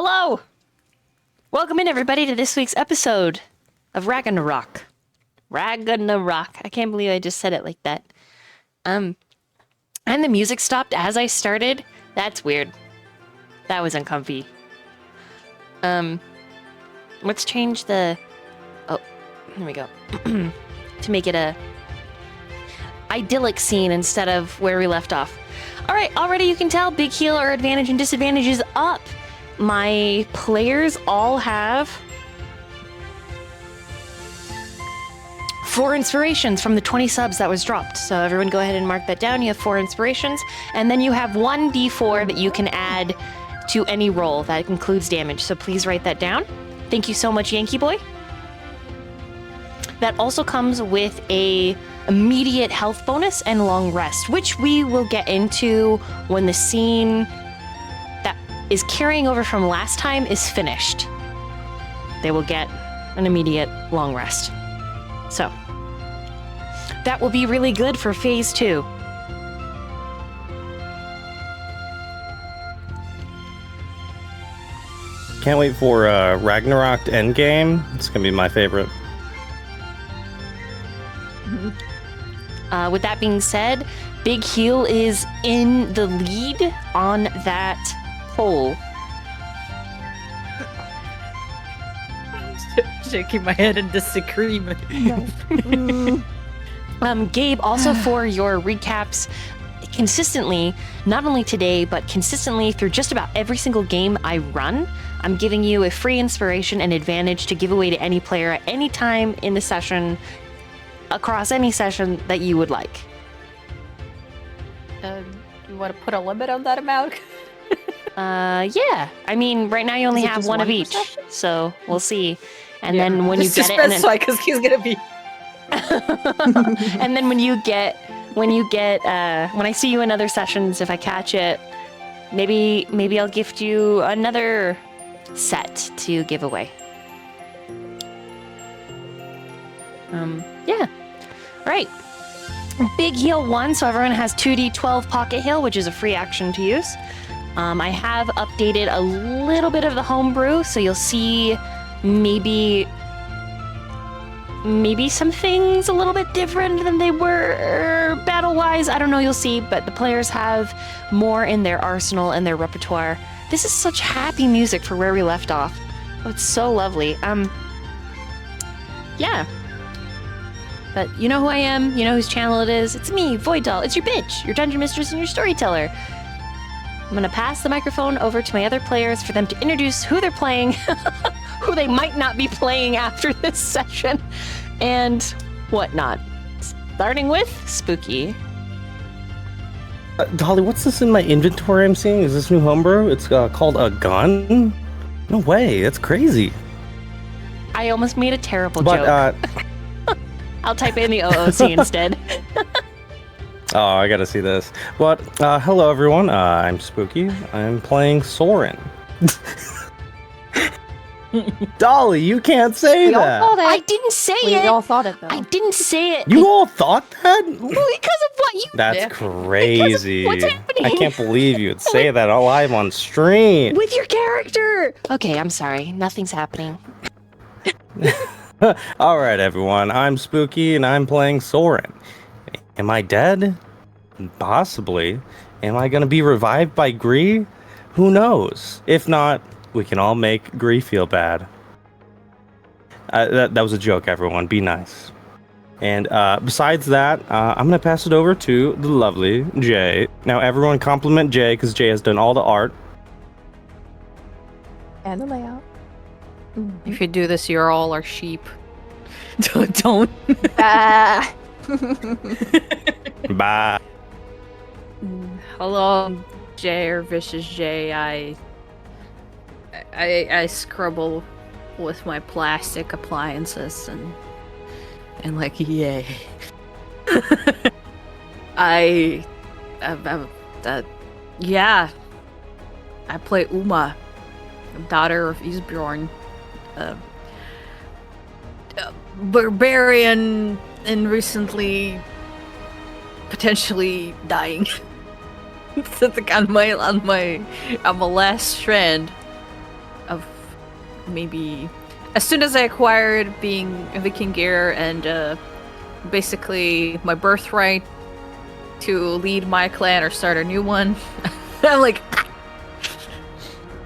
Hello! Welcome in, everybody, to this week's episode of Ragnarok. Ragnarok. I can't believe I just said it like that. And the music stopped as I started. That's weird. That was uncomfy. Let's change the... Oh, there we go. To make it a idyllic scene instead of where we left off. Alright, already you can tell big heal or advantage and disadvantage is up. My players all have 4 inspirations from the 20 subs that was dropped. So everyone go ahead and mark that down. You have 4 inspirations, and then you have 1 d4 that you can add to any roll that includes damage. So please write that down. Thank you so much, Yankee Boy. That also comes with a immediate health bonus and long rest, which we will get into when the scene that is carrying over from last time is finished. They will get an immediate long rest. So that will be really good for phase 2. Can't wait for Ragnarok Endgame. It's gonna be my favorite. With that being said, Big Heel is in the lead on that poll. Shaking my head in disagreement. Gabe, also for your recaps, consistently, not only today, but consistently through just about every single game I run, I'm giving you a free inspiration and advantage to give away to any player at any time in the session, across any session that you would like. You want to put a limit on that amount? Yeah. I mean, right now you only have one of each, so we'll see. And then when you get it, and then, because he's gonna be. and then when I see you in other sessions, if I catch it, maybe I'll gift you another set to give away. Yeah. All right. Big heal 1, so everyone has 2d12 pocket heal, which is a free action to use. I have updated a little bit of the homebrew, so you'll see maybe some things a little bit different than they were battle-wise. I don't know, you'll see, but the players have more in their arsenal and their repertoire. This is such happy music for where we left off. Oh, it's so lovely. Yeah. But you know who I am, you know whose channel it is. It's me, Void Doll. It's your bitch, your dungeon mistress and your storyteller. I'm gonna pass the microphone over to my other players for them to introduce who they're playing, who they might not be playing after this session, and whatnot. Starting with Spooky. Dolly, what's this in my inventory I'm seeing? Is this new homebrew? It's called a gun? No way, that's crazy. I almost made a terrible joke. I'll type it in the OOC instead. Oh, I gotta see this. But, hello everyone, I'm Spooky. I'm playing Soren. Dolly, you can't say that! I didn't say it! We all thought it, though. I didn't say it! You all thought that? Because of what you That's did. crazy. What's happening? I can't believe you would say that live on stream. With your character! Okay, I'm sorry. Nothing's happening. Alright everyone, I'm Spooky and I'm playing Soren. Am I dead? Possibly. Am I gonna be revived by Gree? Who knows? If not, we can all make Gree feel bad. That was a joke, everyone. Be nice. And besides that, I'm gonna pass it over to the lovely Jay. Now everyone compliment Jay, because Jay has done all the art. And the layout. If you do this, you're all our sheep. Don't. Ah. Bye. Hello, Jay or Vicious Jay. I scribble with my plastic appliances and like yay. Yeah. I play Uma, daughter of Isbjorn, barbarian, and recently potentially dying. on my last strand. maybe as soon as I acquired being a Vikingeir and basically my birthright to lead my clan or start a new one, I'm like,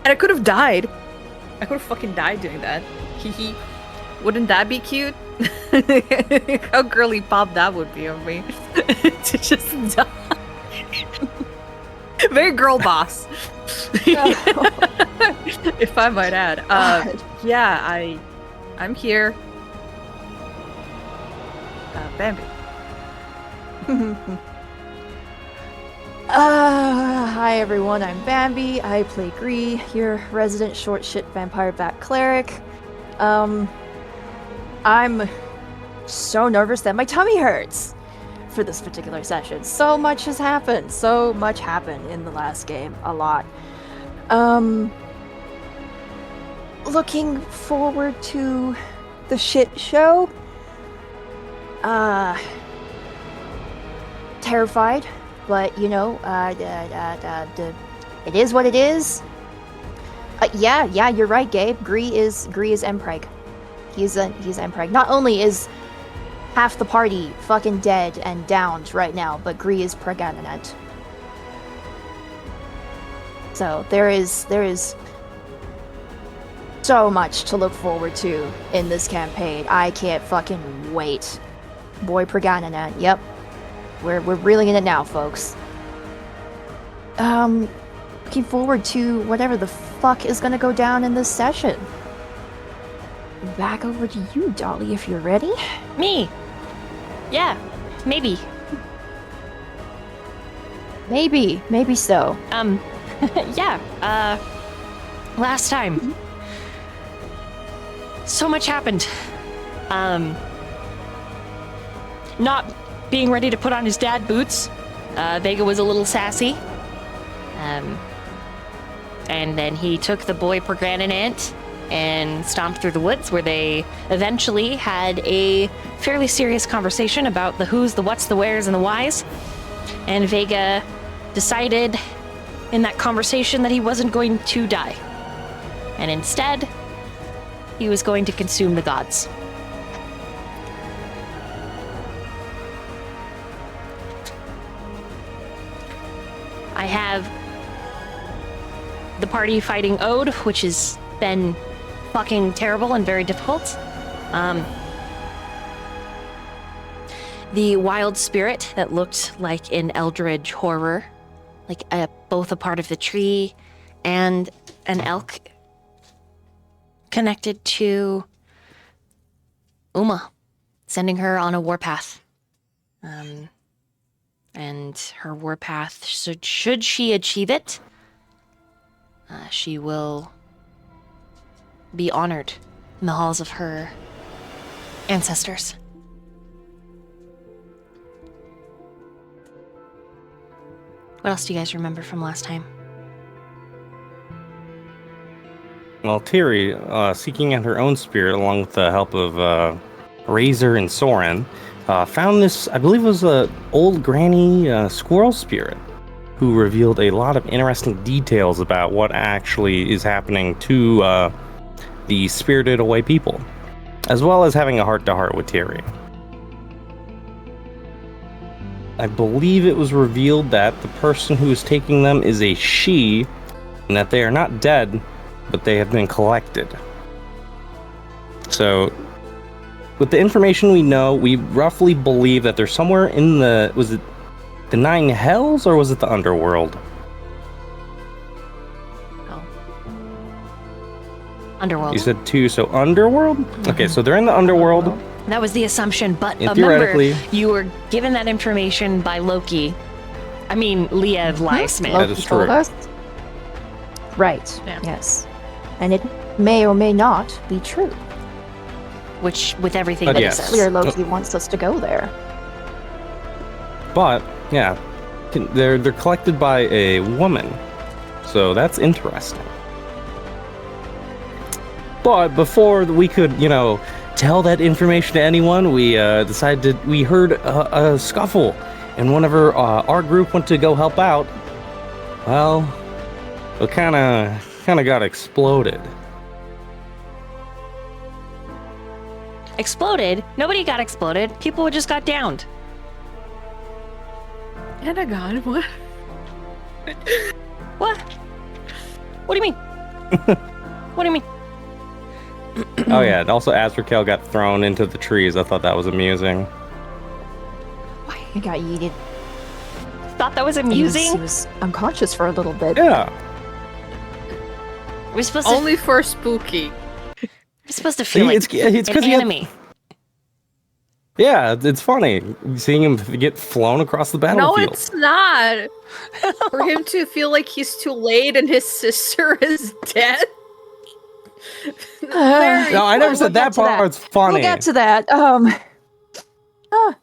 and I could have died. I could have fucking died doing that. Hee. Wouldn't that be cute? How girly pop that would be of me to just die. Very girl boss. If I might add. Yeah, I'm here. Bambi. Hi everyone, I'm Bambi. I play Gree, your resident short shit vampire bat cleric. I'm so nervous that my tummy hurts for this particular session. So much has happened. So much happened in the last game. A lot. Looking forward to the shit show. Terrified, but you know, it is what it is. Yeah, you're right, Gabe. Gree is Empreg. He's Empreg. Not only is half the party fucking dead and downed right now, but Gree is pregnant. So there is so much to look forward to in this campaign. I can't fucking wait. Boy pregnant. Yep. We're reeling in it now, folks. Looking forward to whatever the fuck is gonna go down in this session. Back over to you, Dolly, if you're ready. Me. Yeah, maybe. Maybe so. Yeah, last time. So much happened. Not being ready to put on his dad boots. Vega was a little sassy. And then he took the boy Pergrananant and stomped through the woods, where they eventually had a fairly serious conversation about the who's, the what's, the where's, and the why's. And Vega decided in that conversation that he wasn't going to die. And instead, he was going to consume the gods. I have the party fighting Ode, which has been fucking terrible and very difficult. The wild spirit that looked like an eldritch horror, like both a part of the tree and an elk, connected to Uma, sending her on a warpath. And her warpath, should she achieve it, she will be honored in the halls of her ancestors. What else do you guys remember from last time? Well, Tiri, seeking out her own spirit along with the help of Razor and Soren, found this, I believe it was an old granny squirrel spirit, who revealed a lot of interesting details about what actually is happening to the spirited away people, as well as having a heart-to-heart with Tiri. I believe it was revealed that the person who is taking them is a she, and that they are not dead, but they have been collected. So, with the information we know, we roughly believe that they're somewhere in the, was it the Nine Hells, or was it the Underworld? Oh. Underworld. You said two, so Underworld? Mm-hmm. Okay, so they're in the Underworld. That was the assumption, but And remember, theoretically, you were given that information by Loki. I mean, Liev Lysmith. That is true. Right. Yeah. Yes. And it may or may not be true. Which, with everything But that yes. it says. Clear Loki wants us to go there. But, yeah, they're collected by a woman. So that's interesting. But before we could, tell that information to anyone, we we heard a scuffle, and whenever our group went to go help out, well, it kind of got exploded. exploded, nobody got exploded. People just got downed. And I got what? What? What do you mean? What do you mean? Oh yeah, and also Azrael got thrown into the trees. I thought that was amusing. He got yeeted. Thought that was He amusing? was unconscious for a little bit. Yeah. We're supposed to. Only for spooky. We're supposed to feel like it's an 'cause he had- enemy. Yeah, it's funny seeing him get flown across the No, battlefield. it's not. For him to feel like he's too late and his sister is dead. Very No, I never We'll said get that to that. part's funny. We'll get to that.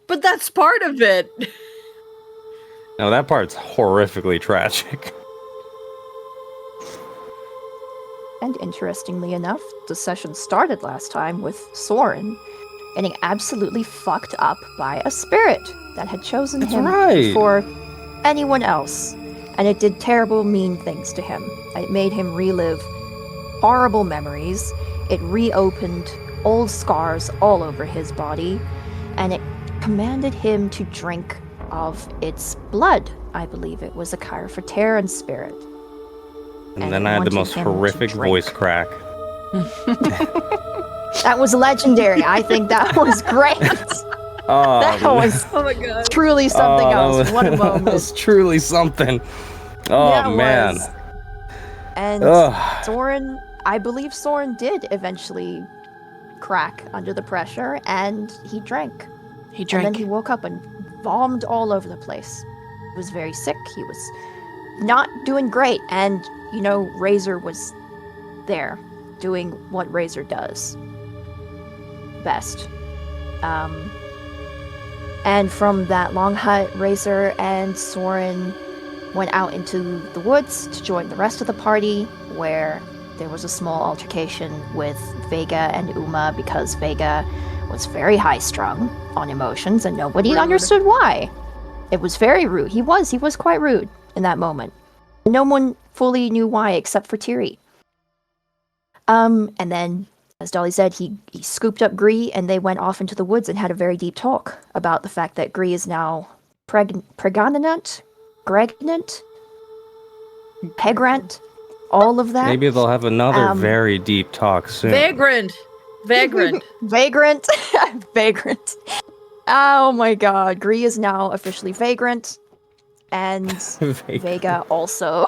But that's part of it. No, that part's horrifically tragic. And interestingly enough, the session started last time with Soren getting absolutely fucked up by a spirit that had chosen That's him right. before anyone else. And it did terrible, mean things to him. It made him relive horrible memories. It reopened old scars all over his body. And it commanded him to drink of its blood. I believe it was a Chirophyteran spirit. And And then I had the wanted most him to horrific drink. voice crack. That was legendary. I think that was great. Oh, That was Oh my god. truly something that else. was- What a That moment. was truly something. Oh Yeah, it man. was. And Ugh. Soren, I believe Soren did eventually crack under the pressure, and he drank. He And then drank. he woke up and vomed all over the place. He was very sick. He was not doing great. And, you know, Razor was there doing what Razor does best. And from that long hut, Razor and Soren went out into the woods to join the rest of the party, where there was a small altercation with Vega and Uma because Vega was very high-strung on emotions and nobody Rude. understood why. It was very rude. He was quite rude in that moment. No one fully knew why except for Tiri. And then, as Dolly said, he scooped up Gree and they went off into the woods and had a very deep talk about the fact that Gree is now pregnant, all of that. Maybe they'll have another Um, very deep talk soon. Vagrant. Vagrant. Vagrant. Vagrant. Oh my god. Gree is now officially vagrant. And Vega also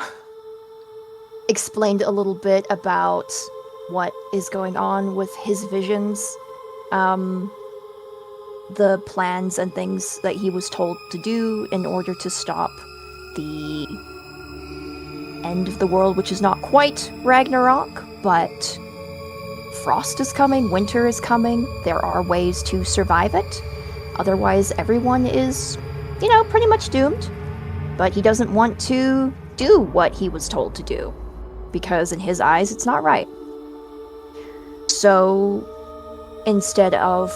explained a little bit about what is going on with his visions. The plans and things that he was told to do in order to stop the end of the world, which is not quite Ragnarok, but frost is coming, winter is coming. There are ways to survive it. Otherwise, everyone is, pretty much doomed. But he doesn't want to do what he was told to do, because in his eyes, it's not right. So, instead of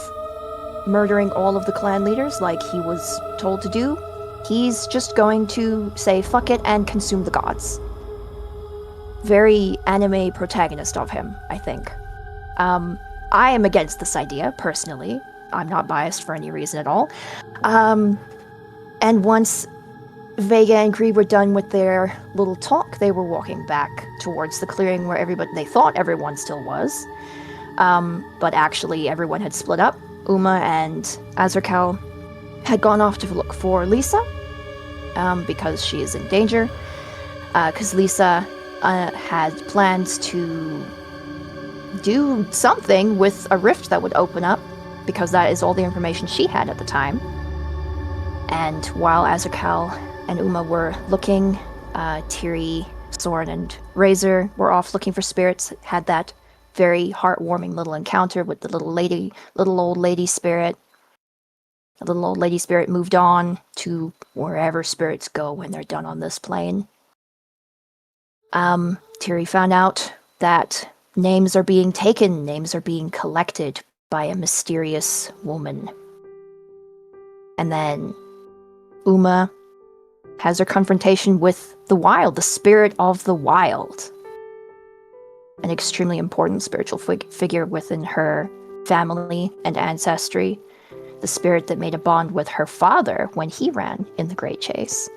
murdering all of the clan leaders like he was told to do, he's just going to say fuck it and consume the gods. Very anime protagonist of him, I think. I am against this idea, personally. I'm not biased for any reason at all. And once Vega and Gree were done with their little talk, they were walking back towards the clearing where they thought everyone still was. But actually everyone had split up. Uma and Azrael had gone off to look for Lisa, because she is in danger. Because Lisa had plans to do something with a rift that would open up, because that is all the information she had at the time. And while Azrael and Uma were looking, Tiri, Soren, and Razor were off looking for spirits, had that very heartwarming little encounter with the little old lady spirit. The little old lady spirit moved on to wherever spirits go when they're done on this plane. Tiri found out that names are being taken, names are being collected by a mysterious woman. And then Uma has her confrontation with the wild, the spirit of the wild. An extremely important spiritual figure within her family and ancestry, the spirit that made a bond with her father when he ran in the Great Chase.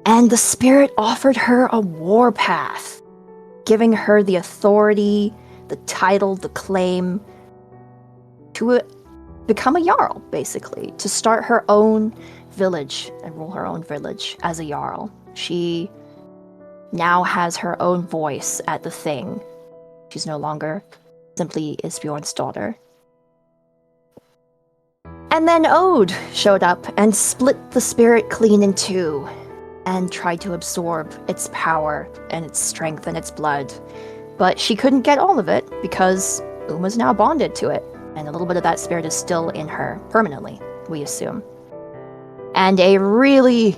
And the spirit offered her a warpath, giving her the authority, the title, the claim to become a Jarl, basically, to start her own village and rule her own village as a Jarl. She now has her own voice at the thing. She's no longer simply Isbjorn's daughter. And then Ode showed up and split the spirit clean in two and tried to absorb its power and its strength and its blood. But she couldn't get all of it because Uma's now bonded to it, and a little bit of that spirit is still in her permanently, we assume. And a really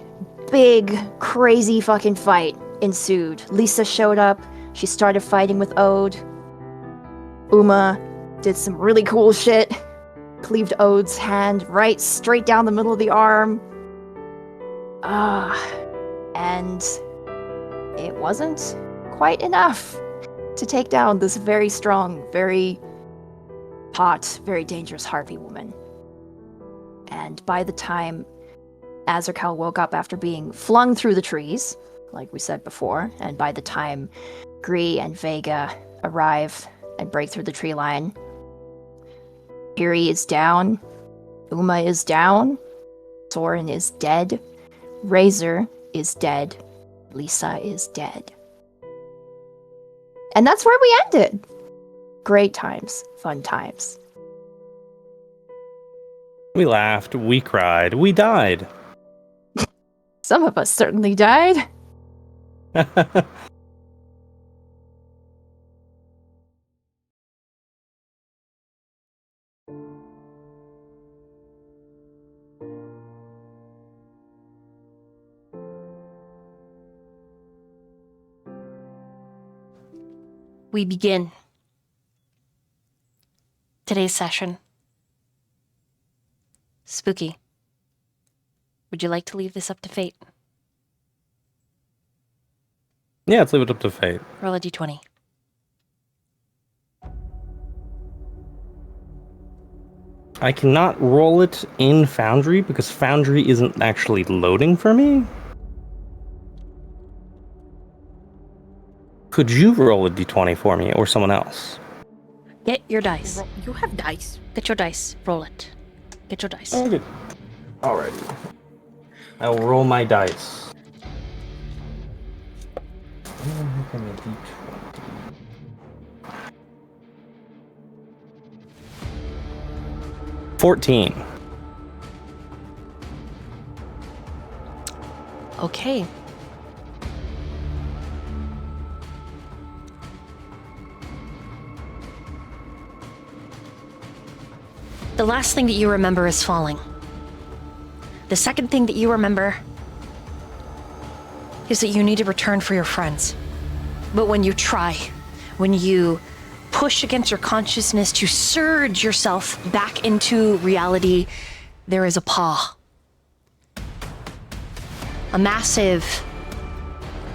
big, crazy fucking fight ensued. Lisa showed up, she started fighting with Ode. Uma did some really cool shit, cleaved Ode's hand right straight down the middle of the arm. And it wasn't quite enough to take down this very strong, very hot, very dangerous Harpy woman. And by the time Azrael woke up after being flung through the trees, like we said before, and by the time Gree and Vega arrive and break through the tree line, Piri is down, Uma is down, Soren is dead, Razor is dead, Lisa is dead. And that's where we ended. Great times, fun times. We laughed, we cried, we died. Some of us certainly died. We begin today's session. Spooky, would you like to leave this up to fate? Yeah, let's leave it up to fate. Roll a d20. I cannot roll it in Foundry because Foundry isn't actually loading for me. Could you roll a d20 for me or someone else? Get your dice. You have dice. Get your dice. Roll it. Get your dice. Oh, good. Alrighty. I will roll my dice. 14. Okay. The last thing that you remember is falling. The second thing that you remember is that you need to return for your friends. But when you try, when you push against your consciousness to surge yourself back into reality, there is a paw. A massive,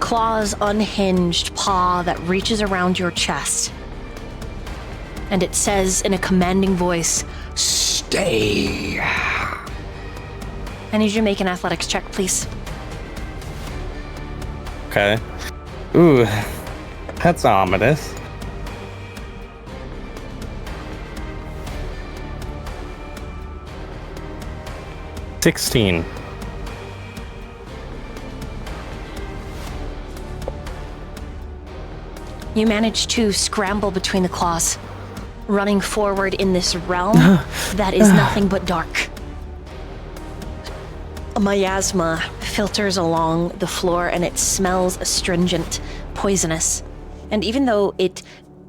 claws unhinged paw that reaches around your chest. And it says in a commanding voice, "Stay." I need you to make an athletics check, please. Okay. Ooh, that's ominous. $16. You manage to scramble between the claws, running forward in this realm that is nothing but dark. A miasma filters along the floor and it smells astringent, poisonous. And even though it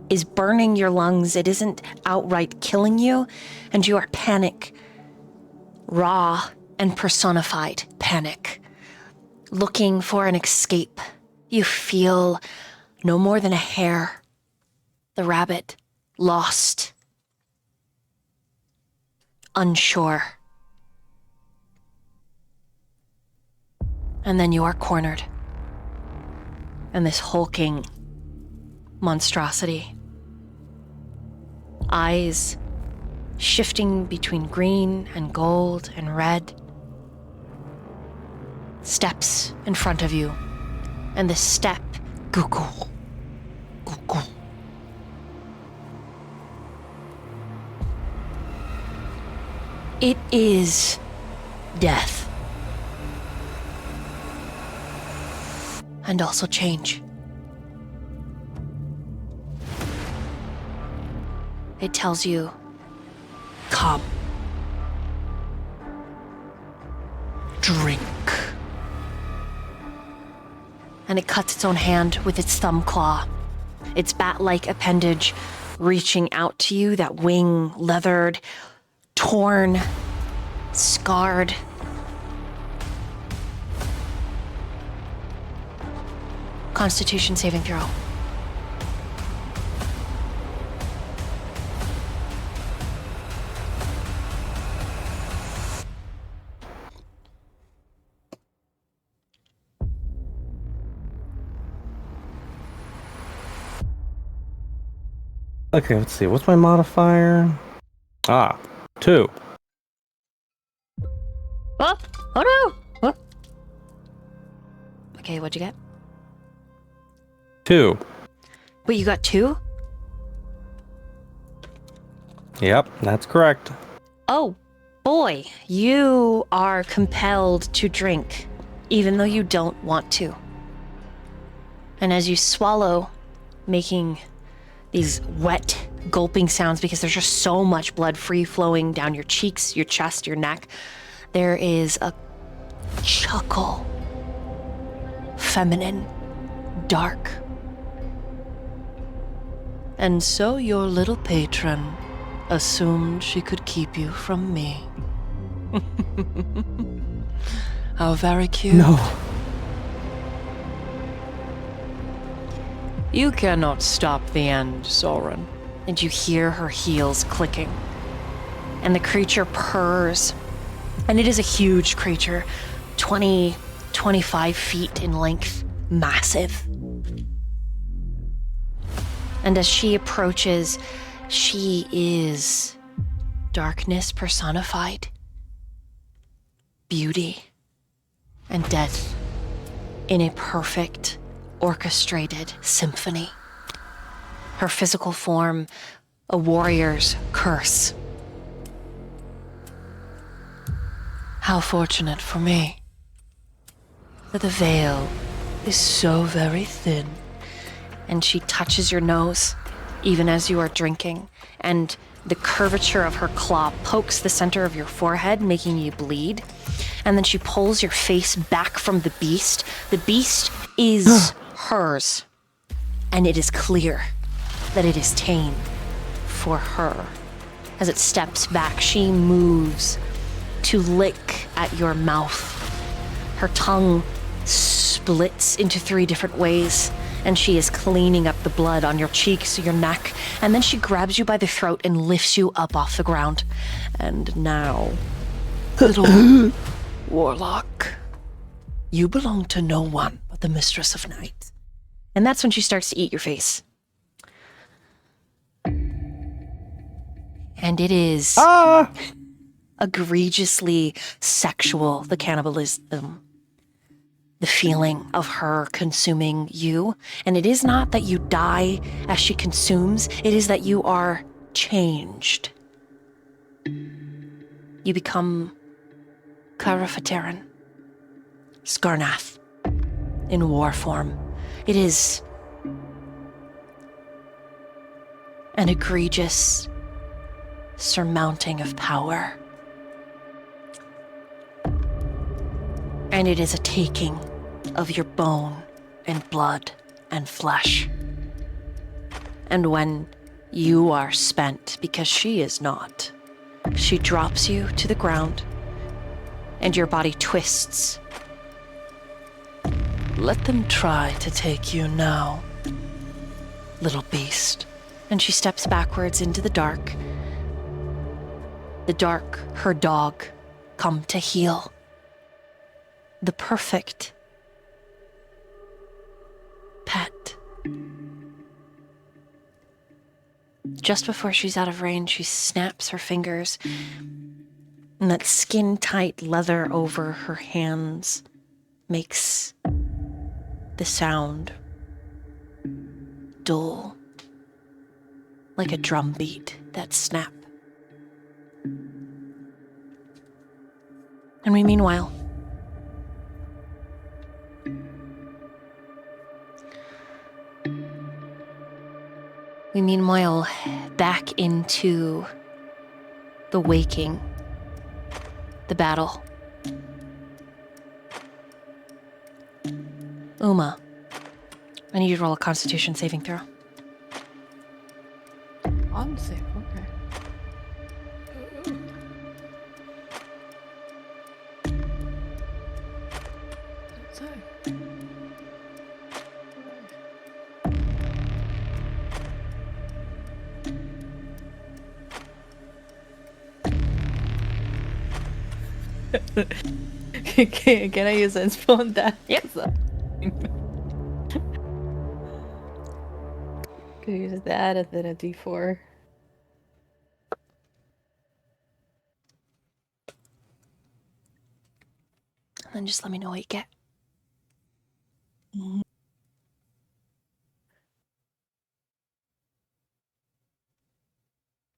is burning your lungs, it isn't outright killing you, and you are panic, raw and personified panic, looking for an escape. You feel no more than a hare, the rabbit, lost, unsure. And then you are cornered. And this hulking monstrosity eyes shifting between green and gold and red. Steps in front of you, and the step, goo-goo, goo-goo. It is death. And also change. It tells you, come. Drink. And it cuts its own hand with its thumb claw. Its bat-like appendage reaching out to you, that wing leathered, torn, scarred. Constitution saving throw. Okay, let's see. What's my modifier? 2. Oh no! Oh. Okay, what'd you get? 2. Wait, you got 2? Yep, that's correct. Oh, boy, you are compelled to drink, even though you don't want to. And as you swallow, making these wet, gulping sounds because there's just so much blood free flowing down your cheeks, your chest, your neck, there is a chuckle. Feminine, dark. And so your little patron assumed she could keep you from me. How very cute. No. You cannot stop the end, Soren. And you hear her heels clicking. And the creature purrs. And it is a huge creature, 20, 25 feet in length, massive. And as she approaches, she is darkness personified, beauty and death in a perfect, orchestrated symphony. Her physical form, a warrior's curse. How fortunate for me that the veil is so very thin. And she touches your nose, even as you are drinking, and the curvature of her claw pokes the center of your forehead, making you bleed. And then she pulls your face back from the beast. The beast is hers, and it is clear that it is tame for her. As it steps back, she moves to lick at your mouth. Her tongue splits into 3 different ways, and she is cleaning up the blood on your cheeks, your neck, and then she grabs you by the throat and lifts you up off the ground. And now, little warlock, you belong to no one but the Mistress of Night. And that's when she starts to eat your face. And it is egregiously sexual, the cannibalism. The feeling of her consuming you. And it is not that you die as she consumes, it is that you are changed. You become Karafateran, Skarnath, in war form. It is an egregious surmounting of power. And it is a taking of your bone and blood and flesh. And when you are spent, because she is not, she drops you to the ground, and your body twists. Let them try to take you now, little beast. And she steps backwards into the dark. The dark, her dog, come to heal. The perfect pet. Just before she's out of range, she snaps her fingers, and that skin-tight leather over her hands makes the sound dull, like a drum beat, that snap. And we meanwhile back into the waking, the battle. Uma, I need you to roll a Constitution saving throw. On save, okay. Can I use inspo on that? Yep. Could use that and then a d4. And then just let me know what you get.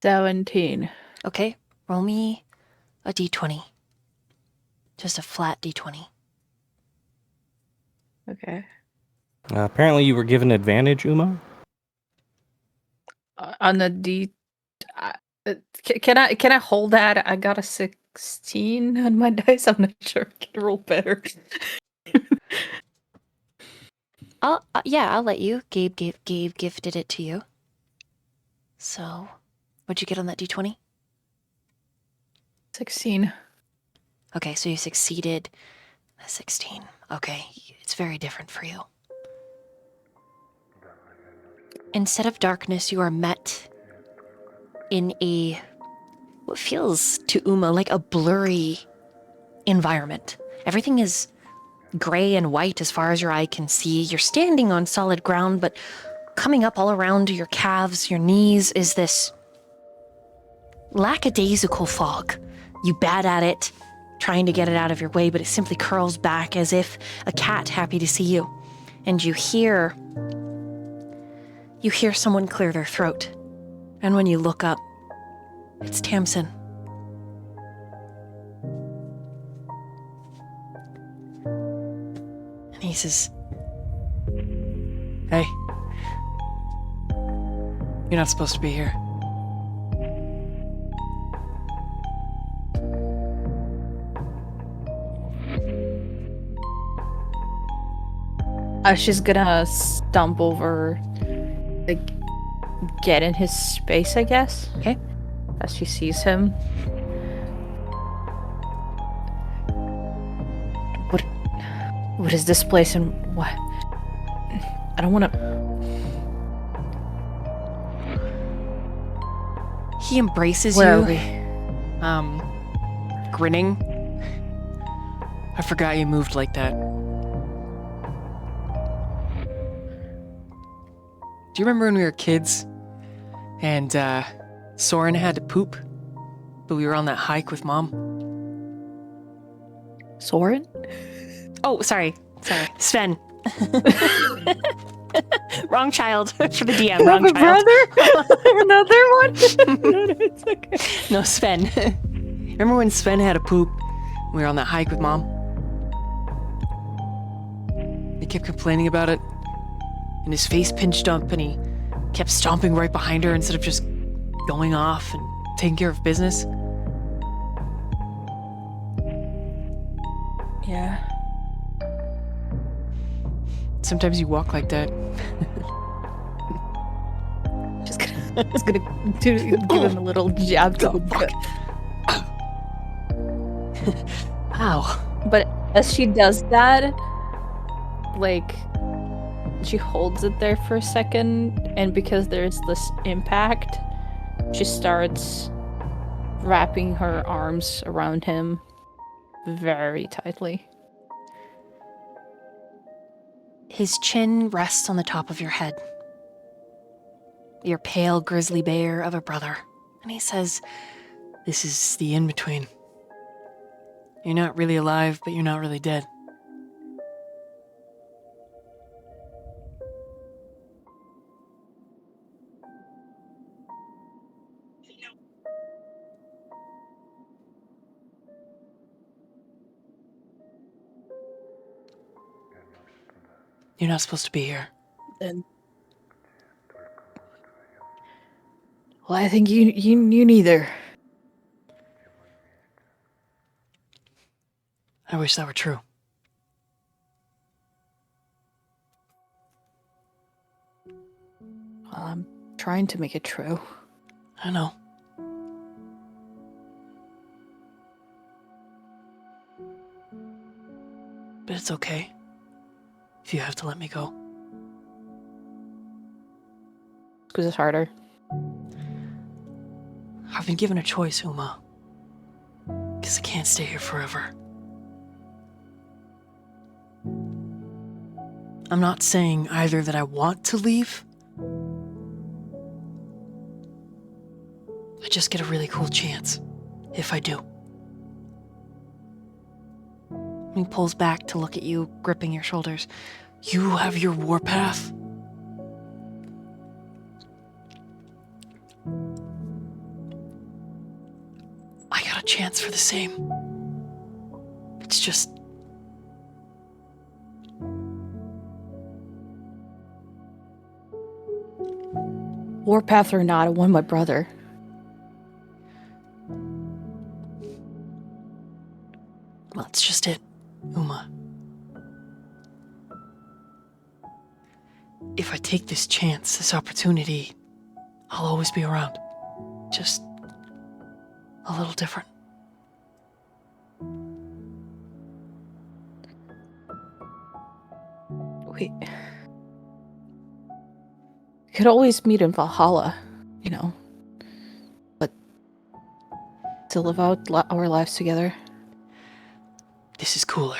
17. Okay, roll me a d20. Just a flat d20. Okay. Apparently you were given advantage, Uma? On the d, can I hold that? I got a 16 on my dice. I'm not sure I can roll better. I'll let you. Gabe gifted it to you. So, what'd you get on that d20? 16. Okay, so you succeeded a 16. Okay, it's very different for you. Instead of darkness, you are met in what feels to Uma like a blurry environment. Everything is gray and white as far as your eye can see. You're standing on solid ground, but coming up all around your calves, your knees, is this lackadaisical fog. You bat at it, trying to get it out of your way, but it simply curls back as if a cat happy to see you. And you hear someone clear their throat. And when you look up, it's Tamsin. And he says, "Hey, you're not supposed to be here." She's gonna stump over, like, get in his space, I guess. Okay. As she sees him. What is this place and what? I don't want to. He embraces Where you, are we? grinning. I forgot you moved like that. Do you remember when we were kids and Soren had to poop, but we were on that hike with Mom? Soren? Oh, sorry, Sven. Wrong child for the DM. Wrong child. Another one? No, it's okay. No, Sven. Remember when Sven had a poop? We were on that hike with Mom. He kept complaining about it, and his face pinched up, and he kept stomping right behind her instead of just going off and taking care of business. Yeah. Sometimes you walk like that. Just gonna give him a little jab to the butt. Ow. But as she does that, like, she holds it there for a second, and because there's this impact, she starts wrapping her arms around him very tightly. His chin rests on the top of your head. your pale grizzly bear of a brother. And he says, This is the in-between. You're not really alive, but you're not really dead. You're not supposed to be here. Then. Well, I think you neither. I wish that were true. Well, I'm trying to make it true. I know. But it's okay if you have to let me go. Because it's harder. I've been given a choice, Uma. Because I can't stay here forever. I'm not saying either that I want to leave. I just get a really cool chance if I do. he pulls back to look at you, gripping your shoulders. You have your warpath? I got a chance for the same. It's just... Warpath or not, I won my brother. Well, that's just it, Uma. If I take this chance, this opportunity, I'll always be around. Just a little different. We could always meet in Valhalla, you know. But to live out our lives together. This is cooler.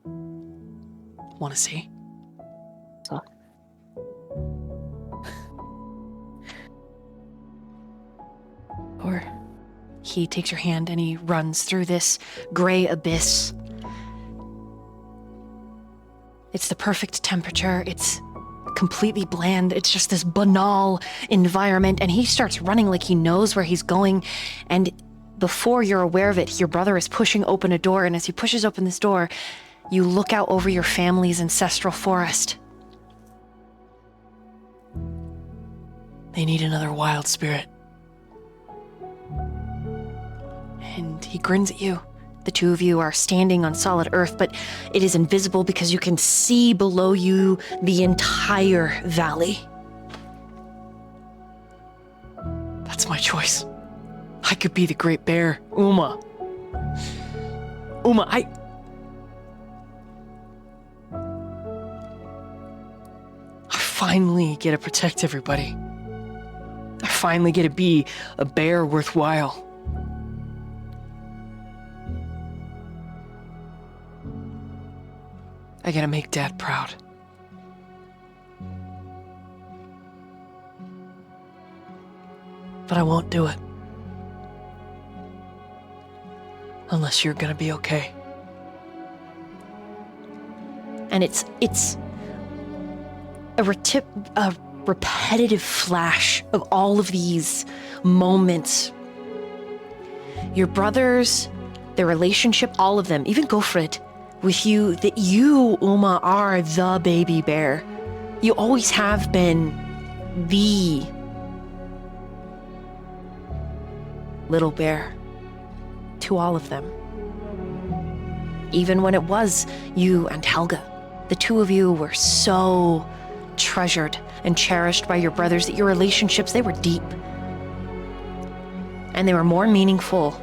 Want to see? So. Or he takes your hand and he runs through this gray abyss. It's the perfect temperature. It's completely bland. It's just this banal environment. And he starts running like he knows where he's going. And before you're aware of it, your brother is pushing open a door. And as he pushes open this door, you look out over your family's ancestral forest. They need another wild spirit. And he grins at you. The two of you are standing on solid earth, but it is invisible because you can see below you the entire valley. That's my choice. I could be the Great Bear, Uma. Uma, I finally get to protect everybody. I finally get to be a bear worthwhile. I gotta make Dad proud. But I won't do it. Unless you're gonna be okay. And it's a repetitive flash of all of these moments. Your brothers, their relationship, all of them, even Gofred, with you, that you, Uma, are the baby bear. You always have been the little bear to all of them. Even when it was you and Helga, the two of you were so treasured and cherished by your brothers that your relationships, they were deep. And they were more meaningful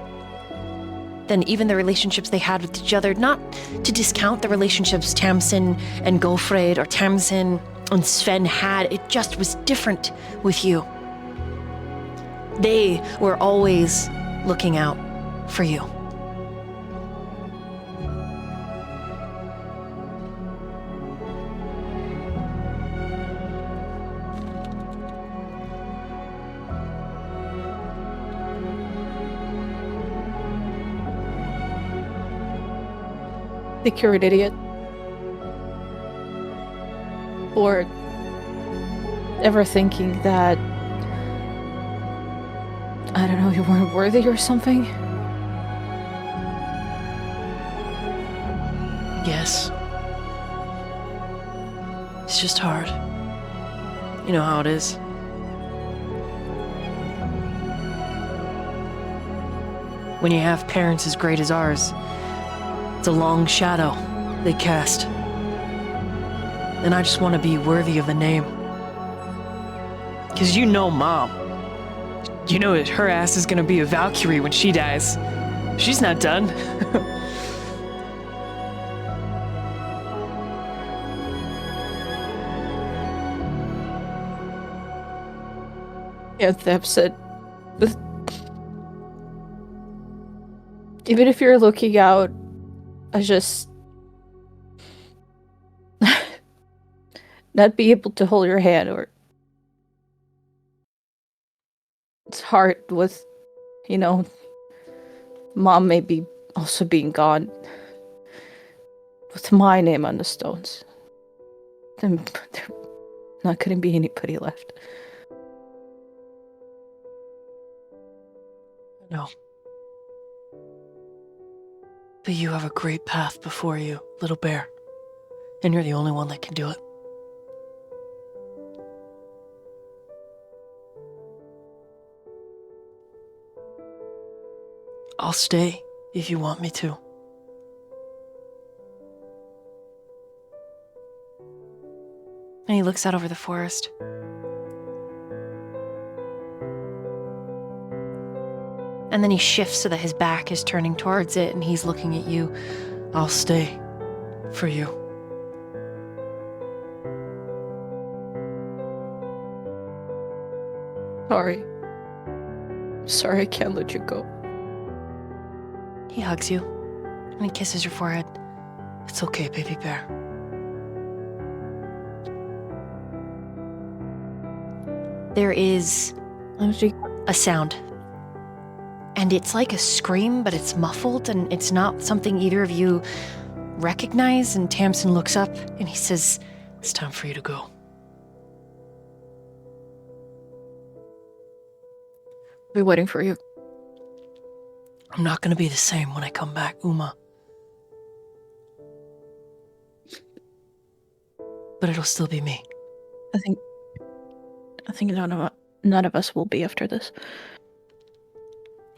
than even the relationships they had with each other. Not to discount the relationships Tamsin and Gofred or Tamsin and Sven had, it just was different with you. They were always looking out for you. think you're an idiot. Or ever thinking that, I don't know, you weren't worthy or something? Yes. It's just hard. You know how it is. When you have parents as great as ours, it's a long shadow they cast. And I just want to be worthy of the name. Because you know Mom. You know that her ass is going to be a Valkyrie when she dies. She's not done. Yeah, the episode. Even if you're looking out, I just not be able to hold your hand, or it's hard with, you know, Mom maybe also being gone with my name on the stones. Then there not gonna be anybody left. No. But you have a great path before you, little bear. And you're the only one that can do it. I'll stay if you want me to. And he looks out over the forest. And then he shifts so that his back is turning towards it and he's looking at you. I'll stay for you. Sorry I can't let you go. He hugs you and he kisses your forehead. It's okay, baby bear. There is a sound. And it's like a scream, but it's muffled, and it's not something either of you recognize. And Tamsin looks up and he says, It's time for you to go. I'll be waiting for you. I'm not gonna be the same when I come back, Uma. But it'll still be me. I think none of us will be after this.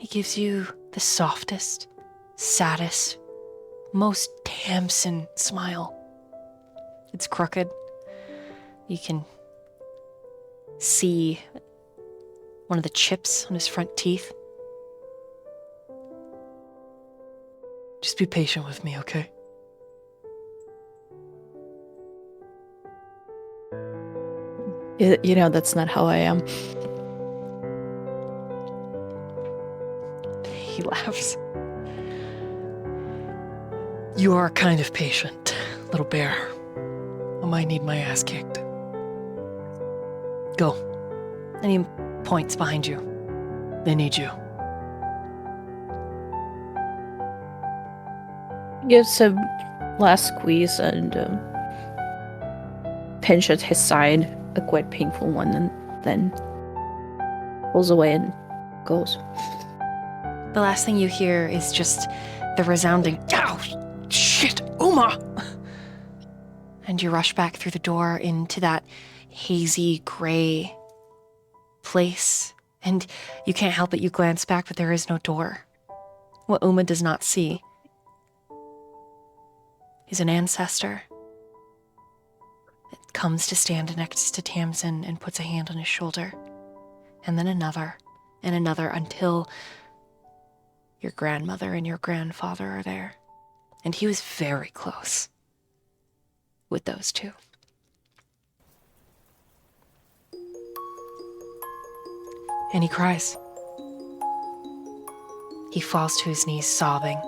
he gives you the softest, saddest, most Tamsin smile. It's crooked. You can see one of the chips on his front teeth. Just be patient with me, okay? You know, that's not how I am. He laughs. You are kind of patient, little bear. I might need my ass kicked. Go. And he points behind you. They need you. Gives a last squeeze and pinch at his side, a quite painful one, and then pulls away and goes. The last thing you hear is just the resounding, "Ow! Shit! Uma!" And you rush back through the door into that hazy, gray place. And you can't help it, you glance back, but there is no door. What Uma does not see is an ancestor that comes to stand next to Tamsin and puts a hand on his shoulder. And then another, and another, until your grandmother and your grandfather are there. And he was very close with those two. And he cries. He falls to his knees, sobbing.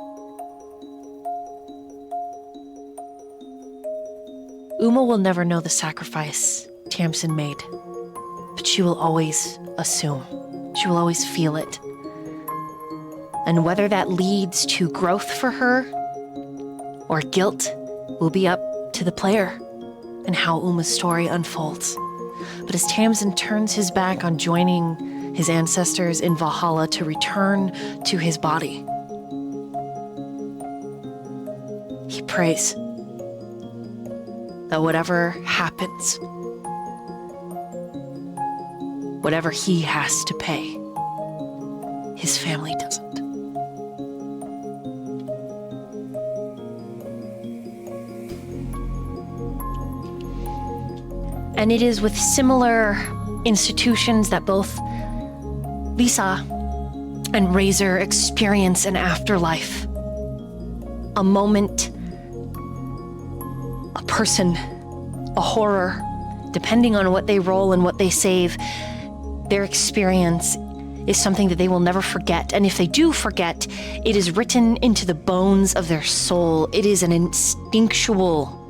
Uma will never know the sacrifice Tamsin made, but she will always assume. She will always feel it. And whether that leads to growth for her or guilt will be up to the player and how Uma's story unfolds. But as Tamsin turns his back on joining his ancestors in Valhalla to return to his body, he prays that whatever happens, whatever he has to pay, his family doesn't. And it is with similar institutions that both Lisa and Razor experience an afterlife. A moment, a person, a horror, depending on what they roll and what they save. Their experience is something that they will never forget. And if they do forget, it is written into the bones of their soul. It is an instinctual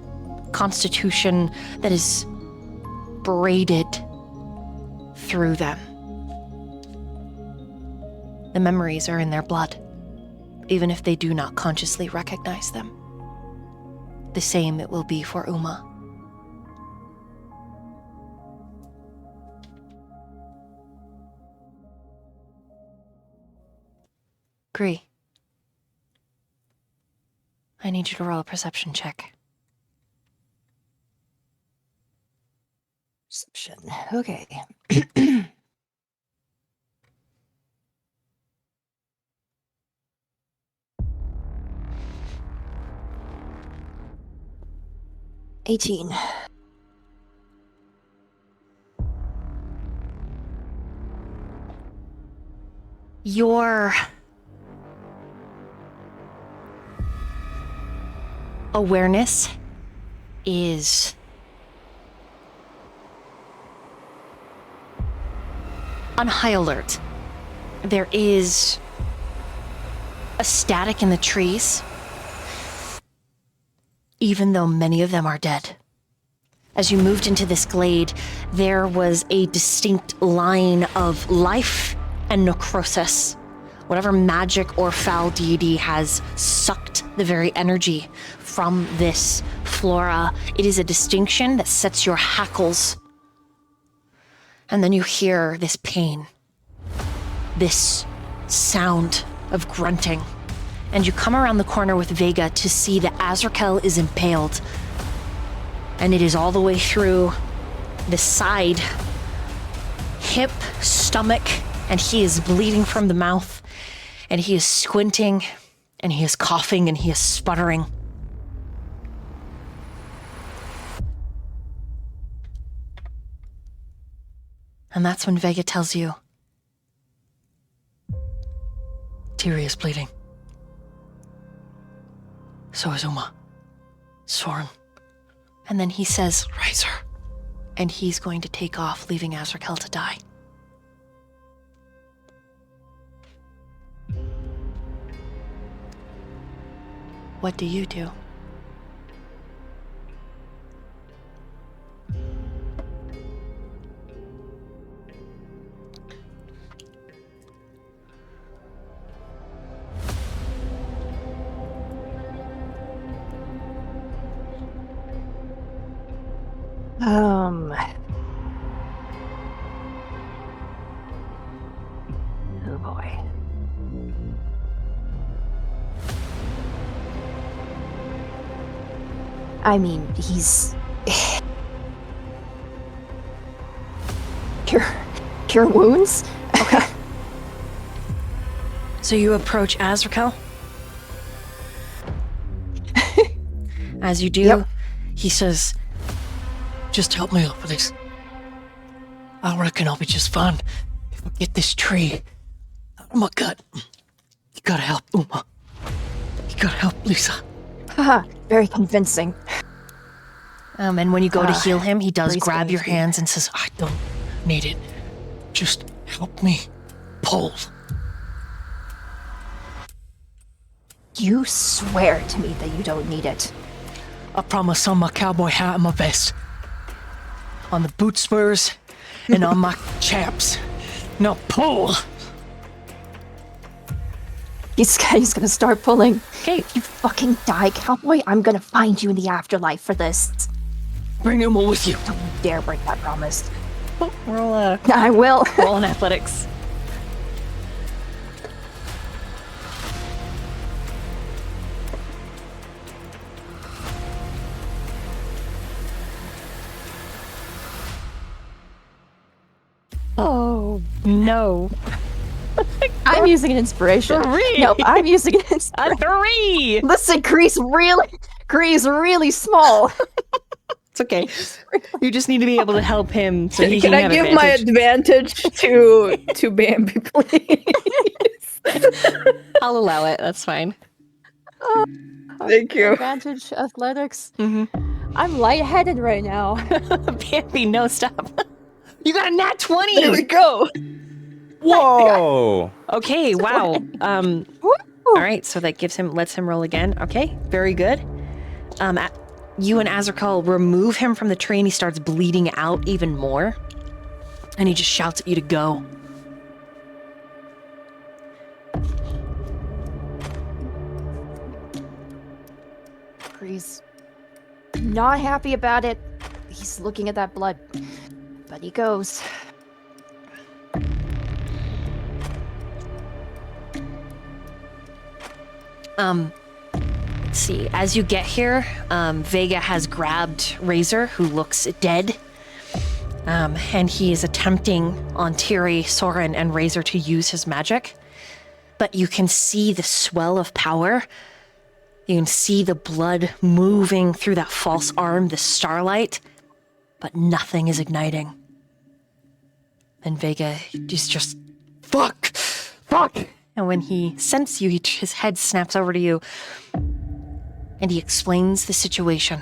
constitution that is braided through them. The memories are in their blood, even if they do not consciously recognize them. The same it will be for Uma. Gree, I need you to roll a perception check. Perception. Okay. 18. Your awareness is on high alert. There is a static in the trees, even though many of them are dead. As you moved into this glade, there was a distinct line of life and necrosis. Whatever magic or foul deity has sucked the very energy from this flora, it is a distinction that sets your hackles. And then you hear this pain, this sound of grunting. And you come around the corner with Vega to see that Azrakel is impaled. And it is all the way through the side, hip, stomach, and he is bleeding from the mouth, and he is squinting, and he is coughing, and he is sputtering. And that's when Vega tells you, Tiri is bleeding. So is Uma. Soren. and then he says, Razor. and he's going to take off, leaving Azrakel to die. What do you do? Oh boy. I mean, he's cure wounds. Okay. So you approach Azrakel? As you do, Yep. he says, Just help me up with this. I reckon I'll be just fine if I get this tree out of my gut. You gotta help Uma. You gotta help Lisa. Haha, very convincing. and when you go to heal him, he does Bree's grab going your to- hands and says, I don't need it. Just help me pull. You swear to me that you don't need it. I promise on my cowboy hat and my vest. On the boot spurs and on my chaps. Now pull! He's gonna start pulling. Okay. You fucking die, cowboy. I'm gonna find you in the afterlife for this. Bring Uma with you. Don't you dare break that promise. Roll I will. roll in athletics. Oh no! I'm using an inspiration. 3. No, I'm using an A inspiration. 3. Listen, Grease really small. It's okay. You just need to be able to help him so he Can can I have give my advantage. advantage to Bambi, please? I'll allow it. That's fine. Thank you. Advantage athletics. Mm-hmm. I'm lightheaded right now. Bambi, no stop. You got a nat 20. There we go. Whoa! Okay, wow. Woo! All right, so that lets him roll again. Okay, very good. You and Azrakal remove him from the tree and he starts bleeding out even more. And he just shouts at you to go. He's not happy about it. He's looking at that blood. But he goes. Let's see. As you get here, Vega has grabbed Razor, who looks dead. And he is attempting on Tiri, Soren, and Razor to use his magic. But you can see the swell of power. You can see the blood moving through that false arm, the starlight. But nothing is igniting. And Vega is just, fuck! And when he senses you, his head snaps over to you. And he explains the situation.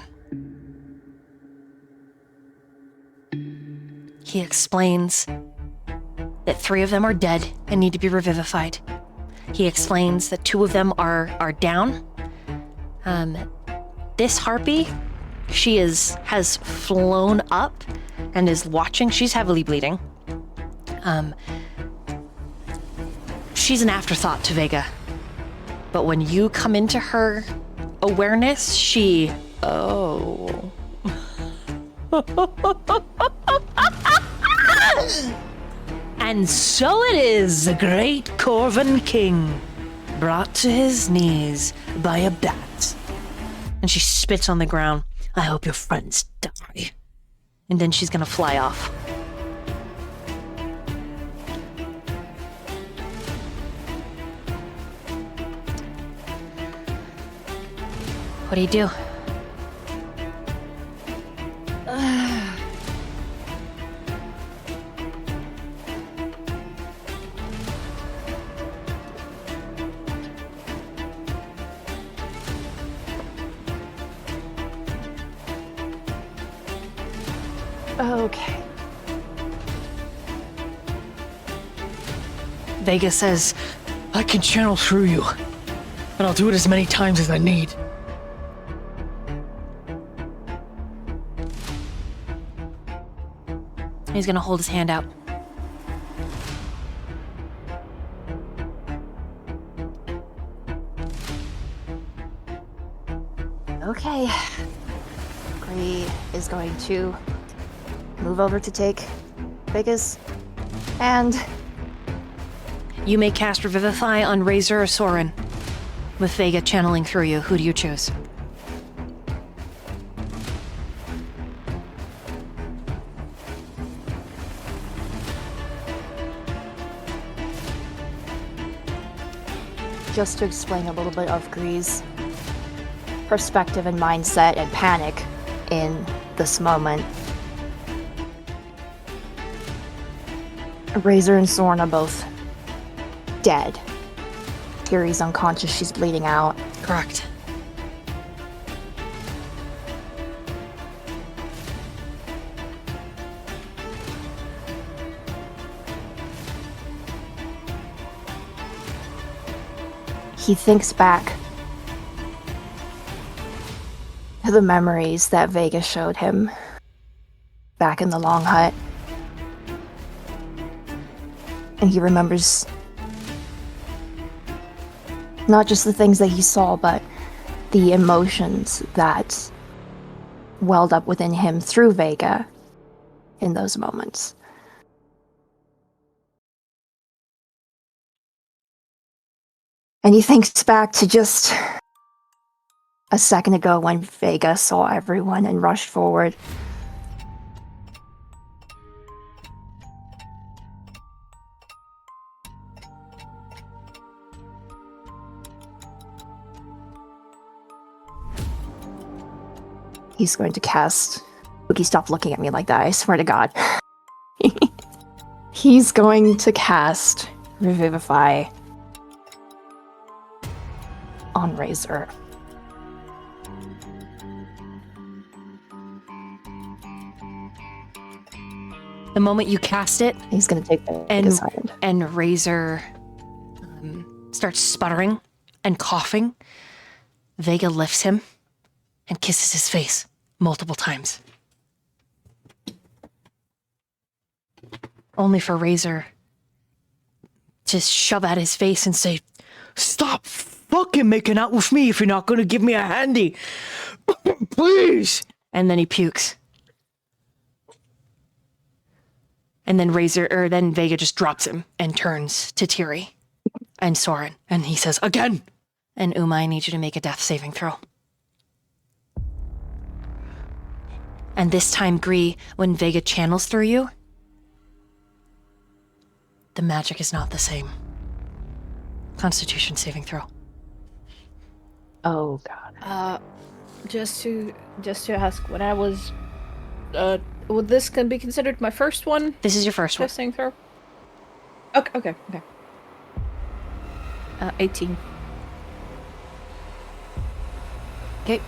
He explains that 3 of them are dead and need to be revivified. He explains that 2 of them are down. This harpy, she has flown up and is watching. She's heavily bleeding. She's an afterthought to Vega. But when you come into her awareness, she... Oh. And so it is, the great Corvan king, brought to his knees by a bat. And she spits on the ground. I hope your friends die. And then she's gonna fly off. What do you do? Okay. Vega says, I can channel through you, and I'll do it as many times as I need. he's gonna hold his hand out. Okay. Bree is going to move over to take Vegas. And You may cast Revivify on Razor or Soren. With Vega channeling through you, who do you choose? just to explain a little bit of Gree's perspective and mindset and panic in this moment. Razor and Soren are both dead. Kiri's unconscious, she's bleeding out. Correct. He thinks back to the memories that Vegas showed him back in the Long Hut. And he remembers Not just the things that he saw, but the emotions that welled up within him through Vega in those moments. And he thinks back to just a second ago when Vega saw everyone and rushed forward. He's going to cast... Spooky, stop looking at me like that, I swear to God. He's going to cast Revivify on Razor. The moment you cast it, He's going to take Vega's hand. and Razor starts sputtering and coughing, Vega lifts him and kisses his face multiple times. Only for Razor to shove at his face and say, Stop fucking making out with me if you're not gonna give me a handy. Please. and then he pukes. And then then Vega just drops him and turns to Tiri and Soren. And he says, again. And Uma, I need you to make a death saving throw. And this time, Gree, when Vega channels through you, the magic is not the same. Constitution saving throw. Oh, God. Just to ask, when I was, would this can be considered my first one? This is your first one. Testing throw. Okay. 18. Okay.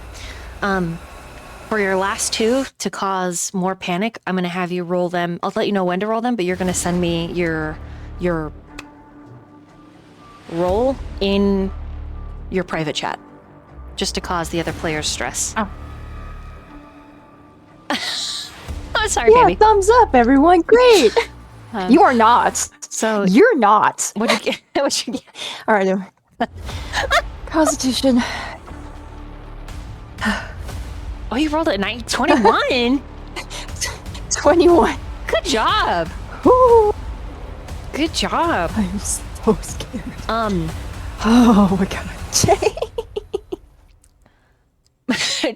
For your last two, to cause more panic, I'm going to have you roll them. I'll let you know when to roll them, but you're going to send me your roll in your private chat, just to cause the other players stress. Oh. Oh, sorry, Yeah, baby. thumbs up, everyone. Great. You are not. So You're not. what'd you get? What'd you get? All right. Constitution. Oh, you rolled a 21. 21. Good job. Woo. Good job. I'm so scared. Um, Oh my God.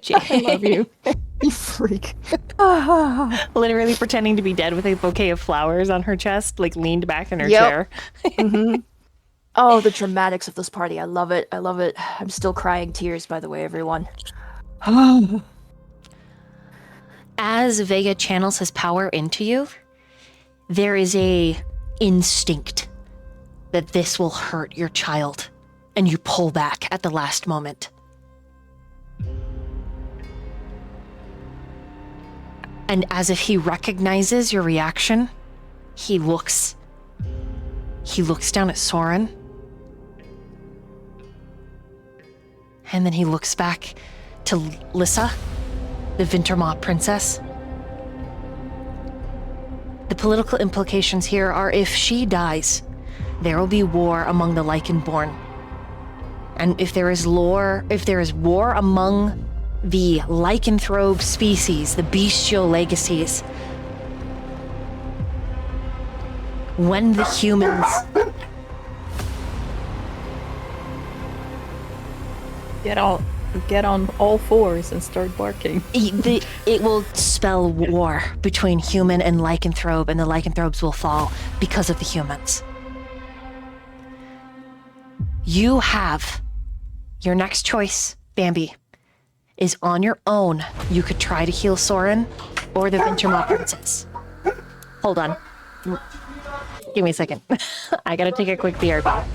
Jay, I love you. You freak. literally pretending to be dead with a bouquet of flowers on her chest, like leaned back in her Yep. chair. Oh, the dramatics of this party. I love it. I love it. I'm still crying tears, by the way, everyone. As Vega channels his power into you, there is a instinct that this will hurt your child, and you pull back at the last moment. And as if he recognizes your reaction, he looks down at Soren. And then he looks back to Lissa, the Wintermaw princess. The political implications here are if she dies, there will be war among the Lycanborn. And if there is war among the lycanthrope species, the bestial legacies, when the humans Get on all fours and start barking. it will spell war between human and lycanthrope, and the lycanthropes will fall because of the humans. You have your next choice, Bambi, is on your own. You could try to heal Soren or the Wintermaw princess. Hold on. Give me a second. I gotta take a quick BRB.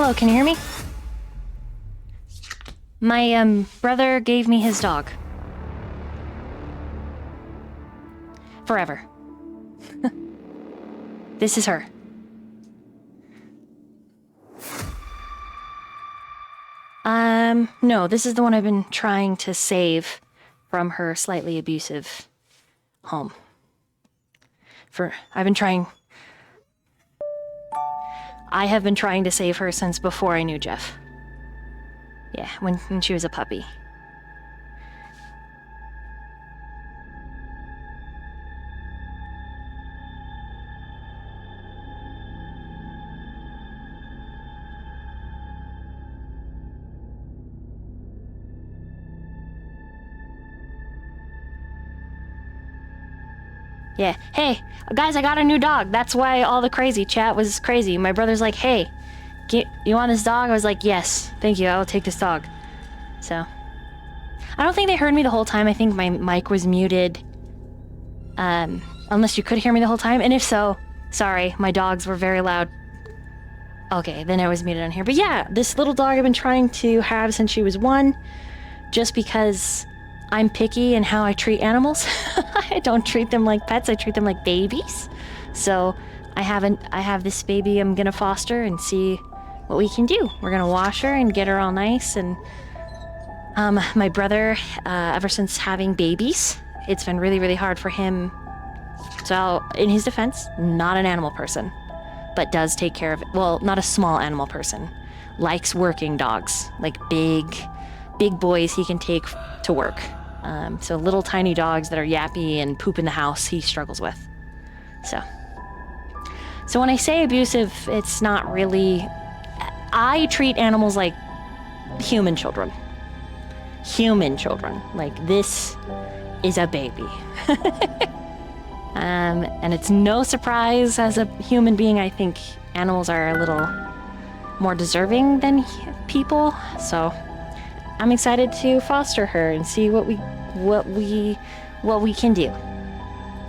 Hello, can you hear me? My brother gave me his dog. Forever. This is her. No, this is the one I've been trying to save from her slightly abusive home. I have been trying to save her since before I knew Jeff. Yeah, when she was a puppy. Yeah. Hey, guys, I got a new dog. That's why all the crazy chat was crazy. My brother's like, hey, you want this dog? I was like, yes, thank you. I will take this dog. So, I don't think they heard me the whole time. I think my mic was muted. Unless you could hear me the whole time. And if so, sorry, my dogs were very loud. Okay, then I was muted on here. But yeah, this little dog I've been trying to have since she was 1, just because I'm picky in how I treat animals. I don't treat them like pets, I treat them like babies. So I have this baby I'm gonna foster and see what we can do. We're gonna wash her and get her all nice. And my brother, ever since having babies, it's been really, really hard for him. So in his defense, not an animal person, but does take care of it. Well, not a small animal person. Likes working dogs, like big boys he can take to work. So little tiny dogs that are yappy and poop in the house, he struggles with. So when I say abusive, it's not really... I treat animals like human children. Human children. Like, this is a baby. And it's no surprise, as a human being, I think animals are a little more deserving than people. So I'm excited to foster her and see what we can do.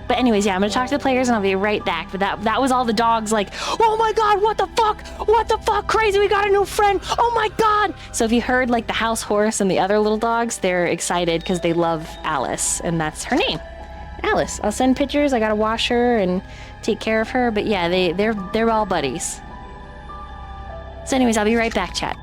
But anyways, yeah, I'm gonna talk to the players and I'll be right back. But that was all the dogs like, oh my god, what the fuck, crazy, we got a new friend, oh my god. So if you heard like the house horse and the other little dogs, they're excited because they love Alice, and that's her name, Alice. I'll send pictures. I gotta wash her and take care of her. But yeah, they're all buddies. So anyways, I'll be right back, chat.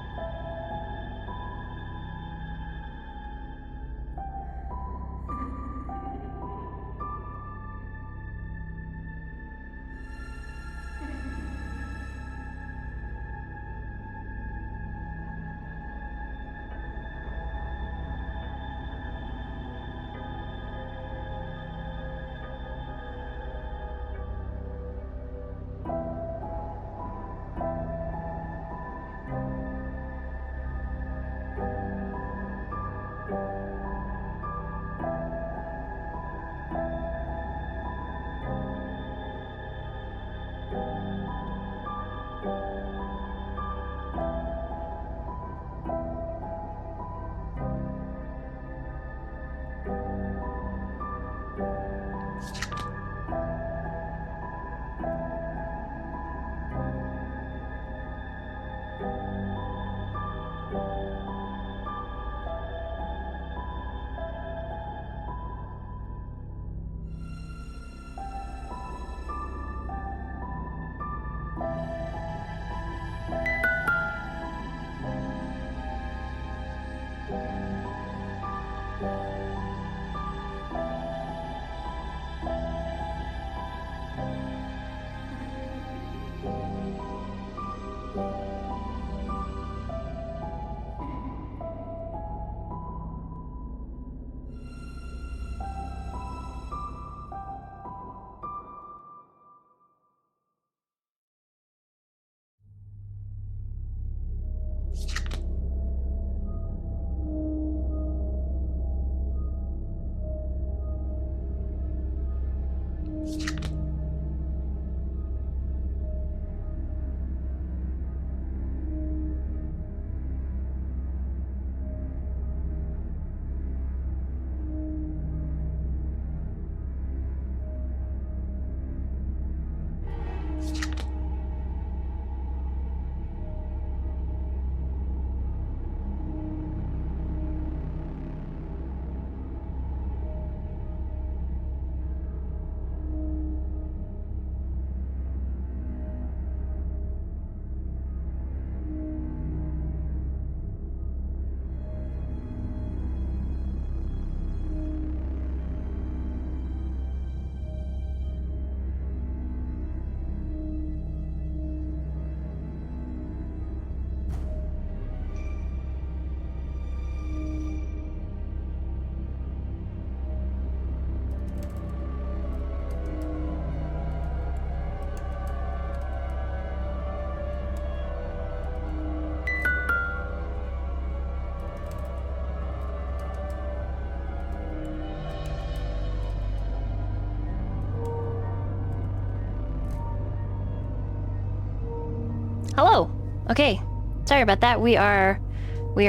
hello. Okay. Sorry about that. We are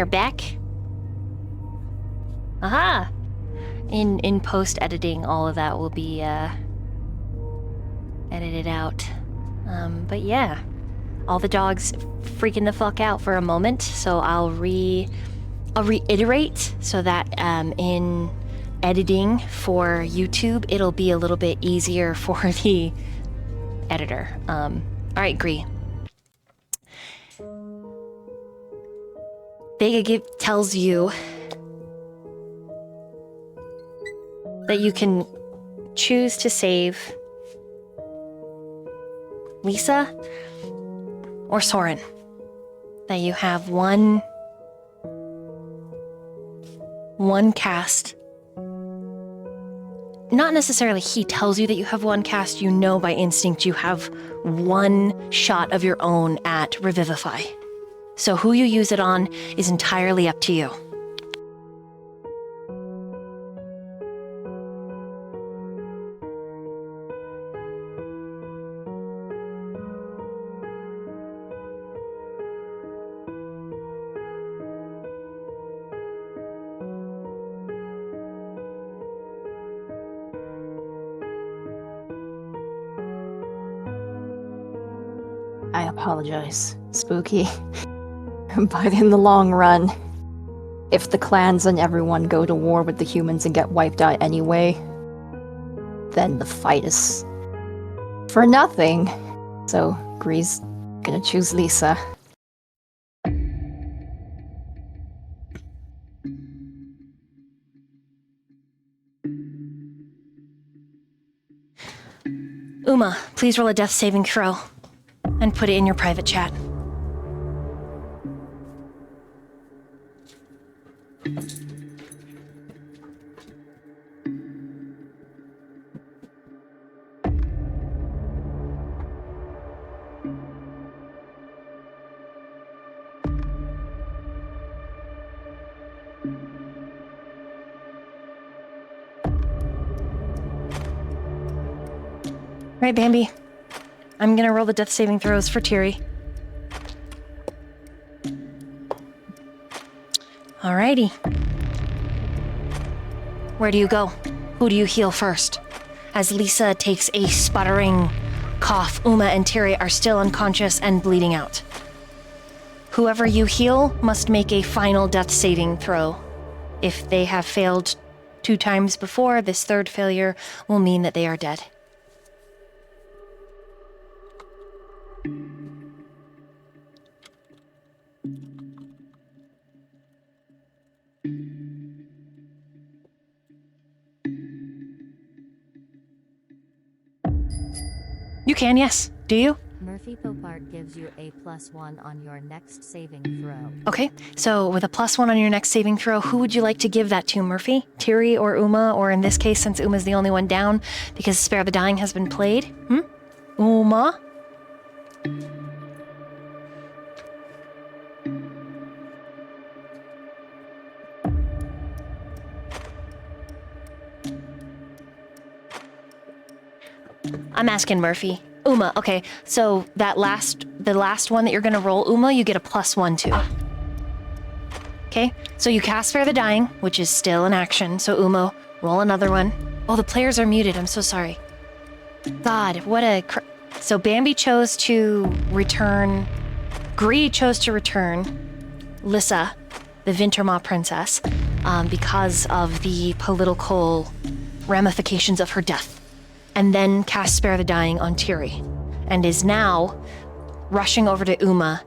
back. Aha. In post editing, all of that will be edited out. But yeah, all the dogs freaking the fuck out for a moment. So I'll reiterate so that in editing for YouTube, it'll be a little bit easier for the editor. All right, Gree. Vega tells you that you can choose to save Lisa or Soren. That you have one cast. Not necessarily he tells you that you have one cast, you know by instinct you have one shot of your own at Revivify. So who you use it on is entirely up to you. I apologize, Spooky. But in the long run, if the clans and everyone go to war with the humans and get wiped out anyway, then the fight is for nothing. So Gree's gonna choose Lisa. Uma, please roll a death saving throw and put it in your private chat. Right, Bambi. I'm gonna roll the death saving throws for Tiri. Alrighty. Where do you go? Who do you heal first? As Lisa takes a sputtering cough, Uma and Tiri are still unconscious and bleeding out. Whoever you heal must make a final death saving throw. If they have failed 2 times before, this third failure will mean that they are dead. You can, yes. Do you? Murphy Popart gives you a +1 on your next saving throw. Okay, so with a +1 on your next saving throw, who would you like to give that to, Murphy? Tiri or Uma, or in this case, since Uma's the only one down, because Spare the Dying has been played? Uma? I'm asking Murphy. Uma, okay, so the last one that you're gonna roll, Uma, you get a +1 to. Okay, so you cast Spare the Dying, which is still an action, so Uma, roll another one. Oh, the players are muted, I'm so sorry. God, what a so Bambi chose to return, Gree chose to return Lissa, the Vintermaw princess, because of the political ramifications of her death. And then cast Spare the Dying on Tiri, and is now rushing over to Uma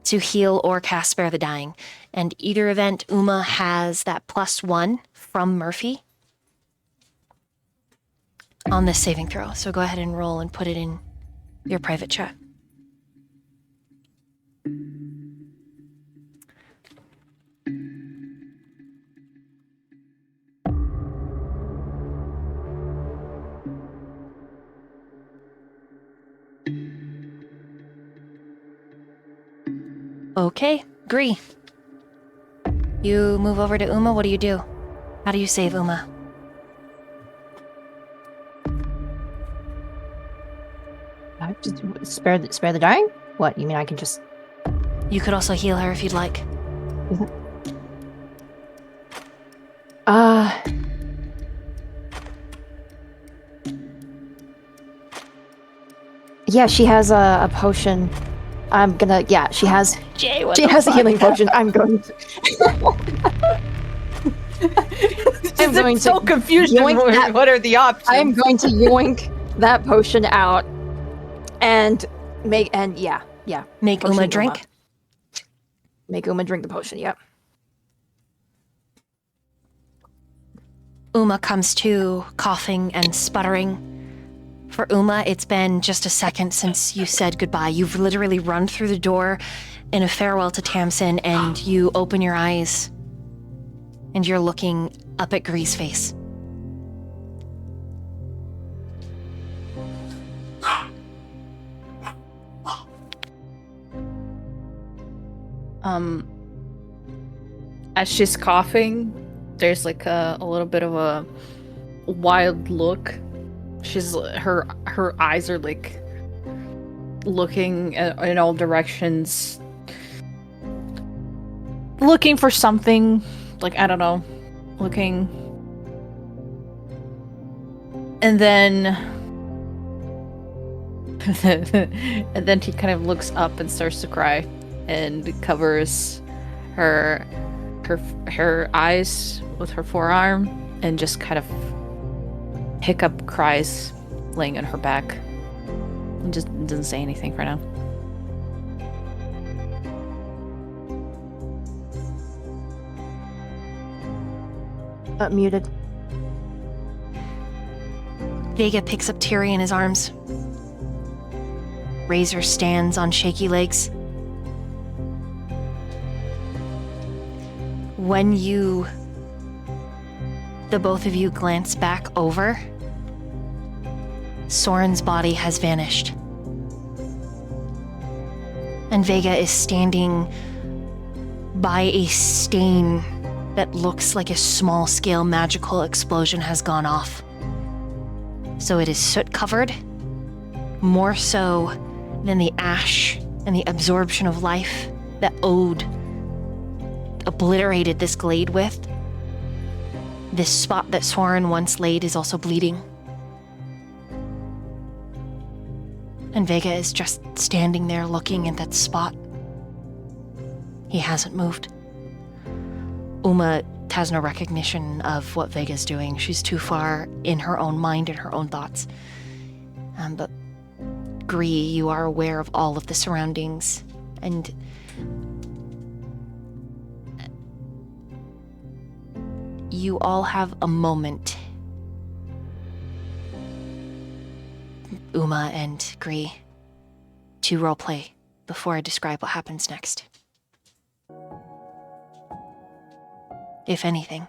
to heal or cast Spare the Dying. And either event, Uma has that +1 from Murphy on this saving throw. So go ahead and roll and put it in your private chat. Okay, Gree. You move over to Uma, what do you do? How do you save Uma? Spare the dying? What, you mean I can just... You could also heal her if you'd like. Yeah, she has a potion. I'm gonna... Yeah, she has... Jay, what She the has a fuck? healing potion. I'm going to... I'm going so to confusion. yoink that- What are the options? I'm going to yoink that potion out and make... And yeah. Make Potion Uma drink. Make Uma drink the potion, yep. Uma comes to, coughing and sputtering. For Uma, it's been just a second since you said goodbye. You've literally run through the door in a farewell to Tamsin, and you open your eyes, and you're looking up at Gree's face. As she's coughing, there's like a little bit of a wild look. Her eyes are like looking in all directions, looking for something. Like, I don't know, looking. And then and then she kind of looks up and starts to cry and covers her eyes with her forearm and just kind of hiccup cries laying on her back and just doesn't say anything for now. Muted. Vega picks up Tiri in his arms. Razor stands on shaky legs. When the both of you glance back over, Soren's body has vanished. And Vega is standing by a stain that looks like a small-scale magical explosion has gone off. So it is soot-covered, more so than the ash and the absorption of life that obliterated this glade with. This spot that Soren once laid is also bleeding. And Vega is just standing there looking at that spot. He hasn't moved. Uma has no recognition of what Vega's doing. She's too far in her own mind and her own thoughts. But Gree, you are aware of all of the surroundings, and you all have a moment. Uma and Gree, to roleplay before I describe what happens next. If anything.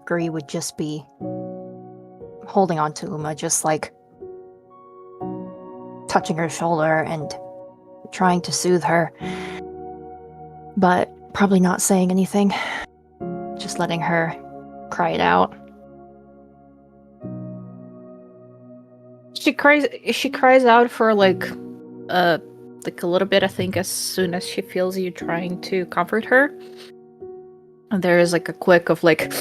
Gree would just be holding on to Uma, just like touching her shoulder and trying to soothe her, but probably not saying anything, just letting her cry it out. She cries out for like a little bit, I think, as soon as she feels you trying to comfort her. And there is like a quick of like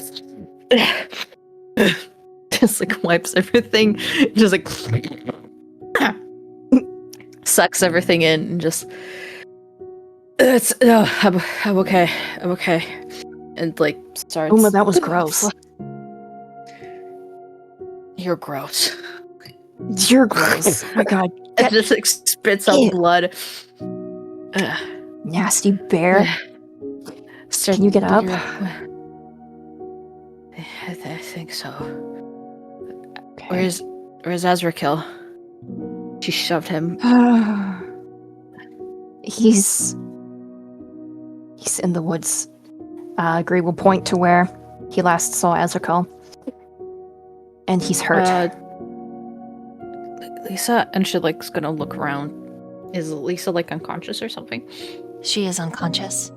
just like wipes everything, just like sucks everything in and just I'm okay, and like starts. Uma, that was gross. You're gross. You're gross. Oh my god. It just like spits out Ew. blood. Nasty bear. Can you get up? I think so. Okay. Where's Azrakil? She shoved him. He's in the woods. Gree will point to where he last saw Azrakil. And he's hurt. Lisa, and she like's gonna look around. Is Lisa like unconscious or something? She is unconscious,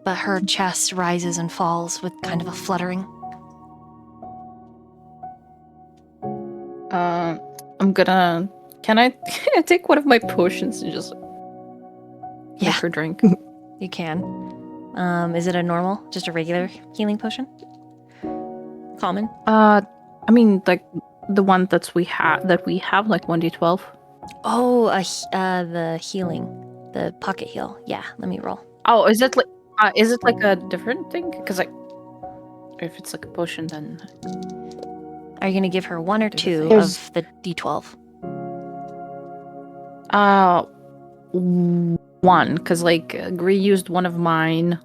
but her chest rises and falls with kind of a fluttering. I'm gonna Can I take one of my potions and just Yeah. make her drink? You can. Is it a normal, just a regular healing potion? Common? I mean, like the one that we have, like 1d12. Oh, the healing, the pocket heal. Yeah, let me roll. Oh, is it like a different thing? Because like, if it's like a potion, then Are you gonna give her one or two There's- of the D12? one, because like Gree used one of mine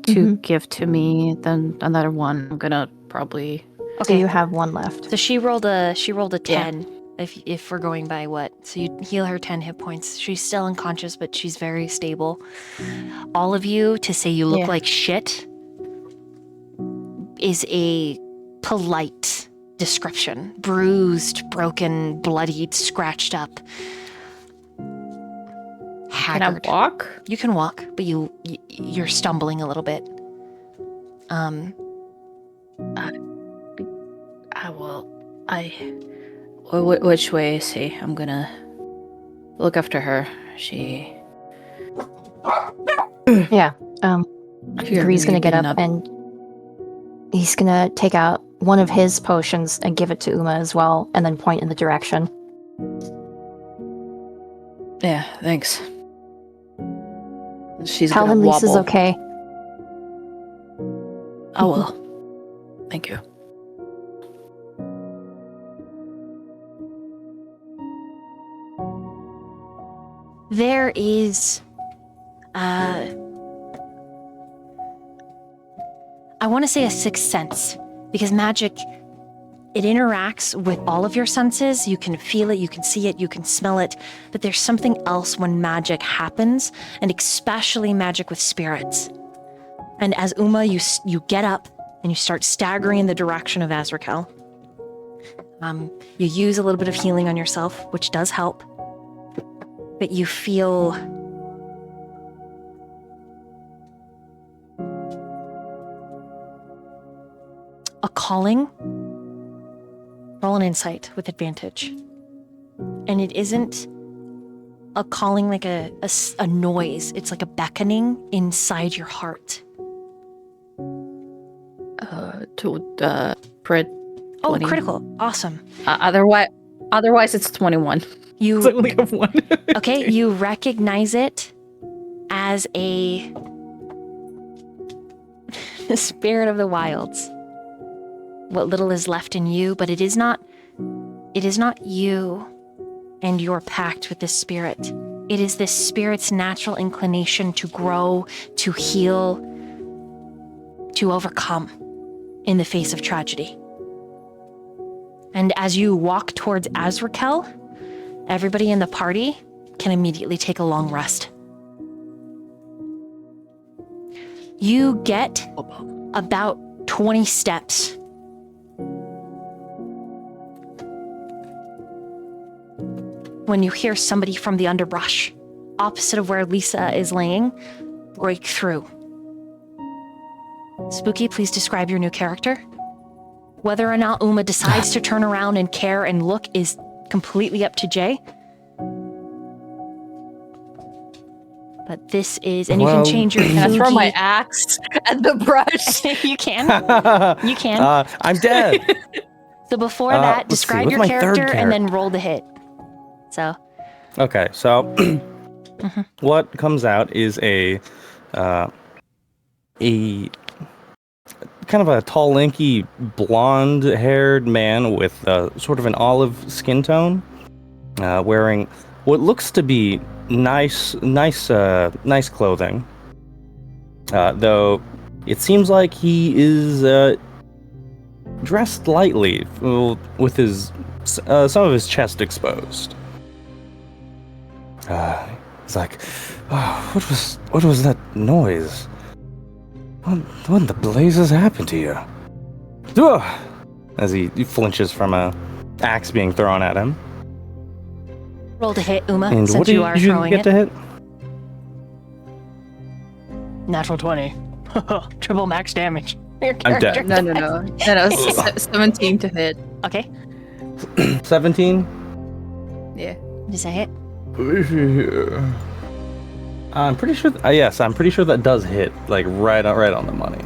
to give to me, then another one I'm gonna probably. So Okay. you have one left. So she rolled a Yeah. 10. If we're going by what, so you heal her 10 hit points. She's still unconscious, but she's very stable. All of you to say you look Yeah. like shit is a polite description. Bruised, broken, bloodied, scratched up, Can I haggard. walk? You can walk, but you're stumbling a little bit. Which way is he? I'm gonna look after her. She. Yeah. Here, Gree's gonna you get can up and he's gonna take out one of his potions and give it to Uma as well, and then point in the direction. Yeah, thanks. She's Tell gonna him wobble. Lisa's okay. I will. Thank you. There is, I want to say a sixth sense, because magic, it interacts with all of your senses. You can feel it, you can see it, you can smell it, but there's something else when magic happens, and especially magic with spirits. And as Uma, you get up and you start staggering in the direction of Azrakel. You use a little bit of healing on yourself, which does help. But you feel a calling. Roll an insight with advantage. And it isn't a calling like a noise. It's like a beckoning inside your heart. To crit. Oh, 20. critical. Awesome. Otherwise it's 21. You I only have one. okay, you recognize it as a spirit of the wilds. What little is left in you, but it is not you and your pact with this spirit. It is this spirit's natural inclination to grow, to heal, to overcome in the face of tragedy. And as you walk towards Azrakel, everybody in the party can immediately take a long rest. You get about 20 steps. When you hear somebody from the underbrush, opposite of where Lisa is laying, break through. Spooky, please describe your new character. Whether or not Uma decides to turn around and care and look is completely up to Jay. But this is, and you Well, can change your Can I throw my Spooky- axe at the brush? You can. You can. I'm dead. So before let's that, see, describe what's your my third character and then roll the hit. So, Okay, so what comes out is a kind of a tall, lanky, blonde-haired man with sort of an olive skin tone, wearing what looks to be nice clothing. Though it seems like he is dressed lightly, with his some of his chest exposed. He's like, oh, what was that noise? What the blazes happened to you? Ugh! As he flinches from a axe being thrown at him. roll to hit, Uma, And since what do you are you throwing get it. to hit? Natural 20. Triple max damage. Your I'm dead. character No. dies. 17 to hit. Okay. 17? Yeah. You say it? I'm pretty sure. Yes, I'm pretty sure that does hit like right on the money.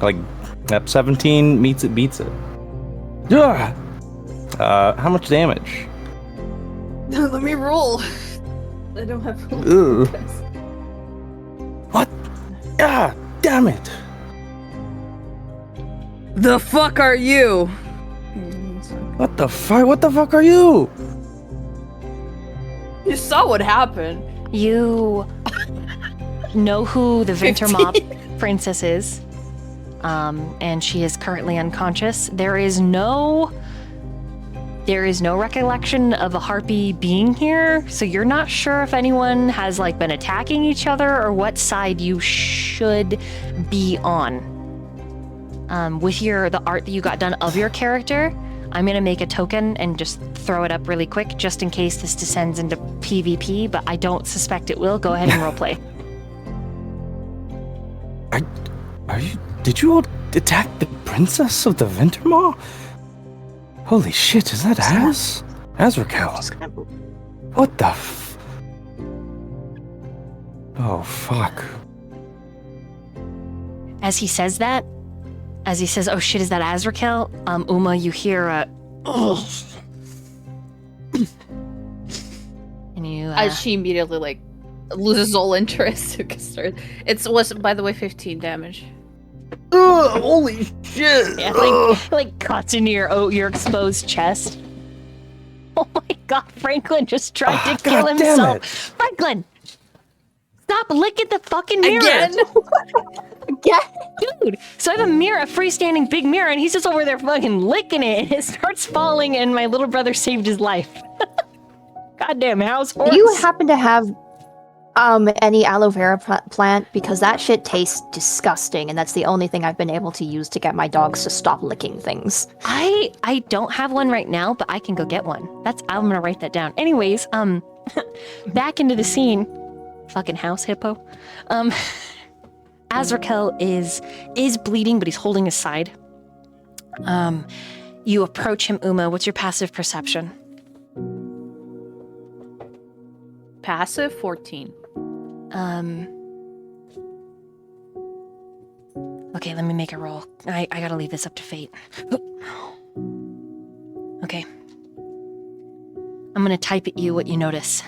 Like, yep, 17 meets it, beats it. Yeah. How much damage? Let me roll. I don't have. Ugh. What? Ah, damn it! The fuck are you? What the fuck? What the fuck are you? You saw what happened. You know who the 15. Wintermop princess is, and she is currently unconscious. There is no recollection of a harpy being here, so you're not sure if anyone has like been attacking each other or what side you should be on. With the art that you got done of your character, I'm gonna make a token and just throw it up really quick, just in case this descends into PvP, but I don't suspect it will. Go ahead and roleplay. Did you attack the princess of the Wintermaw? Holy shit, is that Azrakel? What the Oh, fuck. As he says, oh shit, is that Azrakel? Uma, you hear a and you As she immediately like loses all interest. It was, by the way, 15 damage. Ugh, holy shit! yeah, like cuts into your exposed chest. Oh my god, Franklin just tried to kill God damn himself. it. Franklin! Stop licking the fucking mirror! Again? Dude, so I have a freestanding big mirror, and he's just over there fucking licking it, and it starts falling, and my little brother saved his life. Goddamn house horse. Do you happen to have any aloe vera plant? Because that shit tastes disgusting, and that's the only thing I've been able to use to get my dogs to stop licking things. I don't have one right now, but I can go get one. I'm gonna write that down. Anyways, back into the scene. Fucking house hippo. Azrakel is bleeding, but he's holding his side. You approach him, Uma. What's your passive perception? Passive 14. Okay, let me make a roll. I gotta leave this up to fate. Okay. I'm gonna type at you what you notice.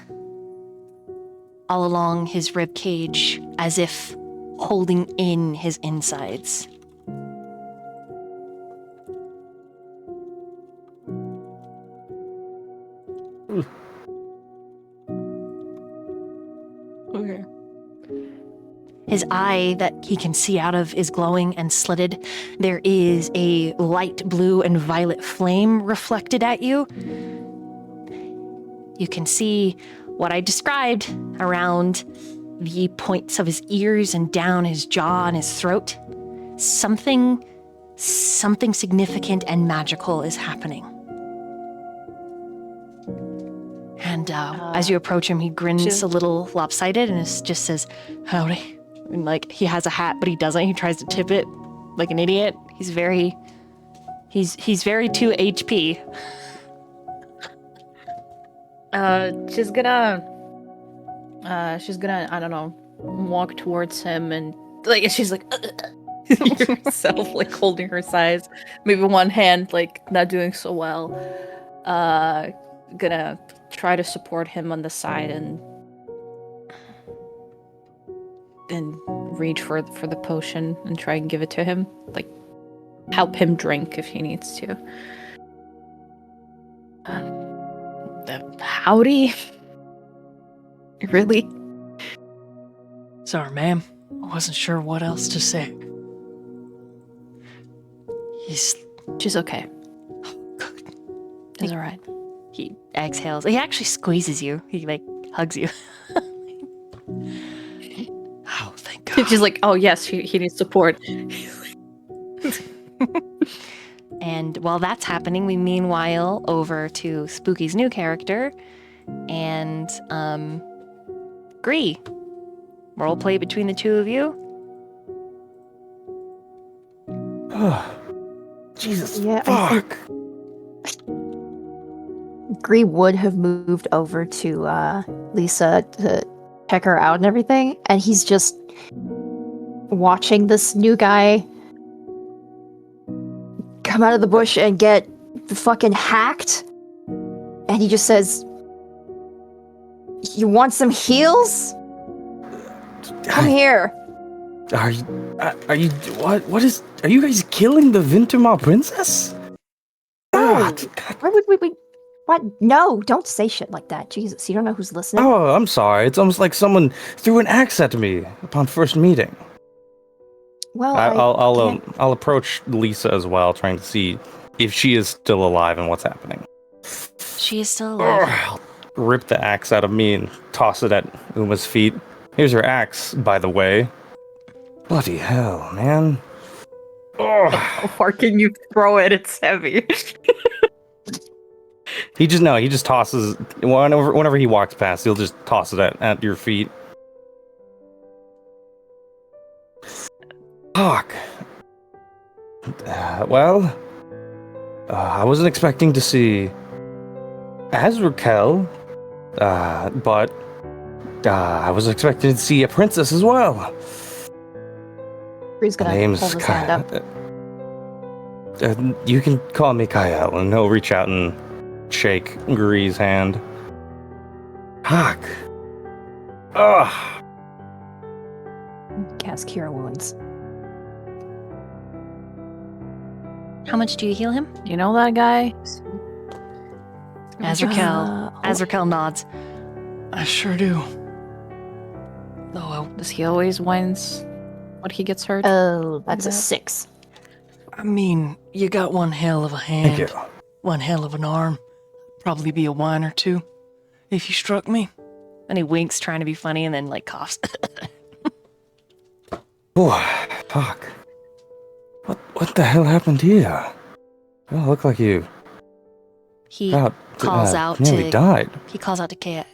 All along his rib cage, as if holding in his insides. Okay. His eye that he can see out of is glowing and slitted. There is a light blue and violet flame reflected at you. You can see what I described around the points of his ears and down his jaw and his throat. Something significant and magical is happening. And as you approach him, he grins a little lopsided and just says, "Howdy." And like he has a hat, but he doesn't. He tries to tip it like an idiot. He's very 2 HP. She's gonna, I don't know, walk towards him and like she's like herself, like holding her sides, maybe one hand like not doing so well. Gonna try to support him on the side and reach for the potion and try and give it to him, like help him drink if he needs to. Howdy. Really? Sorry, ma'am. I wasn't sure what else to say. She's okay. Good. It's alright. He exhales. He actually squeezes you. He like hugs you. Oh, thank God. She's like, oh yes, he needs support. And while that's happening, we meanwhile over to Spooky's new character and Gree. Role play between the two of you. Jesus, Yeah, fuck. Gree would have moved over to Lisa to check her out and everything, and he's just watching this new guy come out of the bush and get fucking hacked, and he just says, "You want some heals? Come here." Are you what is, are you guys killing the Wintermaw princess? Ah, Why would we? What? No, don't say shit like that. Jesus, you don't know who's listening. oh, I'm sorry. It's almost like someone threw an axe at me upon first meeting. Well, I'll approach Lisa as well, trying to see if she is still alive and what's happening. She is still alive. I'll rip the axe out of me and toss it at Uma's feet. Here's your axe, by the way. Bloody hell, man. How far can you throw it? It's heavy. He just tosses whenever he walks past, he'll just toss it at your feet. Fuck. I wasn't expecting to see Azrakel, but I was expecting to see a princess as well. Bree's gonna Name's hold his hand up. You can call me Kyle, and he'll reach out and shake Gree's hand. Fuck. Ugh. Cast Cure Wounds. How much do you heal him? You know that guy? Azrakel nods. I sure do. Though Does he always wins when he gets hurt? Oh, that's a that? 6. I mean, you got one hell of a hand. Thank you. One hell of an arm. Probably be a whine or two. If you struck me. And he winks, trying to be funny, and then like coughs. Oh, fuck. What the hell happened to you? You don't look like you He calls out nearly to died. He calls out to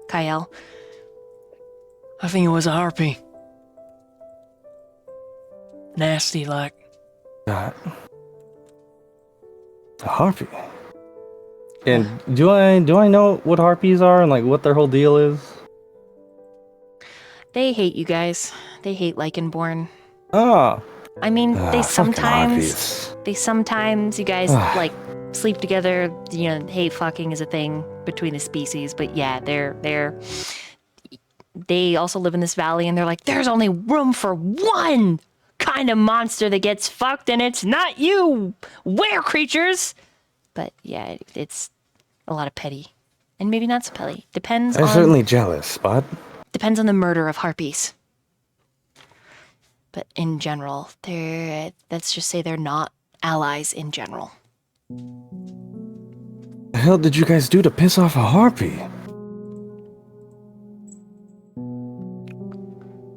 Kyle. I think it was a harpy. Nasty like. A harpy. And do I know what harpies are and like what their whole deal is? They hate you guys. They hate Lycanborn. Oh. I mean, they fucking sometimes harpies. you guys like sleep together. You know, hate fucking is a thing between the species. But yeah, they also live in this valley, and they're like, there's only room for one kind of monster that gets fucked, and it's not you, were creatures. But yeah, it's a lot of petty, and maybe not so petty. I'm certainly jealous, Spot. Depends on the murder of harpies. But in general, let's just say they're not allies in general. The hell did you guys do to piss off a harpy?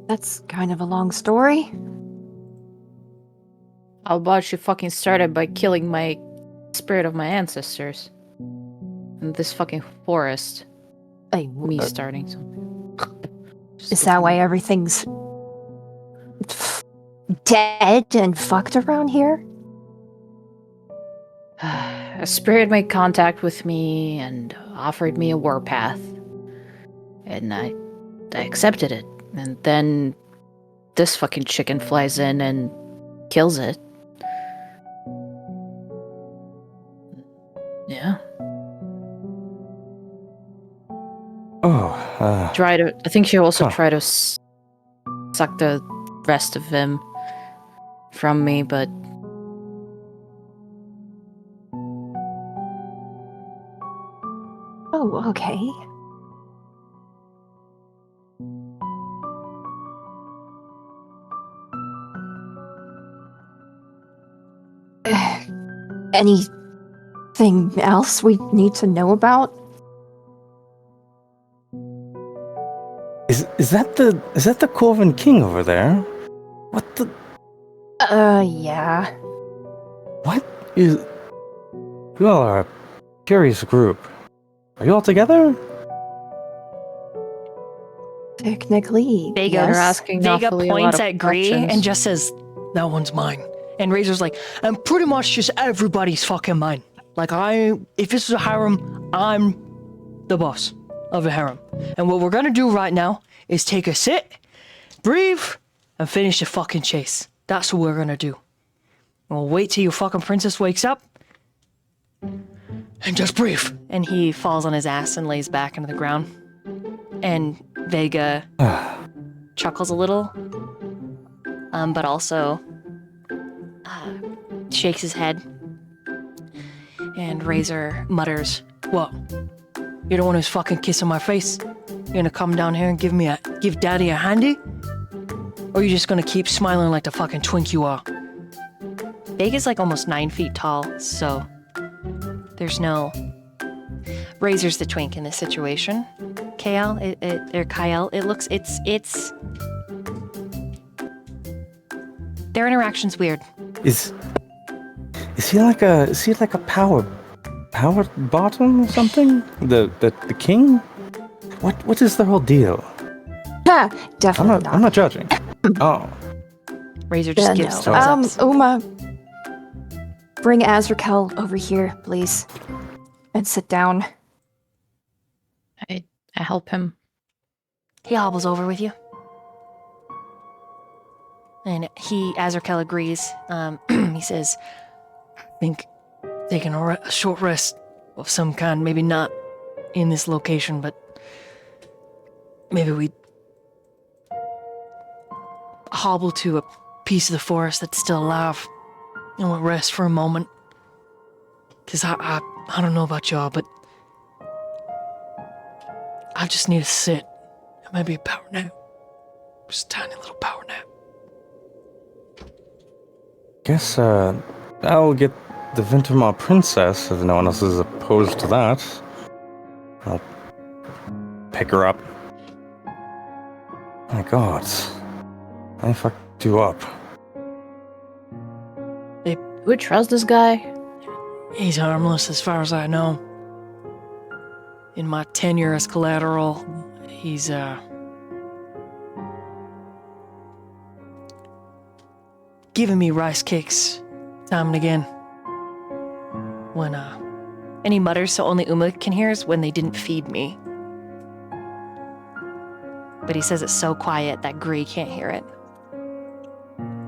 That's kind of a long story. How about you fucking started by killing my spirit of my ancestors? In this fucking forest. Hey, Me starting something. is that why everything's dead and fucked around here? A spirit made contact with me and offered me a warpath. And I accepted it. And then this fucking chicken flies in and kills it. Yeah. Oh, I think she also tried to suck the rest of him from me, but Oh, okay. Anything else we need to know about? is that the Corvin King over there? What the? Yeah. What is? You all are a curious group. Are you all together? Technically, Vega, yes. You're asking Vega awfully a lot points of at Gree questions. and just says, That one's mine. And Razor's like, and pretty much just everybody's fucking mine. Like if this is a harem, I'm the boss of the harem. And what we're gonna do right now is take a sit, breathe, and finish the fucking chase. That's what we're gonna do. And we'll wait till your fucking princess wakes up and just breathe. And he falls on his ass and lays back into the ground. And Vega chuckles a little, but also shakes his head. And Razor mutters, What? You're the one who's fucking kissing my face? You're gonna come down here and give daddy a handy? Or you just gonna keep smiling like the fucking twink you are? Vega's like almost 9 feet tall, so there's no... Razor's the twink in this situation. Kyle, it's... Their interaction's weird. Is he like a power bottom or something? The king? What is the whole deal? Definitely I'm not judging. Oh. Razor just gives no. thumbs ups. Uma, bring Azrakel over here, please, and sit down. I help him. He hobbles over with you. And Azrakel agrees. He says, I think taking a short rest of some kind, maybe not in this location, but maybe we hobble to a piece of the forest that's still alive and we'll rest for a moment. Because I don't know about y'all, but I just need to sit. It might be a power nap. Just a tiny little power nap. Guess I'll get the Ventimar princess if no one else is opposed to that. I'll pick her up. My God, I fucked you up. Who trusts this guy? He's harmless as far as I know. In my tenure as collateral, he's giving me rice cakes time and again. When and he mutters so only Uma can hear is when they didn't feed me. But he says it so quiet that Gree can't hear it.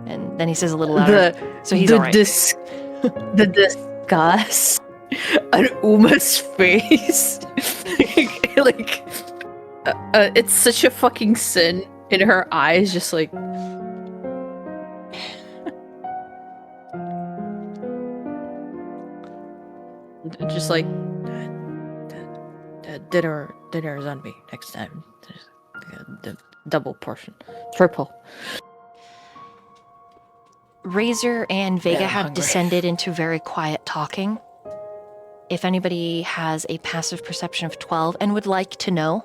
And then he says a little louder, so he's alright. The disgust on Uma's face. It's such a fucking sin in her eyes, just like... Just like... dinner is on me next time. Double portion. Triple. Razor and Vega Yeah, I'm have hungry. descended into very quiet talking. If anybody has a passive perception of 12 and would like to know,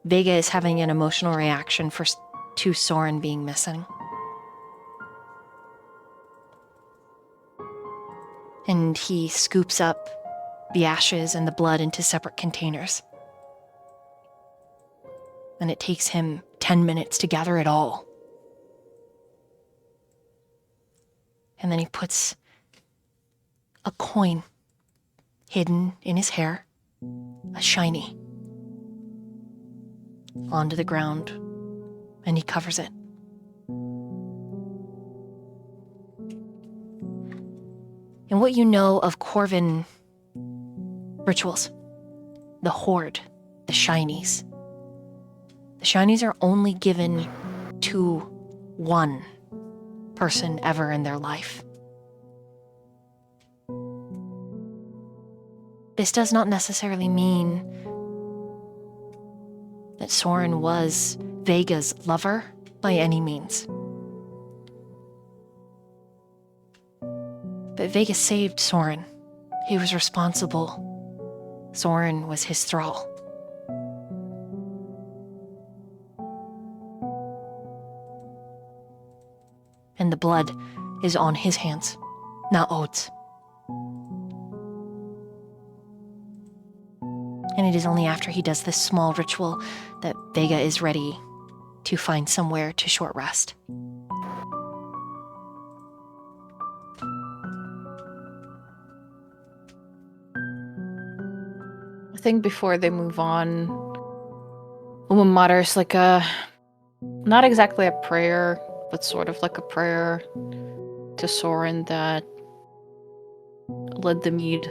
Vega is having an emotional reaction to Soren being missing. And he scoops up the ashes and the blood into separate containers. And it takes him 10 minutes to gather it all. And then he puts a coin hidden in his hair, a shiny, onto the ground, and he covers it. And what you know of Corvin rituals, the hoard, the shinies. The shinies are only given to one person ever in their life. This does not necessarily mean that Soren was Vega's lover by any means. But Vega saved Soren. He was responsible. Soren was his thrall. And the blood is on his hands, not Ode's. And it is only after he does this small ritual that Vega is ready to find somewhere to short rest. thing before they move on, Uma mutters like not exactly a prayer, but sort of like a prayer to Soren that let the mead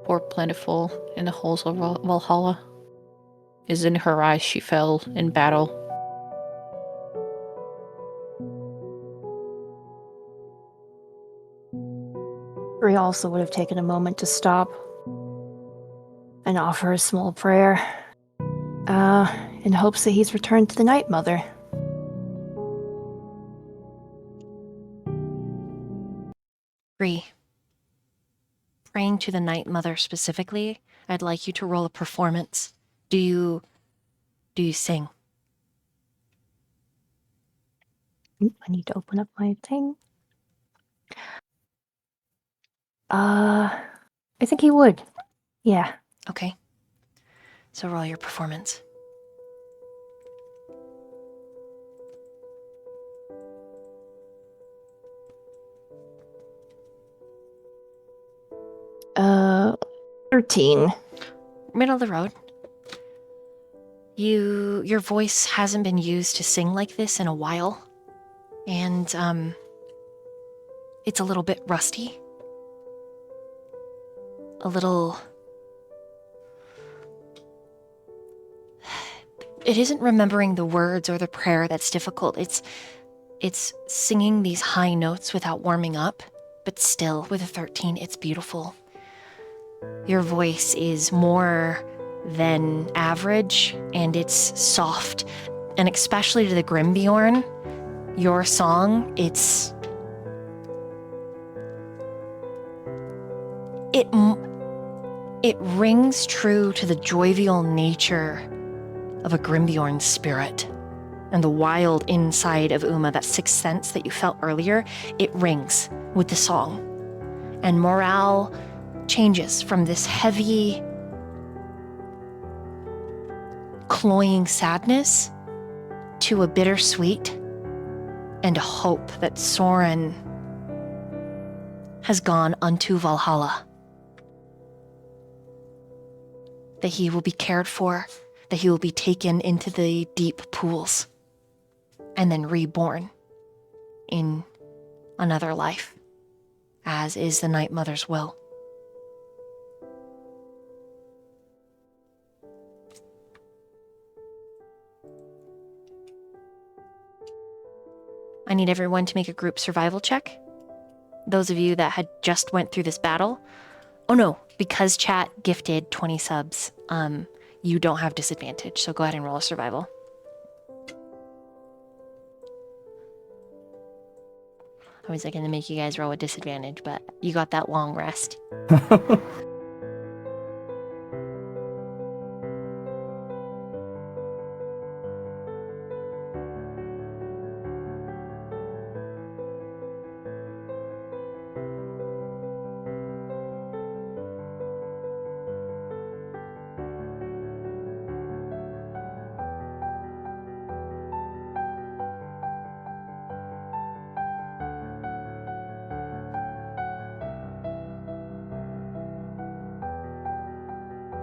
pour plentiful in the halls of Valhalla. Is in her eyes she fell in battle. Bree also would have taken a moment to stop and offer a small prayer, in hopes that he's returned to the Night Mother. Bree, praying to the Night Mother specifically, I'd like you to roll a performance. Do you sing? I need to open up my thing. I think he would. Yeah. Okay. So roll your performance. Uh, 13. Middle of the road. Your voice hasn't been used to sing like this in a while. And, it's a little bit rusty. A little... It isn't remembering the words or the prayer that's difficult. It's singing these high notes without warming up, but still, with a 13, it's beautiful. Your voice is more than average, and it's soft. And especially to the Grimbjorn, your song, it rings true to the jovial nature of a Grimbjorn spirit. And the wild inside of Uma, that sixth sense that you felt earlier, it rings with the song. And morale changes from this heavy, cloying sadness to a bittersweet and a hope that Soren has gone unto Valhalla. That he will be cared for, that he will be taken into the deep pools and then reborn in another life, as is the Night Mother's will. I need everyone to make a group survival check. Those of you that had just went through this battle. Oh no, because chat gifted 20 subs, you don't have disadvantage, so go ahead and roll a survival. I was going to make you guys roll a disadvantage, but you got that long rest.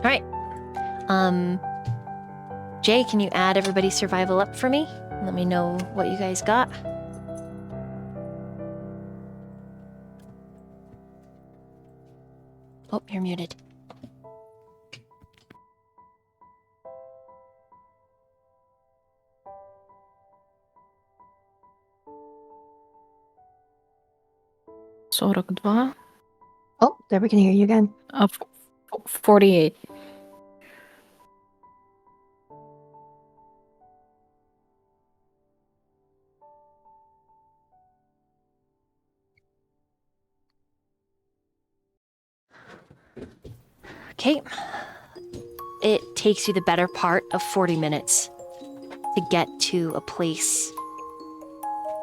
All right. Jay, can you add everybody's survival up for me? Let me know what you guys got. Oh, you're muted. $42. Oh, there, we can hear you again. 48. Okay. It takes you the better part of 40 minutes to get to a place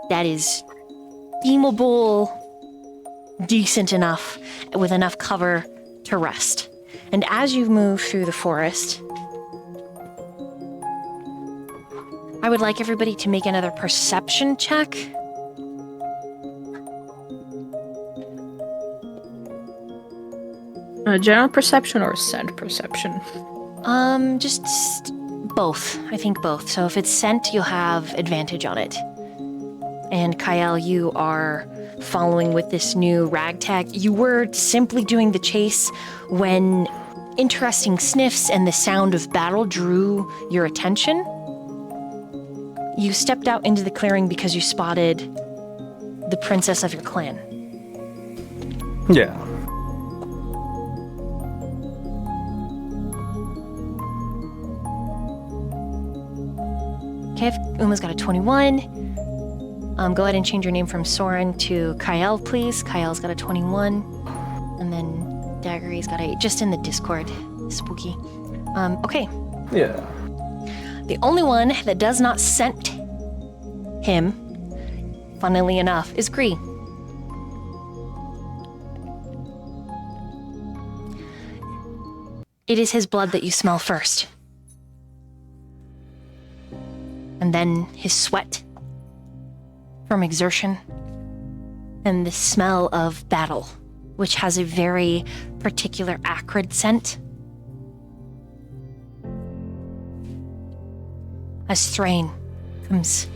that is deemable, decent enough, with enough cover to rest. And as you move through the forest, I would like everybody to make another perception check. General perception or scent perception? Just both. I think both. So if it's scent, you'll have advantage on it. And Kyle, you are following with this new ragtag. You were simply doing the chase when interesting sniffs and the sound of battle drew your attention. You stepped out into the clearing because you spotted the princess of your clan. Yeah. Okay, Uma's got a 21. Go ahead and change your name from Soren to Kyle, please. Kyle's got a 21. And then Daggery's got a, just in the Discord. Spooky. Okay. Yeah. The only one that does not scent him, funnily enough, is Gree. It is his blood that you smell first. And then his sweat from exertion, and the smell of battle, which has a very particular acrid scent. As Thrain comes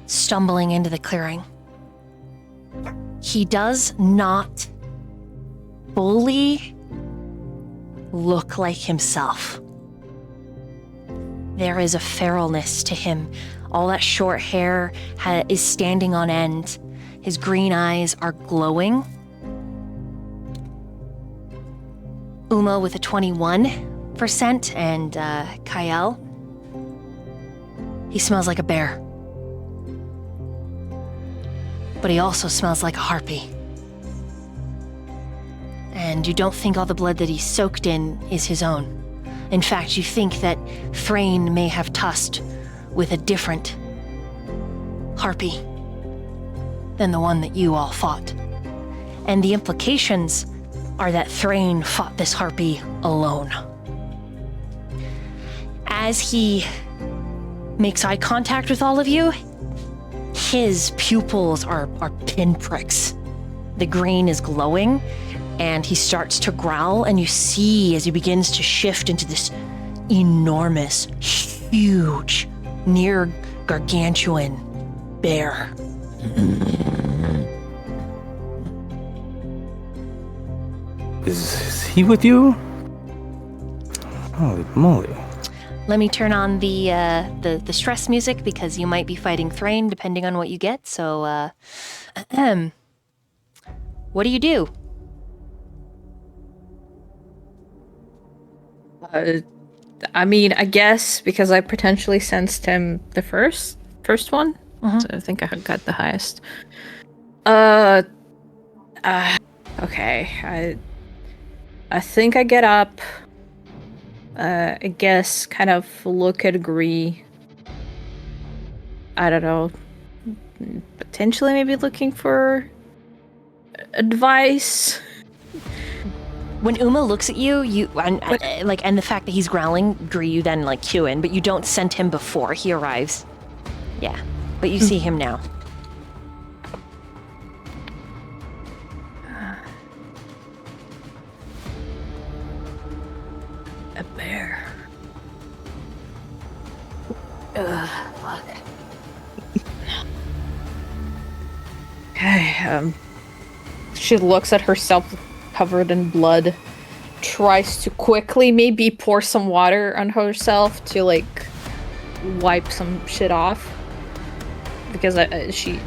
stumbling into the clearing, he does not fully look like himself. There is a feralness to him. All that short hair is standing on end. His green eyes are glowing. Uma with a 21%, and Kyle, he smells like a bear. But he also smells like a harpy. And you don't think all the blood that he's soaked in is his own. In fact, you think that Thrain may have tussed with a different harpy than the one that you all fought. And the implications are that Thrain fought this harpy alone. As he makes eye contact with all of you, his pupils are pinpricks. The green is glowing, and he starts to growl, and you see as he begins to shift into this enormous, huge, near gargantuan bear. Is he with you? Holy moly. Let me turn on the stress music because you might be fighting Thrain depending on what you get. So, what do you do? I mean, I guess because I potentially sensed him the first one. Mhm. So I think I got the highest. Okay. I think I get up. I guess kind of look at Gree. I don't know. Potentially maybe looking for advice. When Uma looks at you, and the fact that he's growling, Gree, you then cue in, but you don't scent him before he arrives. Yeah, but you see him now. A bear. Fuck. Okay, she looks at herself covered in blood, tries to quickly maybe pour some water on herself to wipe some shit off. Because she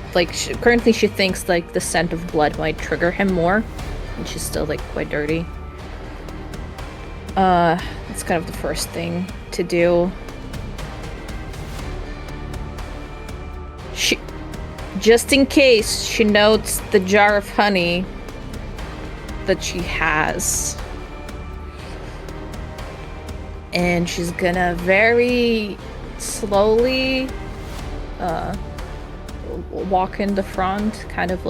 currently she thinks the scent of blood might trigger him more, and she's still quite dirty. That's kind of the first thing to do. She, just in case, she notes the jar of honey that she has. And she's gonna very slowly walk in the front, kind of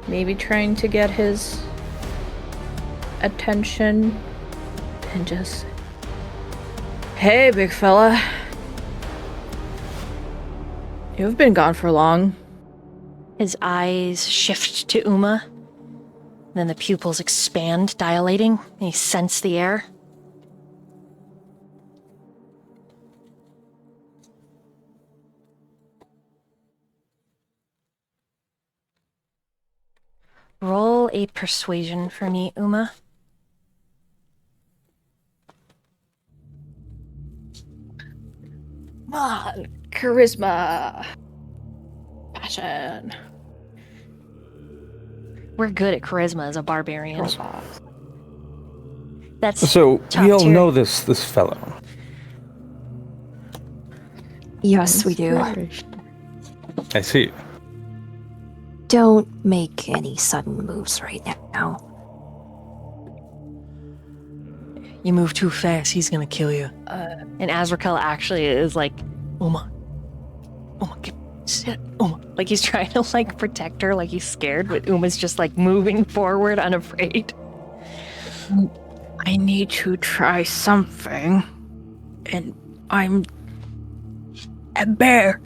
maybe trying to get his attention, and just, "Hey, big fella. You've been gone for long." His eyes shift to Uma. Then the pupils expand, dilating, and you sense the air. Roll a persuasion for me, Uma. Come on, charisma, passion. We're good at charisma as a barbarian. That's So top we all tier. know this fellow. Yes, we do. I see. Don't make any sudden moves right now. You move too fast, he's gonna kill you. And Azrakel actually is like, Uma, get sit. Uma. like he's trying to like protect her, like he's scared, but Uma's just like moving forward, unafraid. I need to try something, and I'm a bear.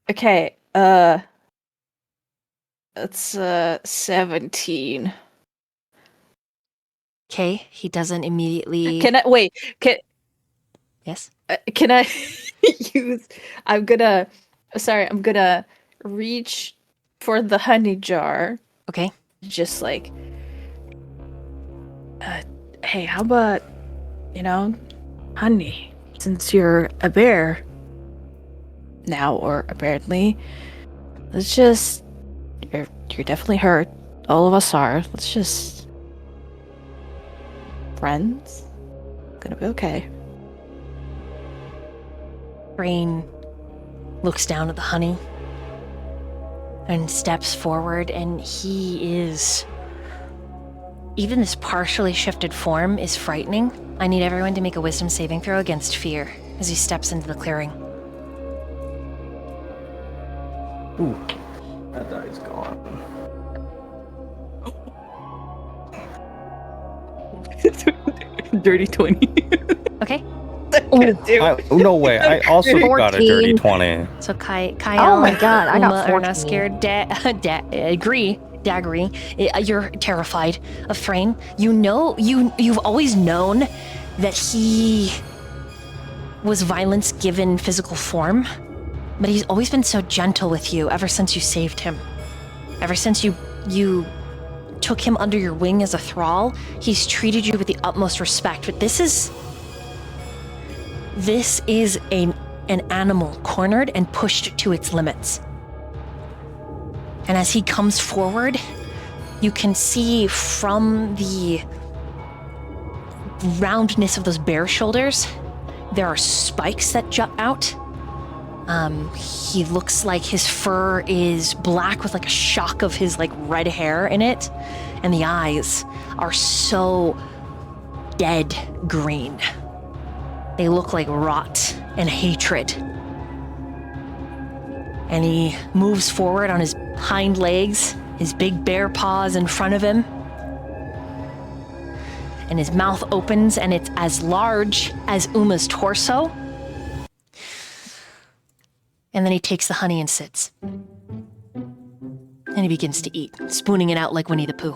Okay. It's 17. Okay, he doesn't immediately. Can I wait? Yes. Can I use? I'm gonna reach for the honey jar. Okay. Just like, hey, how about, honey? Since you're a bear now, or apparently, let's just. You're definitely hurt. All of us are. Let's just. Friends? Gonna be okay. Rain looks down at the honey and steps forward, and he is. Even this partially shifted form is frightening. I need everyone to make a wisdom saving throw against fear as he steps into the clearing. Ooh, that die's gone. Dirty 20. Okay, No way. I also got a dirty 14. 20. so Kyle. Oh my god, I got Uma are not 14. scared. Agree. Daggery, you're terrified of Thrain. You know, you've always known that he was violence given physical form, but he's always been so gentle with you ever since you saved him. Ever since you took him under your wing as a thrall, he's treated you with the utmost respect. But this is an animal cornered and pushed to its limits. And as he comes forward, you can see from the roundness of those bear shoulders, there are spikes that jut out. He looks like his fur is black with like a shock of his like red hair in it. And the eyes are so dead green. They look like rot and hatred. And he moves forward on his hind legs, his big bear paws in front of him. And his mouth opens, and it's as large as Uma's torso. And then he takes the honey and sits. And he begins to eat, spooning it out like Winnie the Pooh.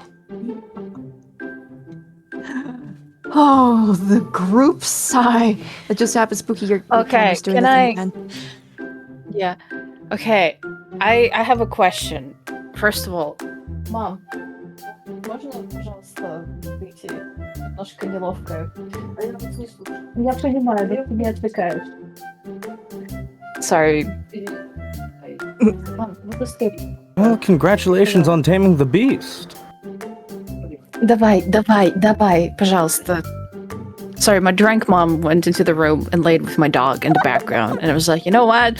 Oh, the group sigh. It just happened, Spooky. You're Okay, Candace doing can the thing I- again. Yeah. Okay. I have a question. First of all, Mom, можно, пожалуйста, выйти? Немножко неловко. Я понимаю, я тебя отвлекаю. Sorry. Мам, ну быстрее. Well, congratulations on taming the beast. Давай, пожалуйста. Sorry, my drunk mom went into the room and laid with my dog in the background, and I was like, you know what?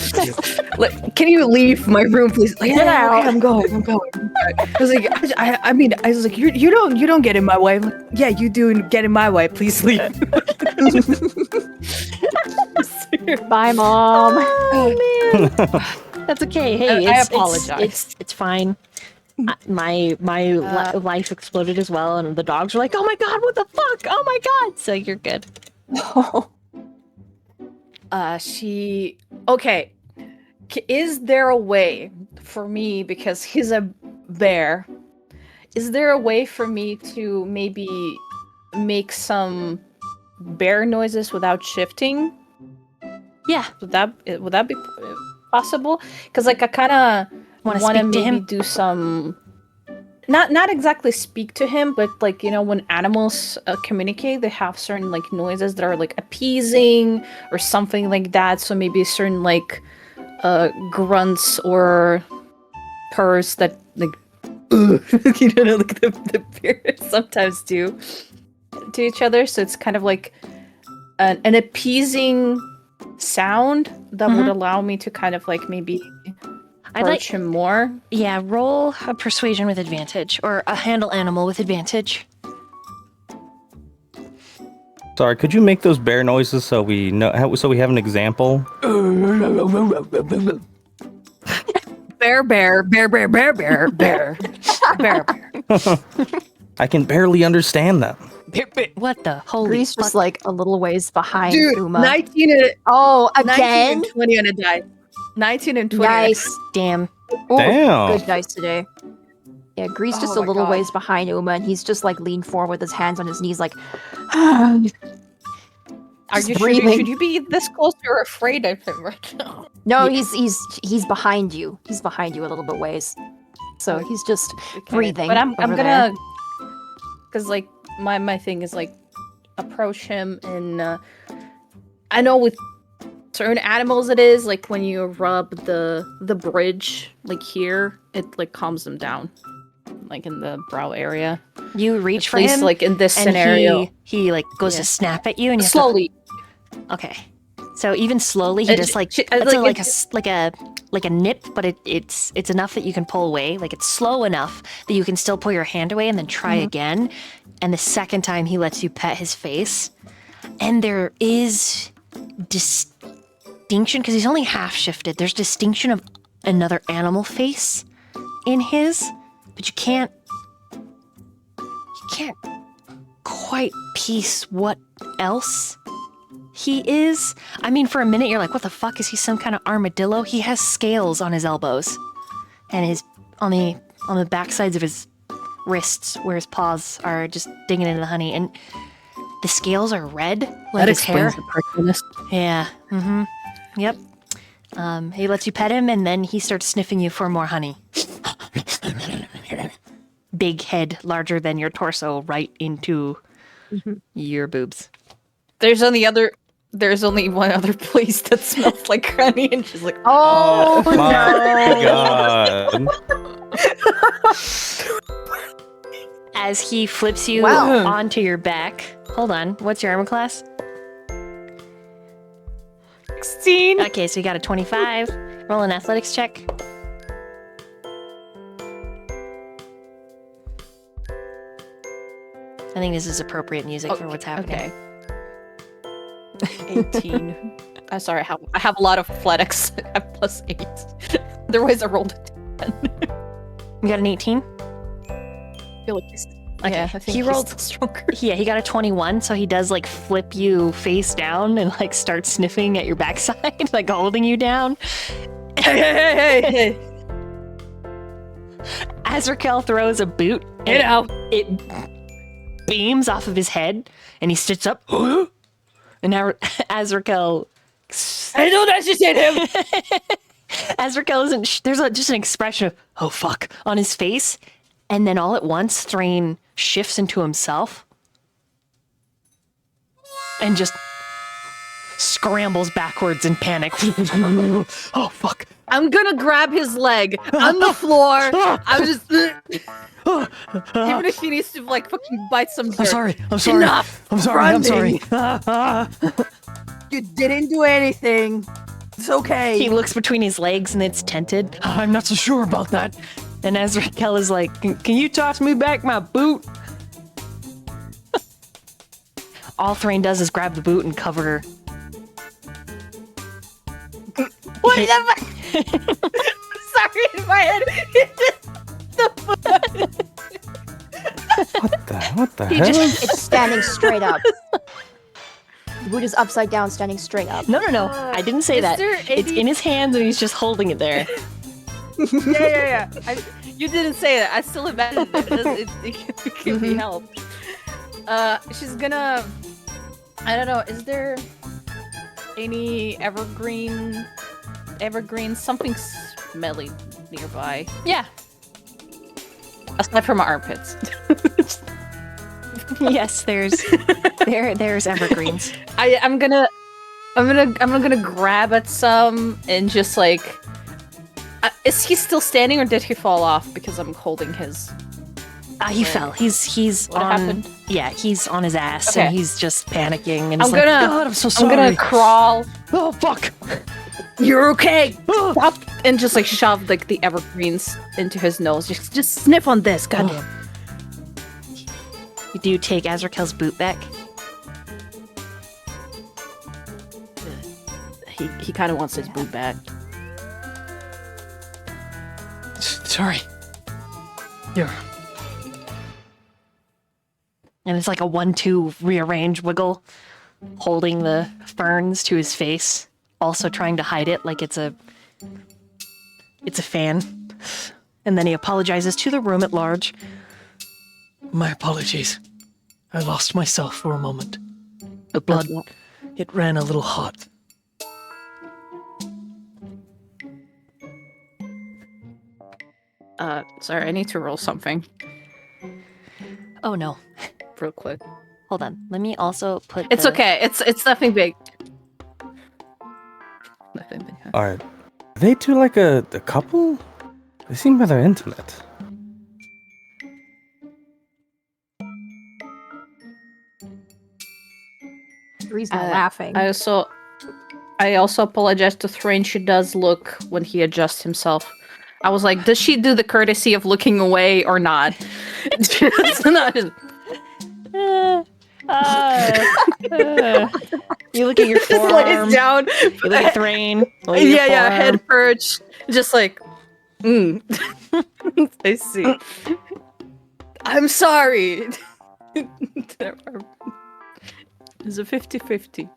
Can you leave my room, please? Like, yeah, okay, I'm going. I was like, I was like, you don't get in my way. I'm like, yeah, you do get in my way. Please leave. Bye, Mom. Oh, man. That's okay. Hey, I it's apologize. It's fine. My life exploded as well, and the dogs were like, "Oh my god, what the fuck? Oh my god!" So you're good. Okay. is there a way for me, because he's a bear, is there a way for me to maybe make some bear noises without shifting? Yeah. Would that be possible? Because like I kind of Wanna want to speak to maybe him? do some, not exactly speak to him, but like, you know, when animals communicate, they have certain like noises that are like appeasing or something like that. So maybe certain like grunts or purrs that like you know, like the bears sometimes do to each other. So it's kind of like an appeasing sound that would allow me to kind of like maybe I'd like, approach him more. yeah, roll a persuasion with advantage or a handle animal with advantage. Sorry, could you make those bear noises so we know, so we have an example? Bear, bear, bear, bear, bear, bear, bear, bear, bear. I can barely understand them. What the holy Grease just fuck? like a little ways behind Dude, Uma. 19 and, Oh, 19 again? and 20 on a die. 19 and 20. Nice. Damn. Ooh, Damn. Good dice today. Yeah, Grease just Oh a my little God. ways behind Uma, and he's just like leaned forward with his hands on his knees, like. Are just you breathing. should you be this close? You're afraid of him right now. No, Yeah. he's behind you. He's behind you a little bit ways. So Okay. he's just Okay, breathing. But I'm over gonna, because like my thing is like approach him, and I know with certain animals it is like when you rub the bridge like here, it like calms them down, like in the brow area. You reach At for least him, like in this and scenario, he like goes Yeah. to snap at you, and you have to- slowly. okay. So even slowly, he Uh, just like sh- it's like, like it- like a nip, but it's enough that you can pull away. Like it's slow enough that you can still pull your hand away and then try again. And the second time, he lets you pet his face, and there is distinction because he's only half shifted. There's distinction of another animal face in his, but you can't quite piece what else he is. I mean, for a minute you're like, what the fuck, is he some kind of armadillo? He has scales on his elbows and his on the back sides of his wrists where his paws are just digging into the honey, and the scales are red like That his hair. explains the perkiness. Yeah. Mm-hmm. Yep. He lets you pet him, and then he starts sniffing you for more honey. Big head, larger than your torso, right into your boobs. There's only one other place that smells like honey, and she's like, Oh, My God. As he flips you Wow. onto your back. Hold on. What's your armor class? 16. Okay, so you got a 25. Roll an athletics check. I think this is appropriate music for what's happening. Okay. 18. I'm sorry, I have a lot of athletics. I have +8. Otherwise, I rolled a 10. You got an 18? I feel like he's, Okay, yeah, I think he he's rolled- still stronger. Yeah, he got a 21, so he does like flip you face down and like start sniffing at your backside, like holding you down. Hey. As Raquel throws a boot, You know. it beams off of his head, and he sits up. And now, as Raquel, I know that just hit him. as Raquel isn't, there's just an expression of "oh fuck" on his face, and then all at once, Thrain shifts into himself and just scrambles backwards in panic. Oh fuck! I'm gonna grab his leg on the floor. I'm just. Even if he needs to like fucking bite some dirt. I'm sorry. Enough I'm sorry. You didn't do anything. It's okay. He looks between his legs and it's tented. I'm not so sure about that. And as Raquel is like, can you toss me back my boot? All Thrain does is grab the boot and cover her. What is that? Sorry, in my head. What the He hell? just- it's standing straight up. The boot is upside down, standing straight up. No. I didn't say Is that. there It's any- in his hands and he's just holding it there. Yeah. You didn't say that. I still imagined it. It can be helped. She's gonna. I don't know. Is there any evergreen something smelly nearby? Yeah. Aside from my armpits. Yes, there's evergreens. I'm gonna grab at some and just like. Is he still standing or did he fall off because I'm holding his? He fell. He's What on. happened? Yeah, he's on his ass Okay. and he's just panicking and I'm he's like, gonna- God, I'm so I'm sorry. gonna crawl. Oh fuck! You're okay. Stop and just like shove like the evergreens into his nose. Just sniff on this. Goddamn. You do take Azrakel's boot back. He kind of wants his boot back. Sorry. Here. And it's like a 1-2 rearrange wiggle, holding the ferns to his face, also trying to hide it like it's a fan. And then he apologizes to the room at large. My apologies. I lost myself for a moment. The blood, it ran a little hot. Sorry, I need to roll something Oh no. real quick. Hold on. Let me also put It's the- okay. It's nothing big. Nothing big. Huh? Are they two like a couple? They seem rather intimate. Bree's not laughing. I also apologize to Thrain. She does look when he adjusts himself. I was like, does she do the courtesy of looking away or not? It's not just- You look at your just forearm. lays down. You look at Thrain. look at your Yeah, forearm. head perch. Just like, I see. I'm sorry. It's a 50-50.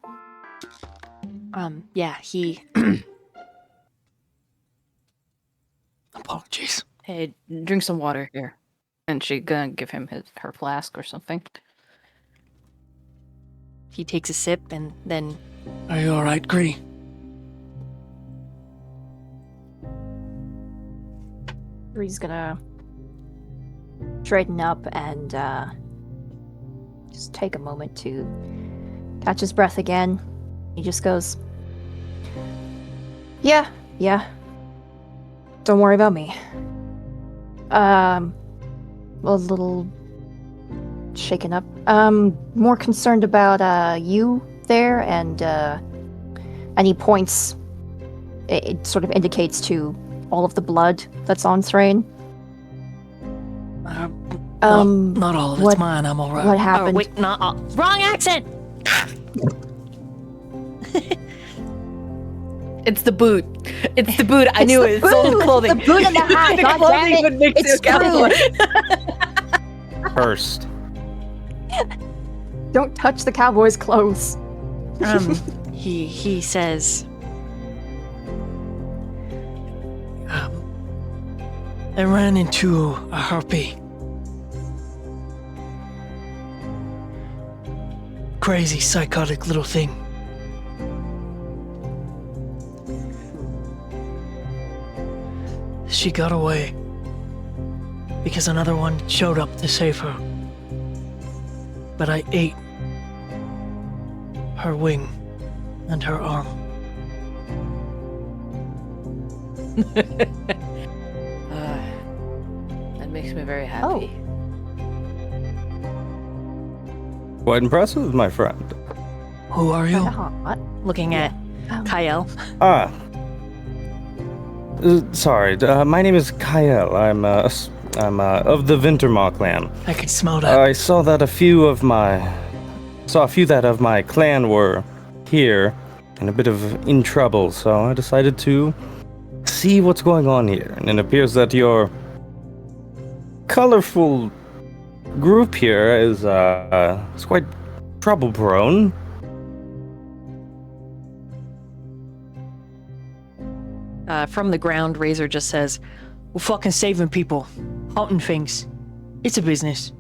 Yeah, he. Apologies. Hey, drink some water here. And she gonna give him her flask or something. He takes a sip and then Are you alright, Gree? Bree's gonna straighten up and just take a moment to catch his breath again. He just goes, Yeah. Don't worry about me. A little shaken up. More concerned about you there, and he points. It sort of indicates to all of the blood that's on Thrain. Not all of it's what- mine, I'm alright. What oh happened? wait, not all. Wrong accent. It's the boot. It's the boot. I knew the it. It's all the boot. clothing. The boot and the hat. The God clothing damn it. would make It's you a cowboy. First. Don't touch the cowboy's clothes. He says, I ran into a harpy. Crazy, psychotic little thing. She got away because another one showed up to save her. But I ate her wing and her arm. That makes me very happy. Quite impressive, my friend. Who are you? Hot. looking at Kyle. Ah. Sorry, my name is Kyle. I'm of the Vintermaw clan. I can smell that. I saw that a few that of my clan were here and a bit of in trouble, so I decided to see what's going on here. And it appears that your colorful group here is quite trouble prone. From the ground, Razor just says, "We're fucking saving people, hunting things. It's a business.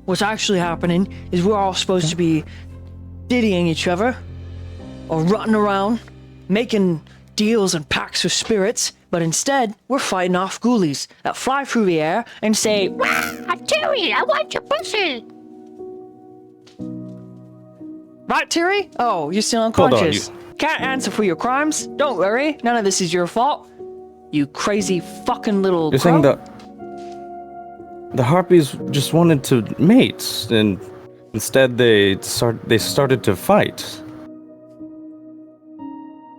What's actually happening is we're all supposed to be diddying each other, or rutting around, making deals and pacts with spirits, but instead, we're fighting off ghoulies that fly through the air and say, 'Wah, Terry, I want your pussy!' Right, Terry? Oh, you're still Hold on, unconscious. Can't answer for your crimes. Don't worry, none of this is your fault. You crazy fucking little You're crow." saying that the harpies just wanted to mate, and instead they started to fight.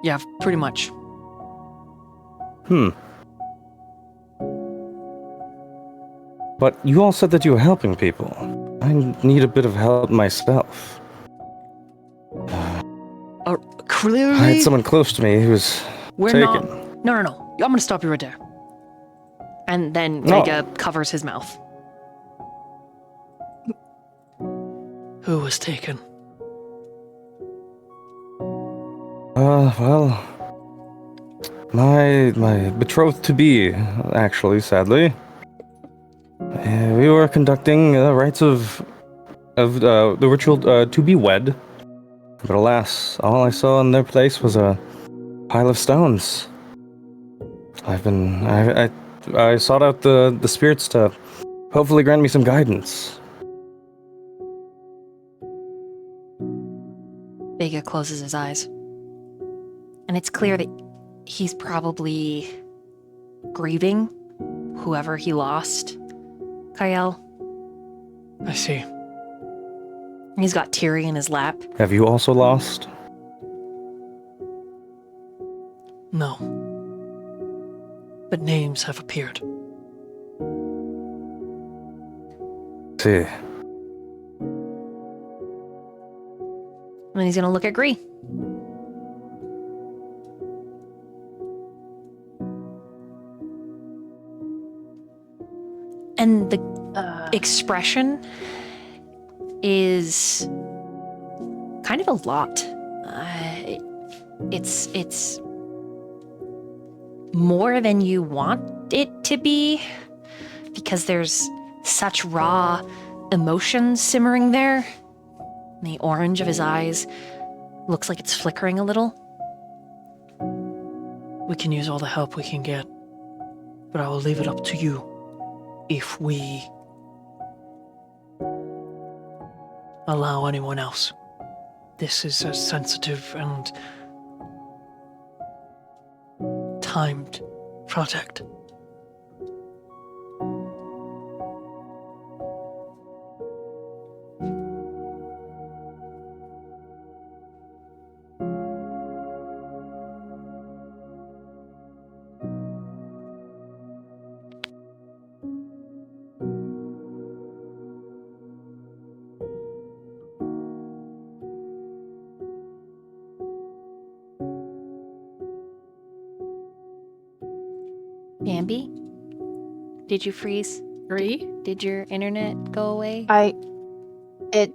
Yeah, pretty much. But you all said that you were helping people. I need a bit of help myself. Clearly, I had someone close to me who was we're taken. not. No. I'm gonna stop you right there. And then No. Vega covers his mouth. Who was taken? Well, my betrothed to be, actually, sadly. We were conducting rites of the ritual to be wed, but alas, all I saw in their place was a pile of stones. I sought out the spirits to hopefully grant me some guidance. Vega closes his eyes. And it's clear that he's probably grieving whoever he lost. Kyle. I see. He's got Tiri in his lap. Have you also lost? No. But names have appeared. See. And then he's gonna look at Gree. And the expression is kind of a lot. It's more than you want it to be, because there's such raw emotion simmering there. And the orange of his eyes looks like it's flickering a little. We can use all the help we can get, but I will leave it up to you if we allow anyone else. This is a sensitive and timed project. Bambi? Did you freeze? Gree? Did your internet go away? It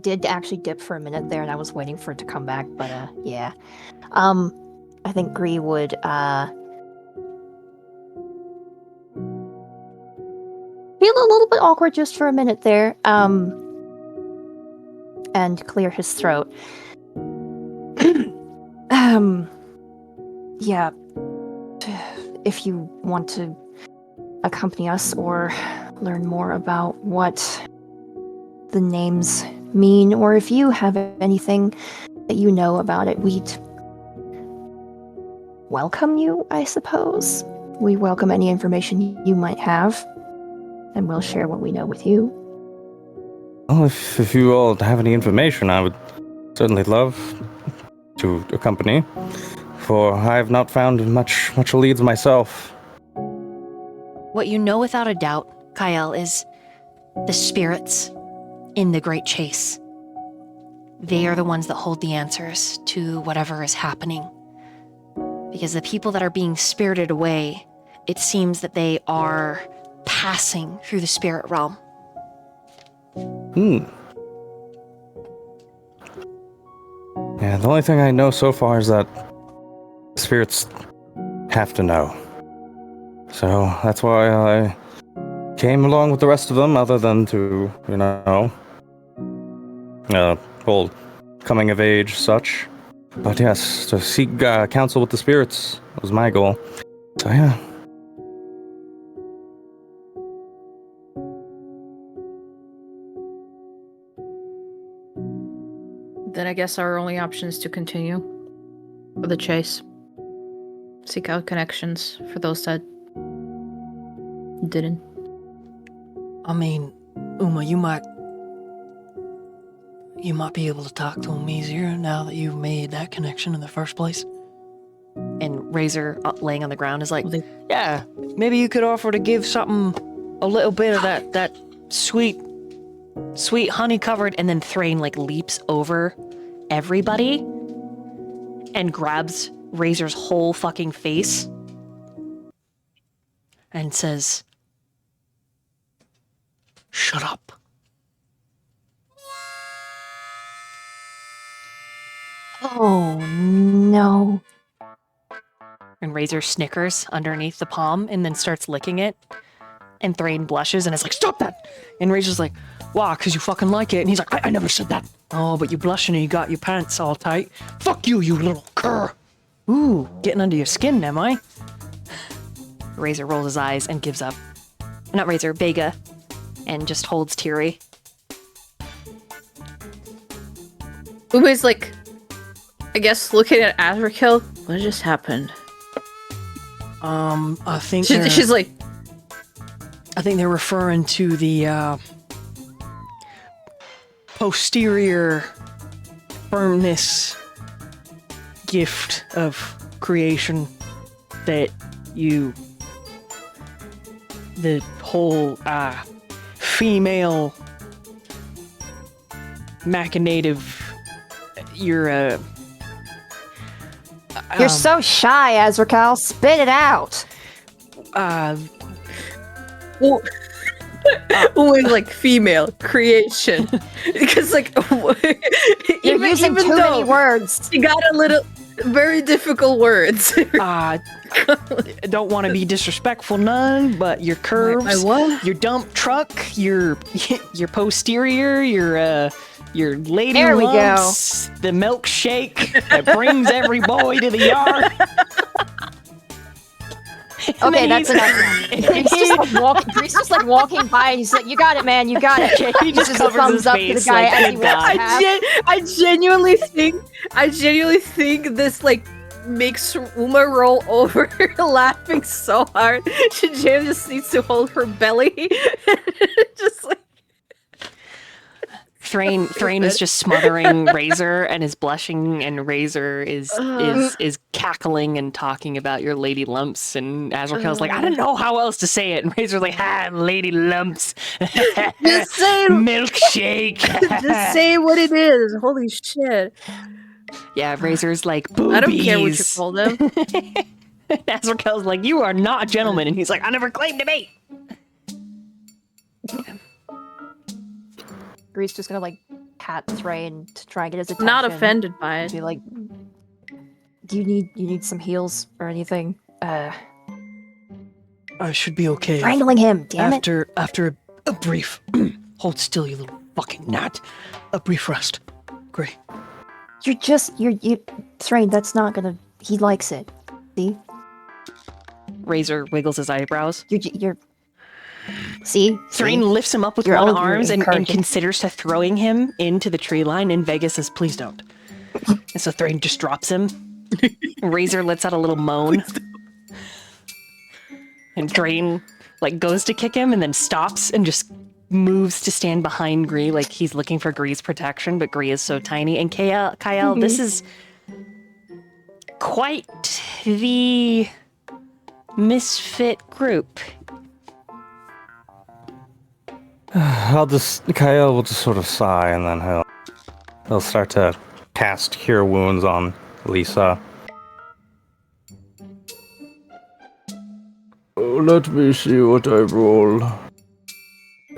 did actually dip for a minute there, and I was waiting for it to come back, but yeah. I think Gree would feel a little bit awkward just for a minute there, and clear his throat. Yeah. If you want to accompany us or learn more about what the names mean, or if you have anything that you know about it, we'd welcome you, I suppose. We welcome any information you might have, and we'll share what we know with you. Well, if you all have any information, I would certainly love to accompany, for I have not found much leads myself. What you know without a doubt, Kyle, is the spirits in the Great Chase. They are the ones that hold the answers to whatever is happening. Because the people that are being spirited away, it seems that they are passing through the spirit realm. Yeah, the only thing I know so far is that spirits have to know. So that's why I came along with the rest of them, other than to, whole coming of age such. But yes, to seek counsel with the spirits was my goal. So yeah. Then I guess our only option is to continue with the chase. Seek out connections for those that didn't. I mean, Uma, you might be able to talk to him easier now that you've made that connection in the first place. And Razor, laying on the ground, is like, Well, Yeah, maybe you could offer to give something a little bit of that sweet honey covered, and then Thrain like leaps over everybody and grabs Razor's whole fucking face and says, shut up. Oh no. and Razor snickers underneath the palm and then starts licking it. And Thrain blushes and is like, stop that! And Razor's like, why? Because you fucking like it. And he's like, I never said that. Oh, but you blushing and you got your pants all tight. Fuck you, you little cur. Ooh, getting under your skin, am I? Razor rolls his eyes and gives up. Not Razor, Vega. And just holds Tiri. Ume's like, I guess looking at Azrakil, what just happened? I think She's like, I think they're referring to the posterior firmness gift of creation that the whole female machinative, you're so shy, Azrakal. Spit it out. Ume's like female creation. Because like, You're using too many words. She got a little, very difficult words. don't want to be disrespectful, none, but your curves, My what? your dump truck, your posterior, your lady There we go. lumps, the milkshake that brings every boy to the yard. Okay, that's enough. Grease just like walking by, and he's like, "You got it, man. You got it." He just Uses a covers thumbs his up to the face guy like as a he walks guy. past. I genuinely think this like makes Uma roll over laughing so hard. She just needs to hold her belly. Just like Thrain is just smothering Razor and is blushing, and Razor is cackling and talking about your lady lumps, and Azrael's like, I don't know how else to say it, and Razor's like, lady lumps, just say milkshake. just say what it is. Holy shit. Yeah, Razor's like, boobies. I don't care what you call them. Azrael's like, you are not a gentleman, and he's like, I never claimed to be. Grease just gonna like pat Thrain to try and get his attention. Not offended by it. Be like, "Do you need some heals or anything?" I should be okay. Strangling him. Damn it. After a brief hold still, you little fucking gnat. A brief rest. Great. You Thrain, that's not gonna. He likes it. See? Razor wiggles his eyebrows. You're. See? Thrain lifts him up with You're one over arm and encouraging. considers to throwing him into the tree line, and Vega says, please don't. And so Thrain just drops him. Razor lets out a little moan. And Thrain like goes to kick him and then stops and just moves to stand behind Gree, like he's looking for Gree's protection, but Gree is so tiny. And Kyle, this is quite the misfit group. Kyle will just sort of sigh, and then he'll start to cast Cure Wounds on Lisa. Oh, let me see what I roll.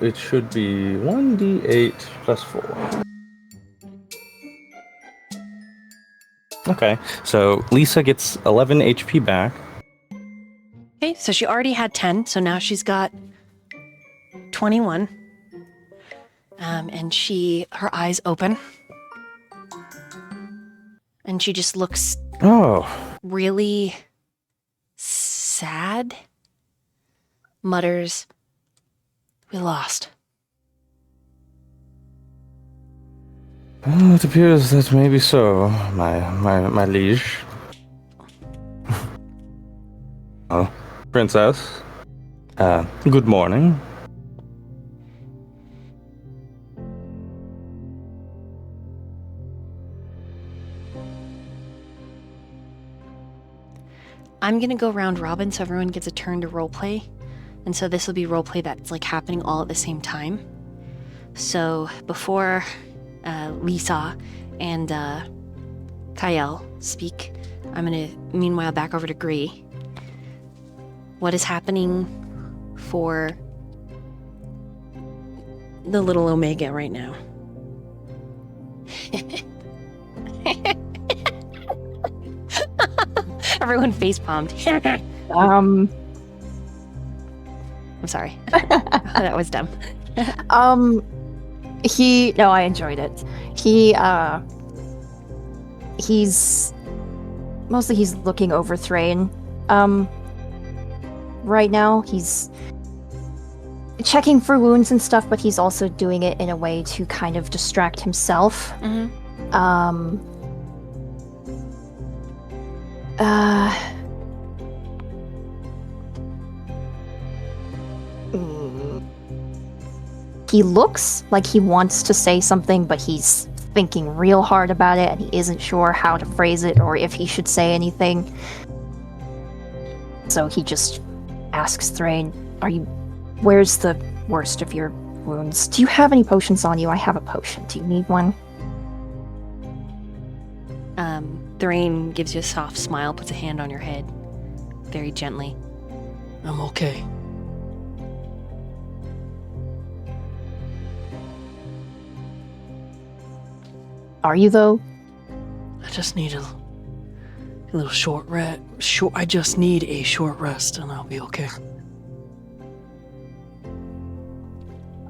It should be 1d8 plus 4. Okay, so Lisa gets 11 HP back, So she already had 10, so now she's got 21. And her eyes open. And she just looks Oh, really sad. Mutters, "We lost." well, it appears that maybe so, my liege. Oh, princess. Good morning. I'm gonna go round robin so everyone gets a turn to roleplay. And so this will be roleplay that's like happening all at the same time. So before Lisa and Kyle speak, I'm gonna meanwhile back over to Gree. What is happening for the little Omega right now? Everyone face palmed. I'm sorry. That was dumb. No, I enjoyed it. He's looking over Thrain. Right now he's checking for wounds and stuff, but he's also doing it in a way to kind of distract himself. Mm-hmm. He looks like he wants to say something, but he's thinking real hard about it, and he isn't sure how to phrase it or if he should say anything. So he just asks Thrain, where's the worst of your wounds? Do you have any potions on you? I have a potion. Do you need one? Thrain gives you a soft smile, puts a hand on your head, very gently. I'm okay. Are you, though? I just need a little short rest. I just need a short rest and I'll be okay.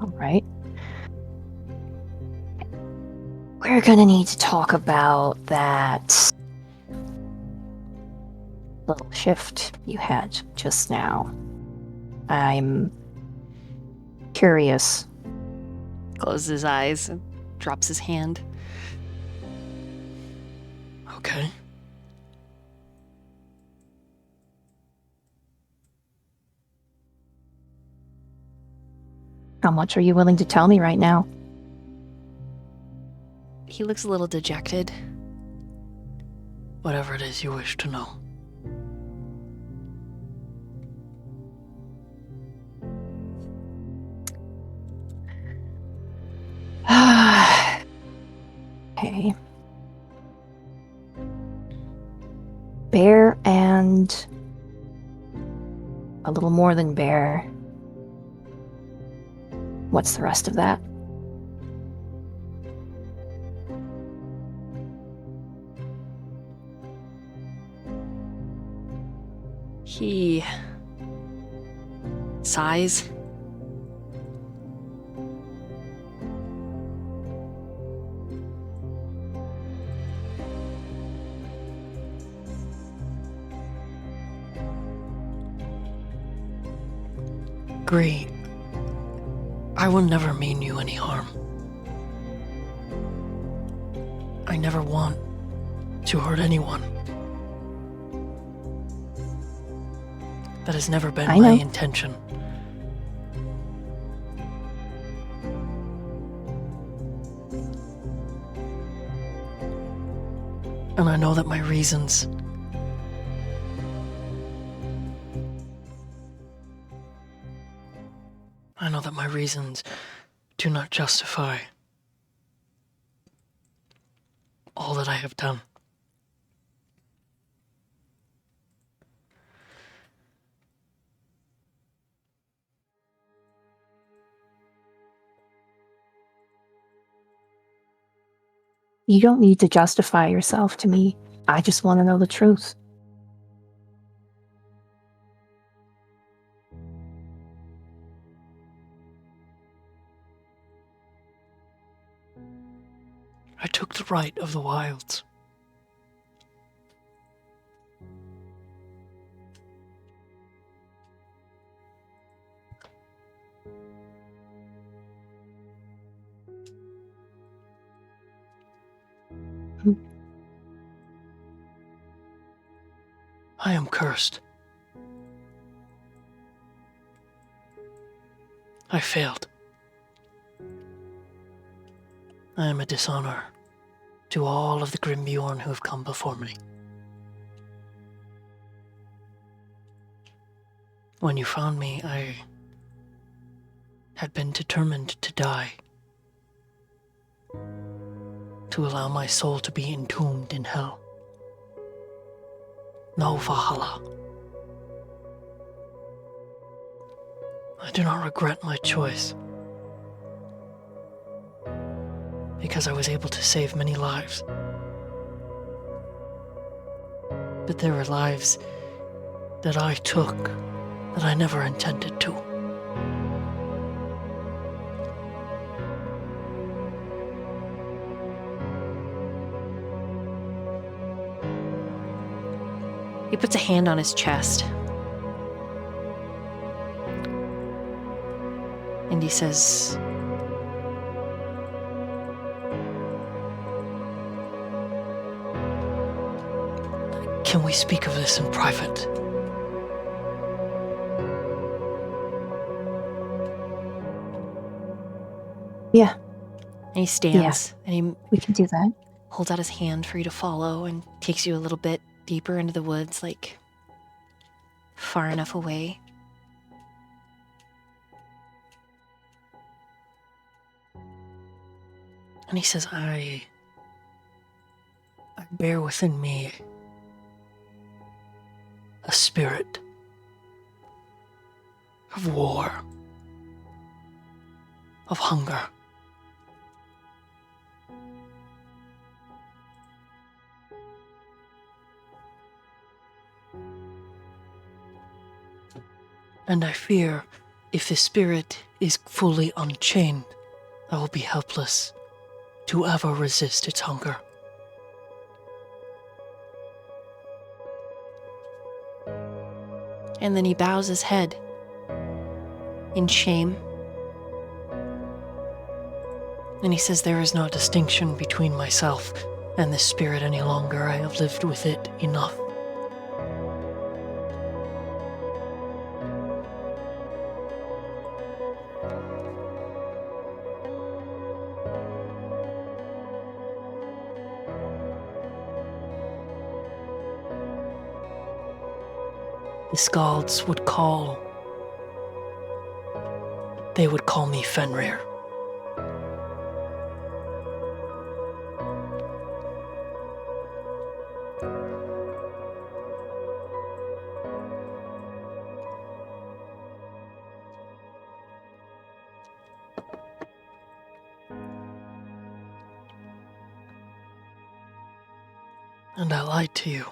All right. We're gonna need to talk about that little shift you had just now. I'm curious. Closes his eyes and drops his hand. Okay. How much are you willing to tell me right now? He looks a little dejected. Whatever it is you wish to know. Okay. Bear and a little more than bear. What's the rest of that? He sighs. Gree, I will never mean you any harm. I never want to hurt anyone. That has never been I my know. intention. And I know that my reasons do not justify all that I have done. You don't need to justify yourself to me. I just want to know the truth. walked right of the wilds. I am cursed. I failed. I am a dishonor to all of the Grimbjorn who have come before me. When you found me, I had been determined to die, to allow my soul to be entombed in hell. No Valhalla. I do not regret my choice, because I was able to save many lives. But there were lives that I took that I never intended to. He puts a hand on his chest. And he says, Can we speak of this in private? Yeah, and he stands, and he we can do that. holds out his hand for you to follow and takes you a little bit deeper into the woods, like far enough away. And he says, I bear within me a spirit of war, of hunger. And I fear if the spirit is fully unchained, I will be helpless to ever resist its hunger. And then he bows his head in shame. And he says, there is no distinction between myself and this spirit any longer. I have lived with it enough. The Skalds would call me Fenrir. And I lied to you.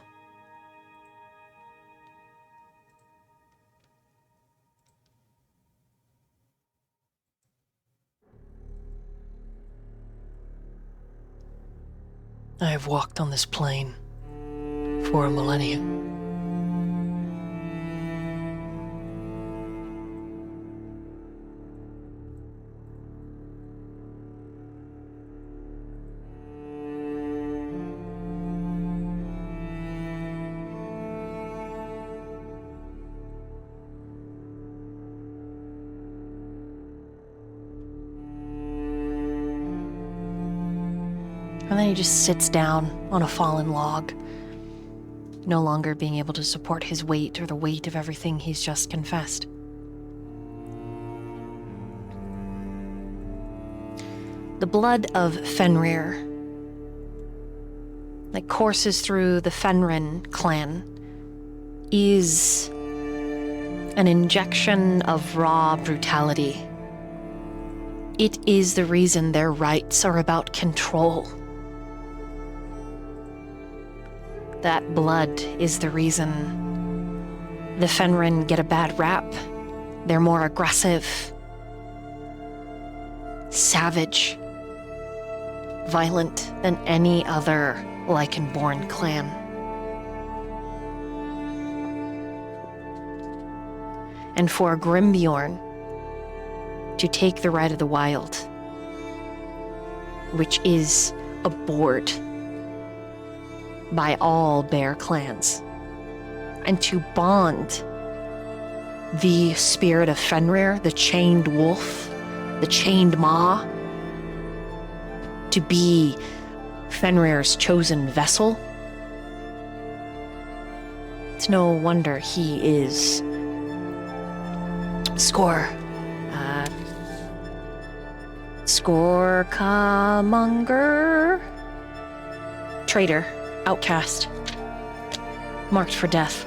I have walked on this plane for a millennia. And then he just sits down on a fallen log, no longer being able to support his weight or the weight of everything he's just confessed. The blood of Fenrir that courses through the Fenrin clan is an injection of raw brutality. It is the reason their rights are about control. That blood is the reason the Fenrin get a bad rap. They're more aggressive, savage, violent than any other Lycan-born clan. And for Grimbjorn to take the right of the wild, which is abhorred by all bear clans, and to bond the spirit of Fenrir, the chained wolf, the chained maw, to be Fenrir's chosen vessel. It's no wonder he is Scorecamonger, traitor, outcast, marked for death.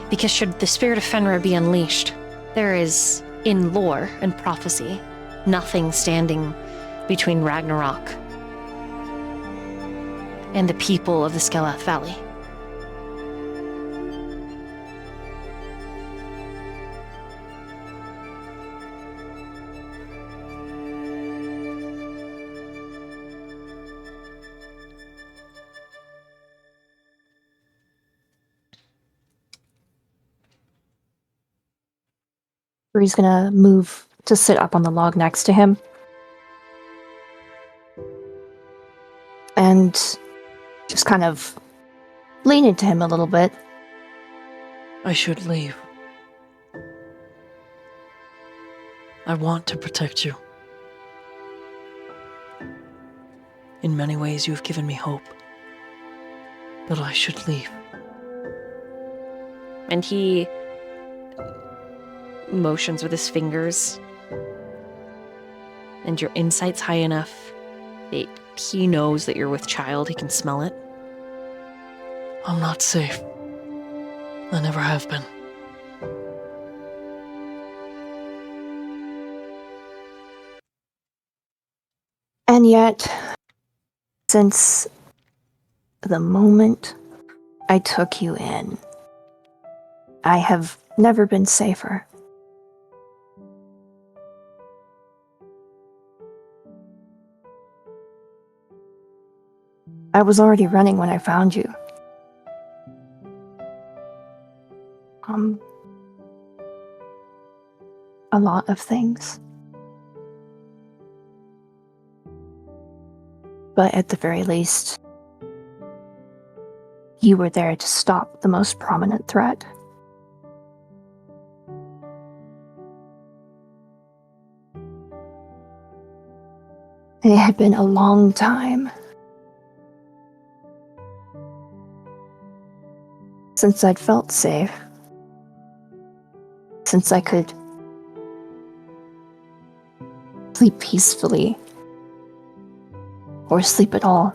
Because should the spirit of Fenrir be unleashed, there is, in lore and prophecy, nothing standing between Ragnarok and the people of the Skelath Valley. Bree's gonna move to sit up on the log next to him. And just kind of lean into him a little bit. I should leave. I want to protect you. In many ways, you have given me hope. But I should leave. And he motions with his fingers. And your insight's high enough that he knows that you're with child. He can smell it. I'm not safe. I never have been. And yet, since the moment I took you in, I have never been safer. I was already running when I found you. A lot of things. But at the very least, you were there to stop the most prominent threat. It had been a long time since I'd felt safe. Since I could sleep peacefully. Or sleep at all.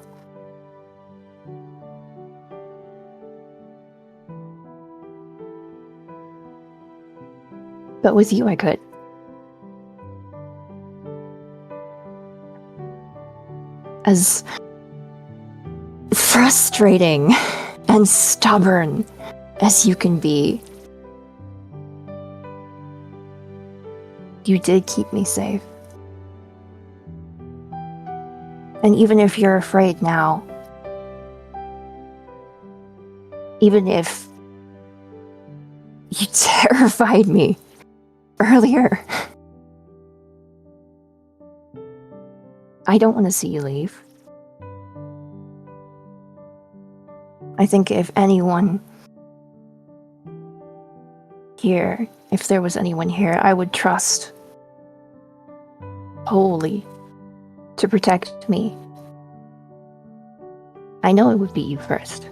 But with you I could. As frustrating and stubborn as you can be, you did keep me safe. And even if you're afraid now, even if you terrified me earlier, I don't want to see you leave. I think if anyone here, if there was anyone here, I would trust wholly to protect me. I know it would be you first.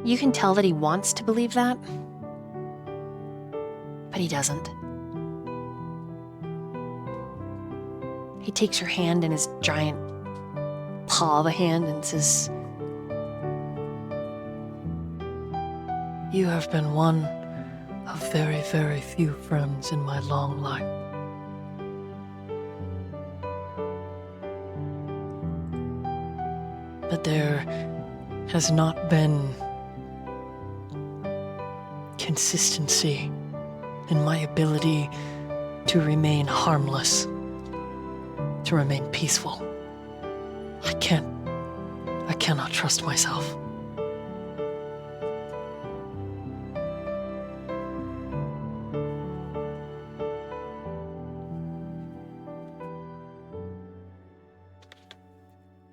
You can tell that he wants to believe that, but he doesn't. He takes your hand in his giant paw of a hand and says, You have been one of very, very few friends in my long life. But there has not been consistency in my ability to remain harmless, to remain peaceful. I cannot trust myself.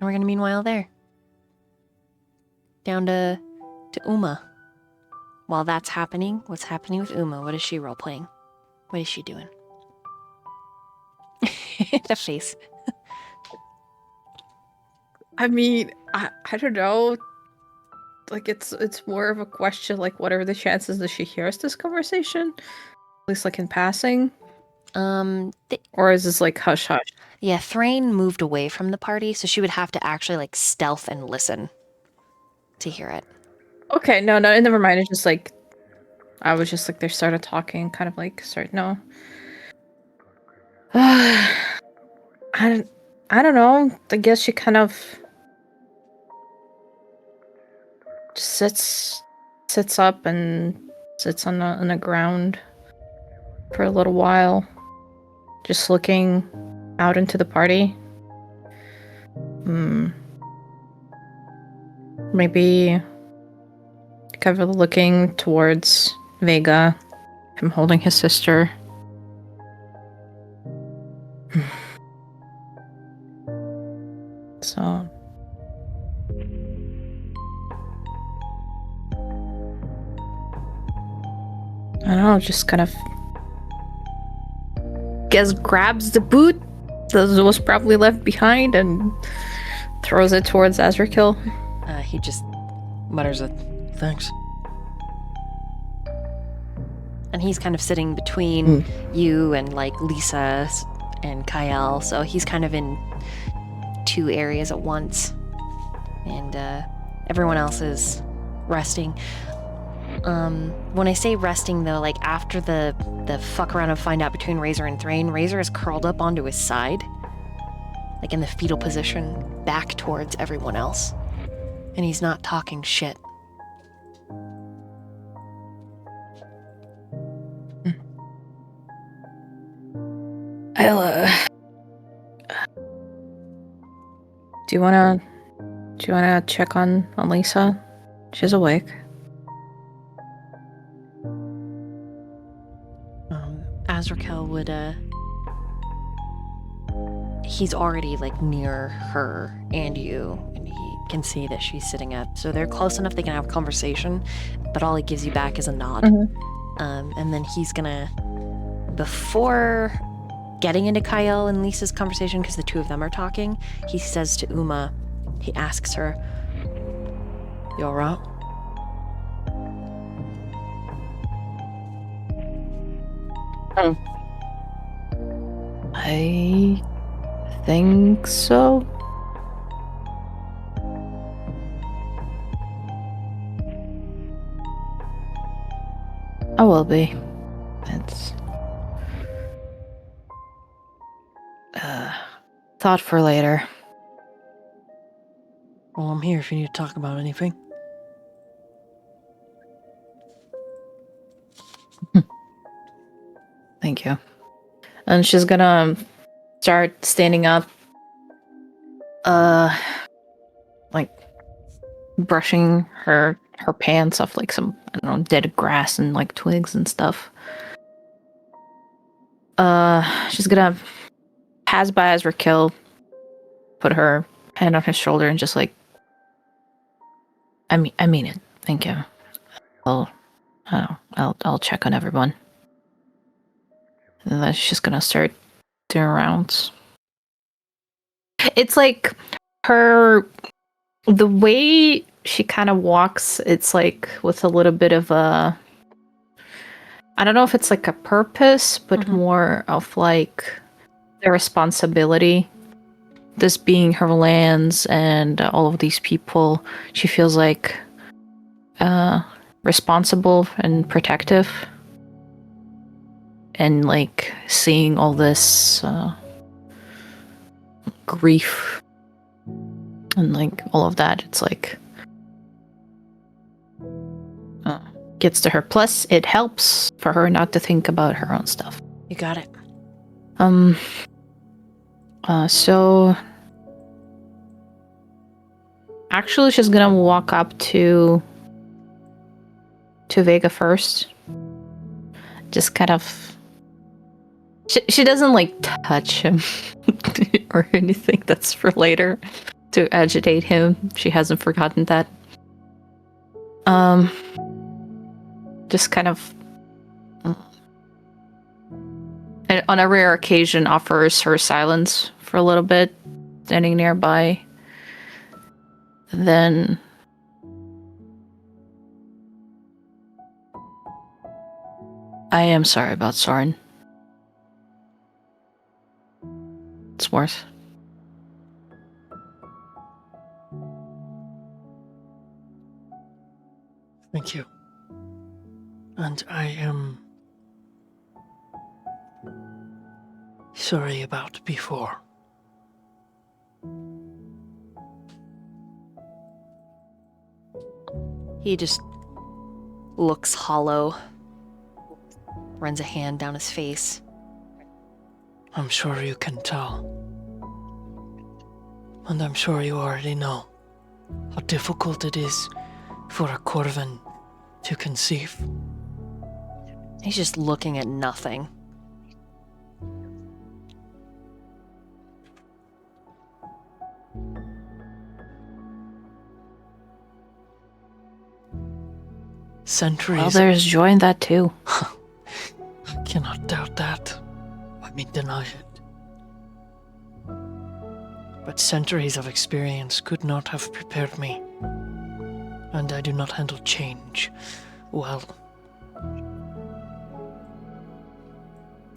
And we're gonna meanwhile there. Down to Uma. While that's happening, what's happening with Uma? What is she role playing? What is she doing? The face. I mean, I don't know. Like it's more of a question. Like, what are the chances that she hears this conversation? At least like in passing. Or is this like hush hush? Yeah, Thrain moved away from the party, so she would have to actually like stealth and listen to hear it. Okay, no, never mind. It's just like I was just like they started talking, kind of like no. I don't know. I guess she kind of just sits up and sits on the ground for a little while, just looking out into the party. Maybe kind of looking towards Vega, him holding his sister. So I don't know, just kind of guess grabs the boot that was probably left behind and throws it towards Azrakil. He just mutters a Thanks. and he's kind of sitting between you and like Lisa and Kyle, so he's kind of in two areas at once, and everyone else is resting. When I say resting though, like after the fuck around and find out between Razor and Thrain, Razor is curled up onto his side, like in the fetal position, back towards everyone else, and he's not talking shit. I'll, do you wanna check on Lisa? She's awake. Azrakel would, he's already, like, near her and you, and he can see that she's sitting up. So they're close enough they can have a conversation, but all he gives you back is a nod. And then he's gonna, before getting into Kyle and Lisa's conversation, because the two of them are talking, he says to Uma, he asks her, "You alright?" I think so. I will be. It's thought for later. Well, I'm here if you need to talk about anything. Thank you. And she's gonna start standing up, like brushing her pants off like some, I don't know, dead grass and like twigs and stuff. She's gonna pass by Azrakil, put her hand on his shoulder, and just like, I mean it. Thank you. I'll check on everyone. And then she's just gonna start doing rounds. It's like the way she kind of walks, it's like with a little bit of a, I don't know if it's like a purpose, but more of like the responsibility. This being her lands and all of these people, she feels like responsible and protective. And like seeing all this grief and like all of that, it's like gets to her. Plus, it helps for her not to think about her own stuff. You got it. So actually she's gonna walk up to Vega first. Just kind of she doesn't like touch him or anything. That's for later to agitate him. She hasn't forgotten that. Just kind of and on a rare occasion offers her silence for a little bit, standing nearby. Then I am sorry about Soren. It's worth. Thank you. And I am sorry about before. He just looks hollow, runs a hand down his face. I'm sure you can tell. And I'm sure you already know how difficult it is for a Corvin to conceive. He's just looking at nothing. Centuries. Well, there's joy in that too. I cannot doubt that. I mean, deny it. But centuries of experience could not have prepared me. And I do not handle change well.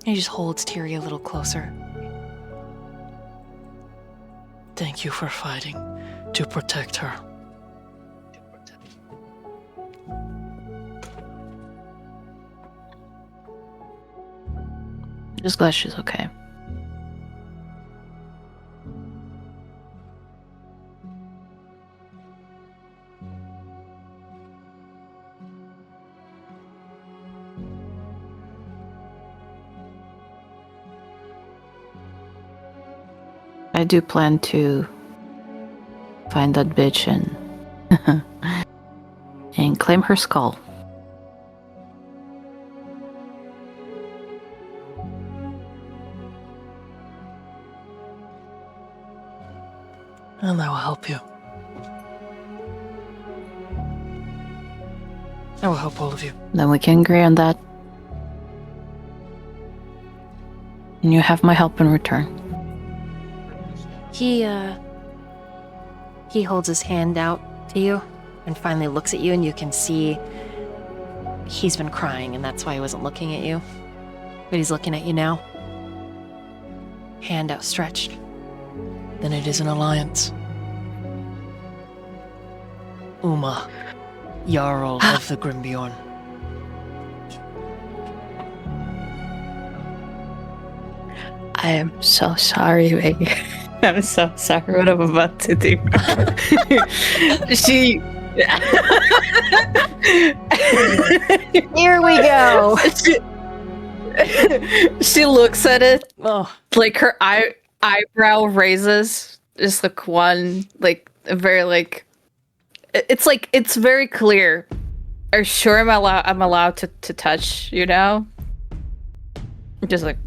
He just holds Tiri a little closer. Thank you for fighting to protect her. Just glad she's okay. I do plan to find that bitch and claim her skull. And I will help you. I will help all of you. Then we can agree on that. And you have my help in return. He holds his hand out to you and finally looks at you, and you can see he's been crying, and that's why he wasn't looking at you. But he's looking at you now. Hand outstretched. Then it is an alliance. Uma, Jarl of the Grimbjorn. I am so sorry, Maggie. I'm so sorry what I'm about to do. She... Here we go. She looks at it, Oh, like her eyebrow raises, just like one, like a very like, it's very clear. Are you sure I'm allowed to touch, you know? Just like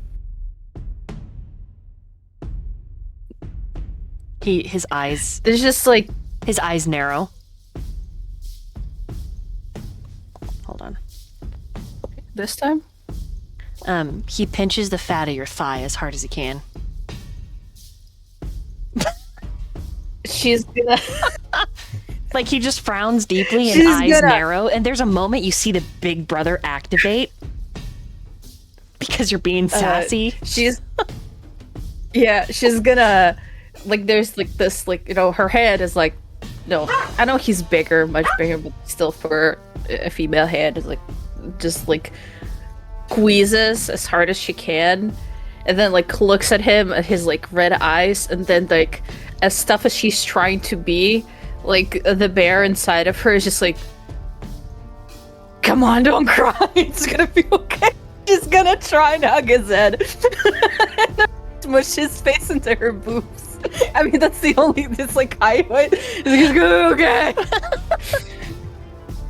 his eyes it's just like narrow. Hold on. this time. He pinches the fat of your thigh as hard as he can. She's gonna. Like he just frowns deeply and She's eyes gonna- narrow, and there's a moment you see the big brother activate because you're being sassy. She's gonna like there's like this like, you know, her head is like, no, I know he's bigger, much bigger, but still for a female head is like just like squeezes as hard as she can, and then like looks at him at his like red eyes, and then like as tough as she's trying to be, like the bear inside of her is just like, come on, don't cry, it's gonna be okay. She's gonna try and hug his head. Smush his face into her boobs. I mean, that's the only. It's like highway. He's gonna be okay.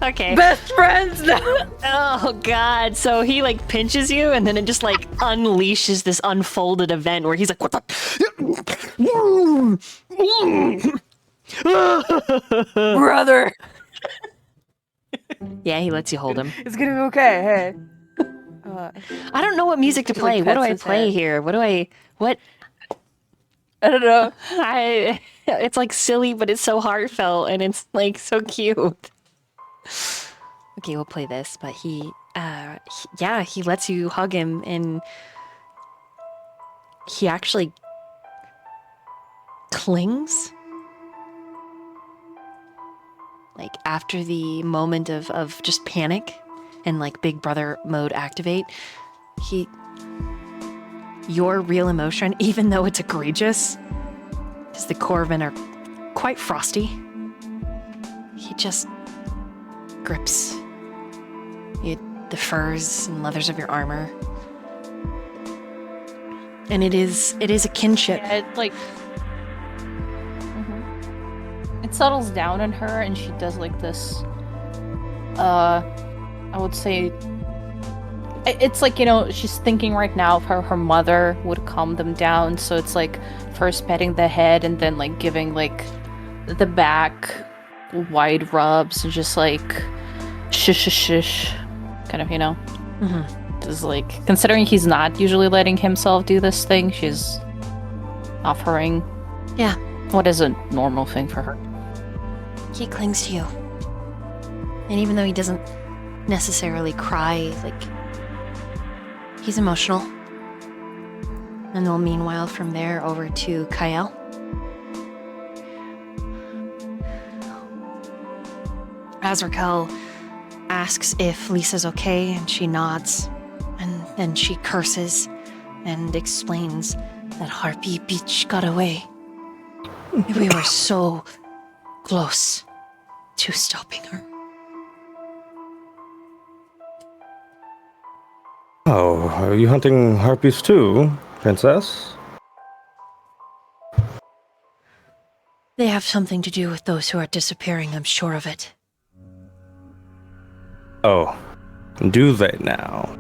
Okay. Best friends now. Oh god. So he like pinches you and then it just like unleashes this unfolded event where he's like, what the Brother. Yeah, he lets you hold him. It's gonna be okay. Hey. I don't know what music to He, play. like, What do pets I his play head. here? What I don't know. it's like silly, but it's so heartfelt and it's like so cute. Okay, we'll play this, but he lets you hug him and he actually clings. Like after the moment of just panic and like Big Brother mode activate, your real emotion, even though it's egregious, because the Corvin are quite frosty, he just grips the furs and leathers of your armor. And it is a kinship. Yeah, it like it settles down in her, and she does like this. I would say it's like, you know, she's thinking right now of how her mother would calm them down. So it's like first petting the head, and then like giving like the back wide rubs, and just like shush, kind of, you know. Just like, considering he's not usually letting himself do this thing, she's offering what is a normal thing for her. He clings to you. And even though he doesn't necessarily cry, like, he's emotional. And then meanwhile, from there over to Kael. As Raquel asks if Lisa's okay, and she nods. And then she curses and explains that Harpy Beach got away. We were so close to stopping her. Oh, are you hunting harpies too, princess? They have something to do with those who are disappearing, I'm sure of it. Oh, do they now?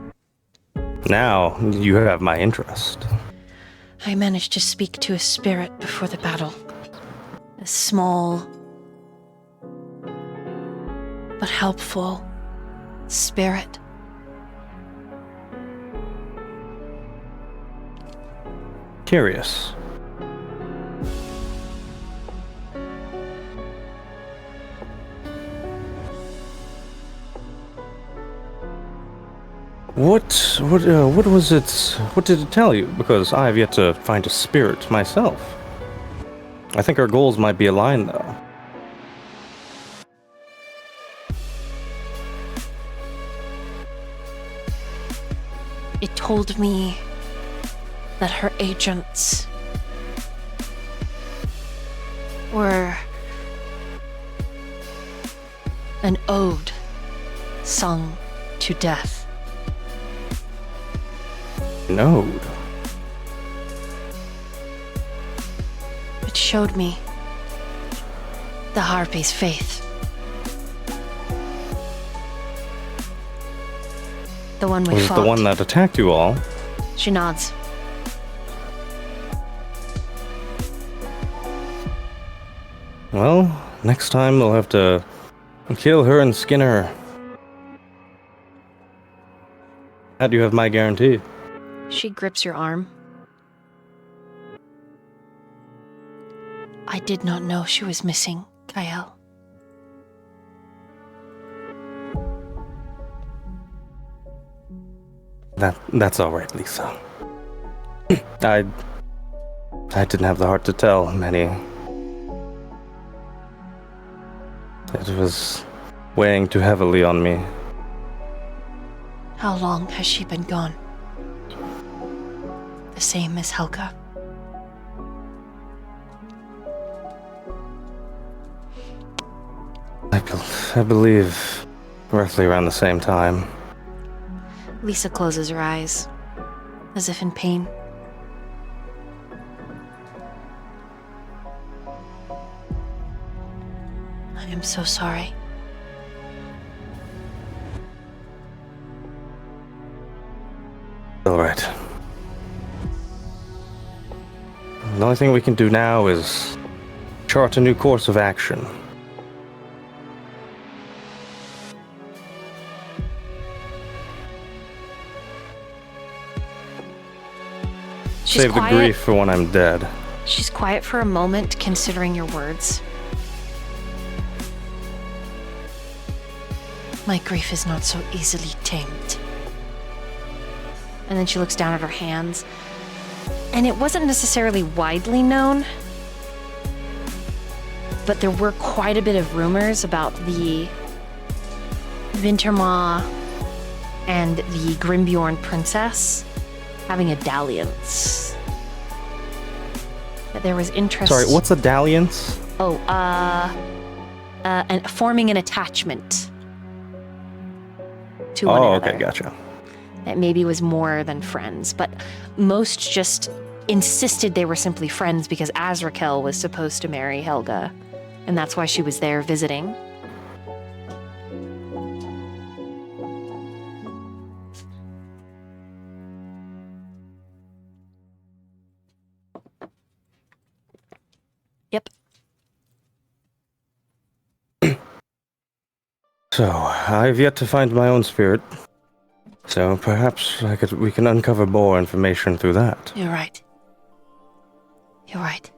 Now you have my interest. I managed to speak to a spirit before the battle. A small but helpful spirit. Curious. What was it? What did it tell you? Because I have yet to find a spirit myself. I think our goals might be aligned, though. It told me that her agents were an ode sung to death. Node. It showed me the Harpy's faith. The one we Was it fought. the one that attacked you all? She nods. Well, next time we'll have to kill her and skin her. How do you have my guarantee? She grips your arm. I did not know she was missing, Kael. That's all right, Lisa. I didn't have the heart to tell many. It was weighing too heavily on me. How long has she been gone? The same as Helga. I believe roughly around the same time. Lisa closes her eyes, as if in pain. I am so sorry. All right. The only thing we can do now is chart a new course of action. She's Save quiet. the grief for when I'm dead. She's quiet for a moment, considering your words. My grief is not so easily tamed. And then she looks down at her hands. And it wasn't necessarily widely known, but there were quite a bit of rumors about the Wintermaw and the Grimbjorn princess having a dalliance. That there was interest. Sorry, what's a dalliance? And forming an attachment to one Oh, another. okay, gotcha. That maybe was more than friends, but most just insisted they were simply friends because Azrakel was supposed to marry Helga, and that's why she was there visiting. Yep. So, I've yet to find my own spirit. So perhaps we can uncover more information through that. You're right. You're right.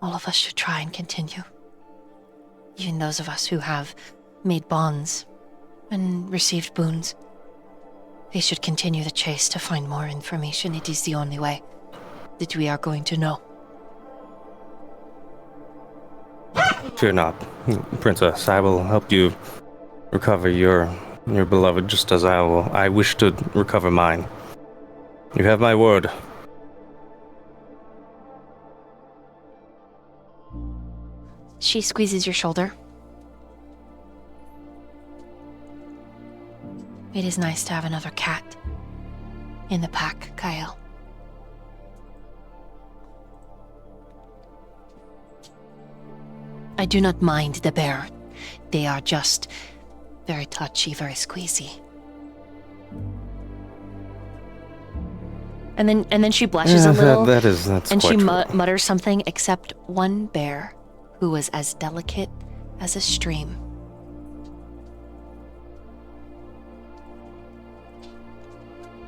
All of us should try and continue. Even those of us who have made bonds and received boons. They should continue the chase to find more information. It is the only way that we are going to know. Fear not, Princess. I will help you recover your beloved, just as I wish to recover mine. You have my word. She squeezes your shoulder. It is nice to have another cat in the pack, Kyle. I do not mind the bear. They are just very touchy, very squeezy. And then she blushes a little. That's and she quite true. mutters something, except one bear who was as delicate as a stream.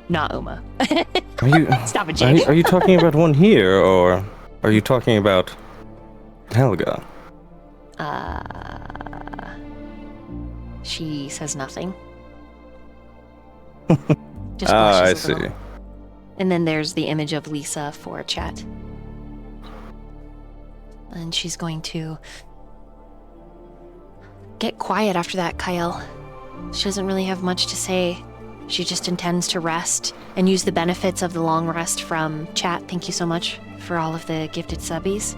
Not Uma. Are you, Stop it, Jake. are you talking about one here, or are you talking about Helga? She says nothing. Just blushes I a see. little. And then there's the image of Lisa for a chat. And she's going to get quiet after that, Kyle. She doesn't really have much to say. She just intends to rest and use the benefits of the long rest from chat. Thank you so much for all of the gifted subbies.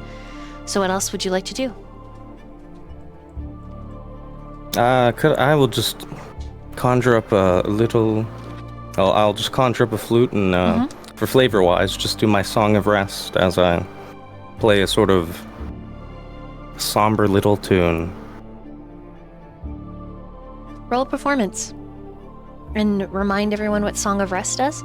So what else would you like to do? I will just conjure up a little. I'll just conjure up a flute and, for flavor-wise, just do my Song of Rest as I play a sort of somber little tune. Roll a performance. And remind everyone what Song of Rest does.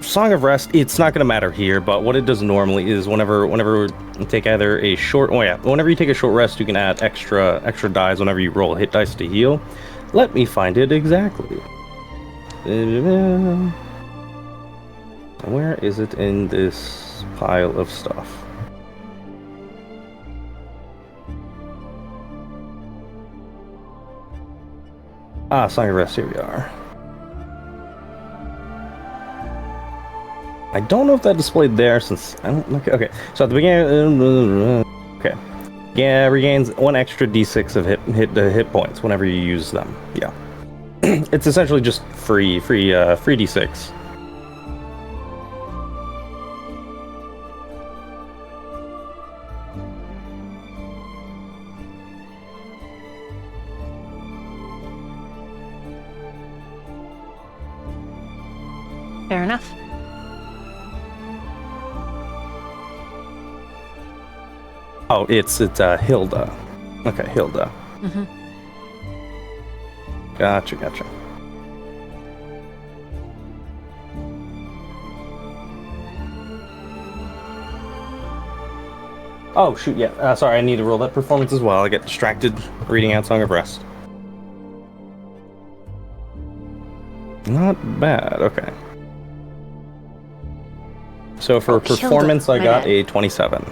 Song of Rest, it's not going to matter here, but what it does normally is whenever you take either a short, whenever you take a short rest, you can add extra dice whenever you roll hit dice to heal. Let me find it exactly. Where is it in this pile of stuff? Song of Rest, here we are. I don't know if that displayed there since I don't look. Okay, so at the beginning, okay, yeah, regains 1 extra d6 of hit points whenever you use them. Yeah, it's essentially just free d6. Fair enough. Oh, it's Hilda. Okay, Hilda. Mm-hmm. Gotcha. Oh, shoot, yeah. Sorry, I need to roll that performance as well. I get distracted reading out Song of Rest. Not bad, okay. So for Hilda, performance, I my got bad. a 27.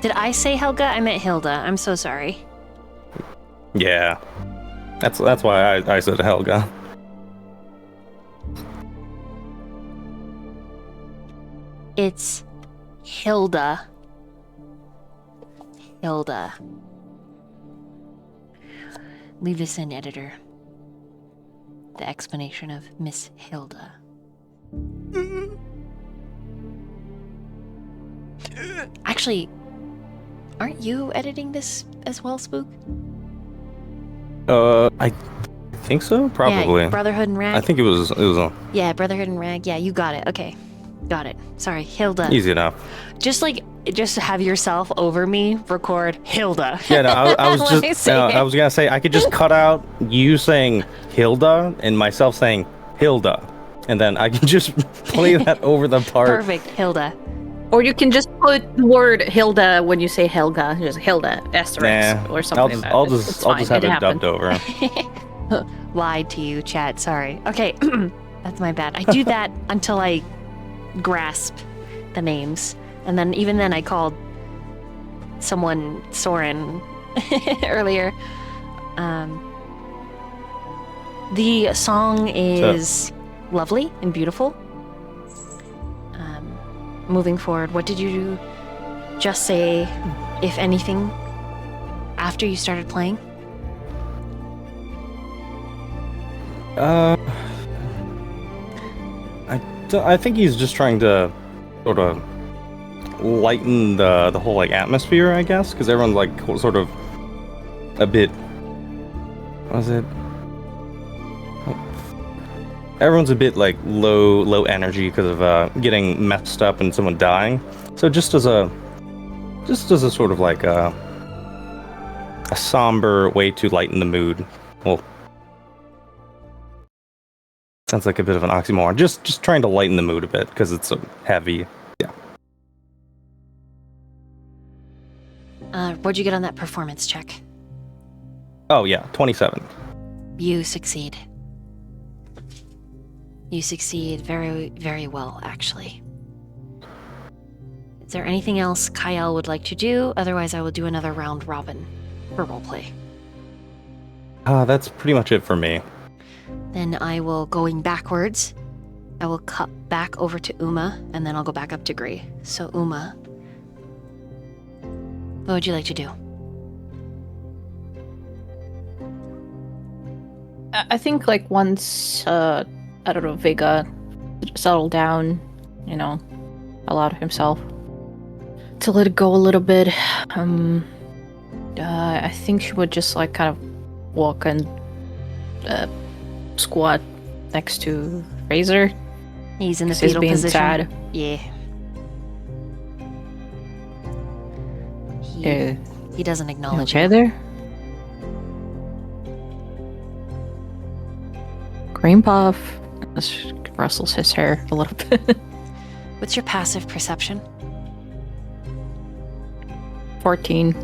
Did I say Helga? I meant Hilda. I'm so sorry. Yeah. That's why I said Helga. It's Hilda. Hilda. Leave this in, editor. The explanation of Miss Hilda. Actually, aren't you editing this as well, Spook? I think so, probably. Yeah, Brotherhood and Rag. I think it was Yeah, Brotherhood and Rag. Yeah, you got it. Okay. Got it. Sorry, Hilda. easy enough. Just have yourself over me record Hilda. Yeah, no, I was When I just say it. I was gonna say I could just cut out you saying Hilda and myself saying Hilda, and then I can just play that over the part. Perfect, Hilda. Or you can just put the word Hilda when you say Helga, just Hilda asterisk or something. I'll just have it dubbed over. Lied to you, chat. Sorry. Okay, that's my bad. I do that until I grasp the names, and then even then I called someone Soren earlier. The song is lovely and beautiful. Moving forward, what did you just say, if anything, after you started playing? I think he's just trying to sort of lighten the whole like atmosphere, I guess, because everyone's like sort of a bit. What was it? Everyone's a bit like low energy because of getting messed up and someone dying. So just as a sort of like a somber way to lighten the mood. Well, sounds like a bit of an oxymoron. Just trying to lighten the mood a bit because it's so heavy. Yeah. What'd you get on that performance check? Oh yeah, 27. You succeed. You succeed very, very well, actually. Is there anything else Kyle would like to do? Otherwise, I will do another round robin for roleplay. That's pretty much it for me. Then I will, going backwards, I will cut back over to Uma, and then I'll go back up to Gree. So, Uma, what would you like to do? I think like once I don't know, Vega settled down, you know, allowed himself to let it go a little bit. I think she would just like kind of walk and squat next to Razor. He's in the 'cause he's fetal being position. sad. Yeah. He doesn't In the acknowledge chair you. there. Cream puff. Just rustles his hair a little bit. What's your passive perception? 14.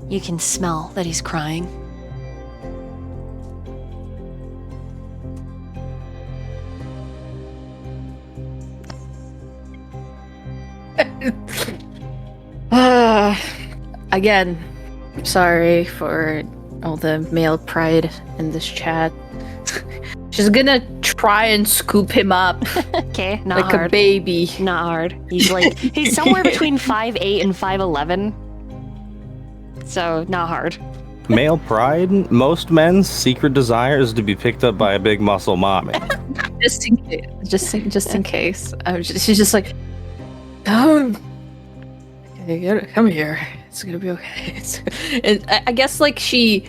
You can smell that he's crying. Again, sorry for all the male pride in this chat. She's gonna try and scoop him up Okay, not like a hard. baby. Not hard. He's somewhere between 5'8" and 5'11". So, not hard. Male pride? Most men's secret desire is to be picked up by a big muscle mommy. Just in case. Just in case. She's just like, come here. It's gonna be okay. And I guess like she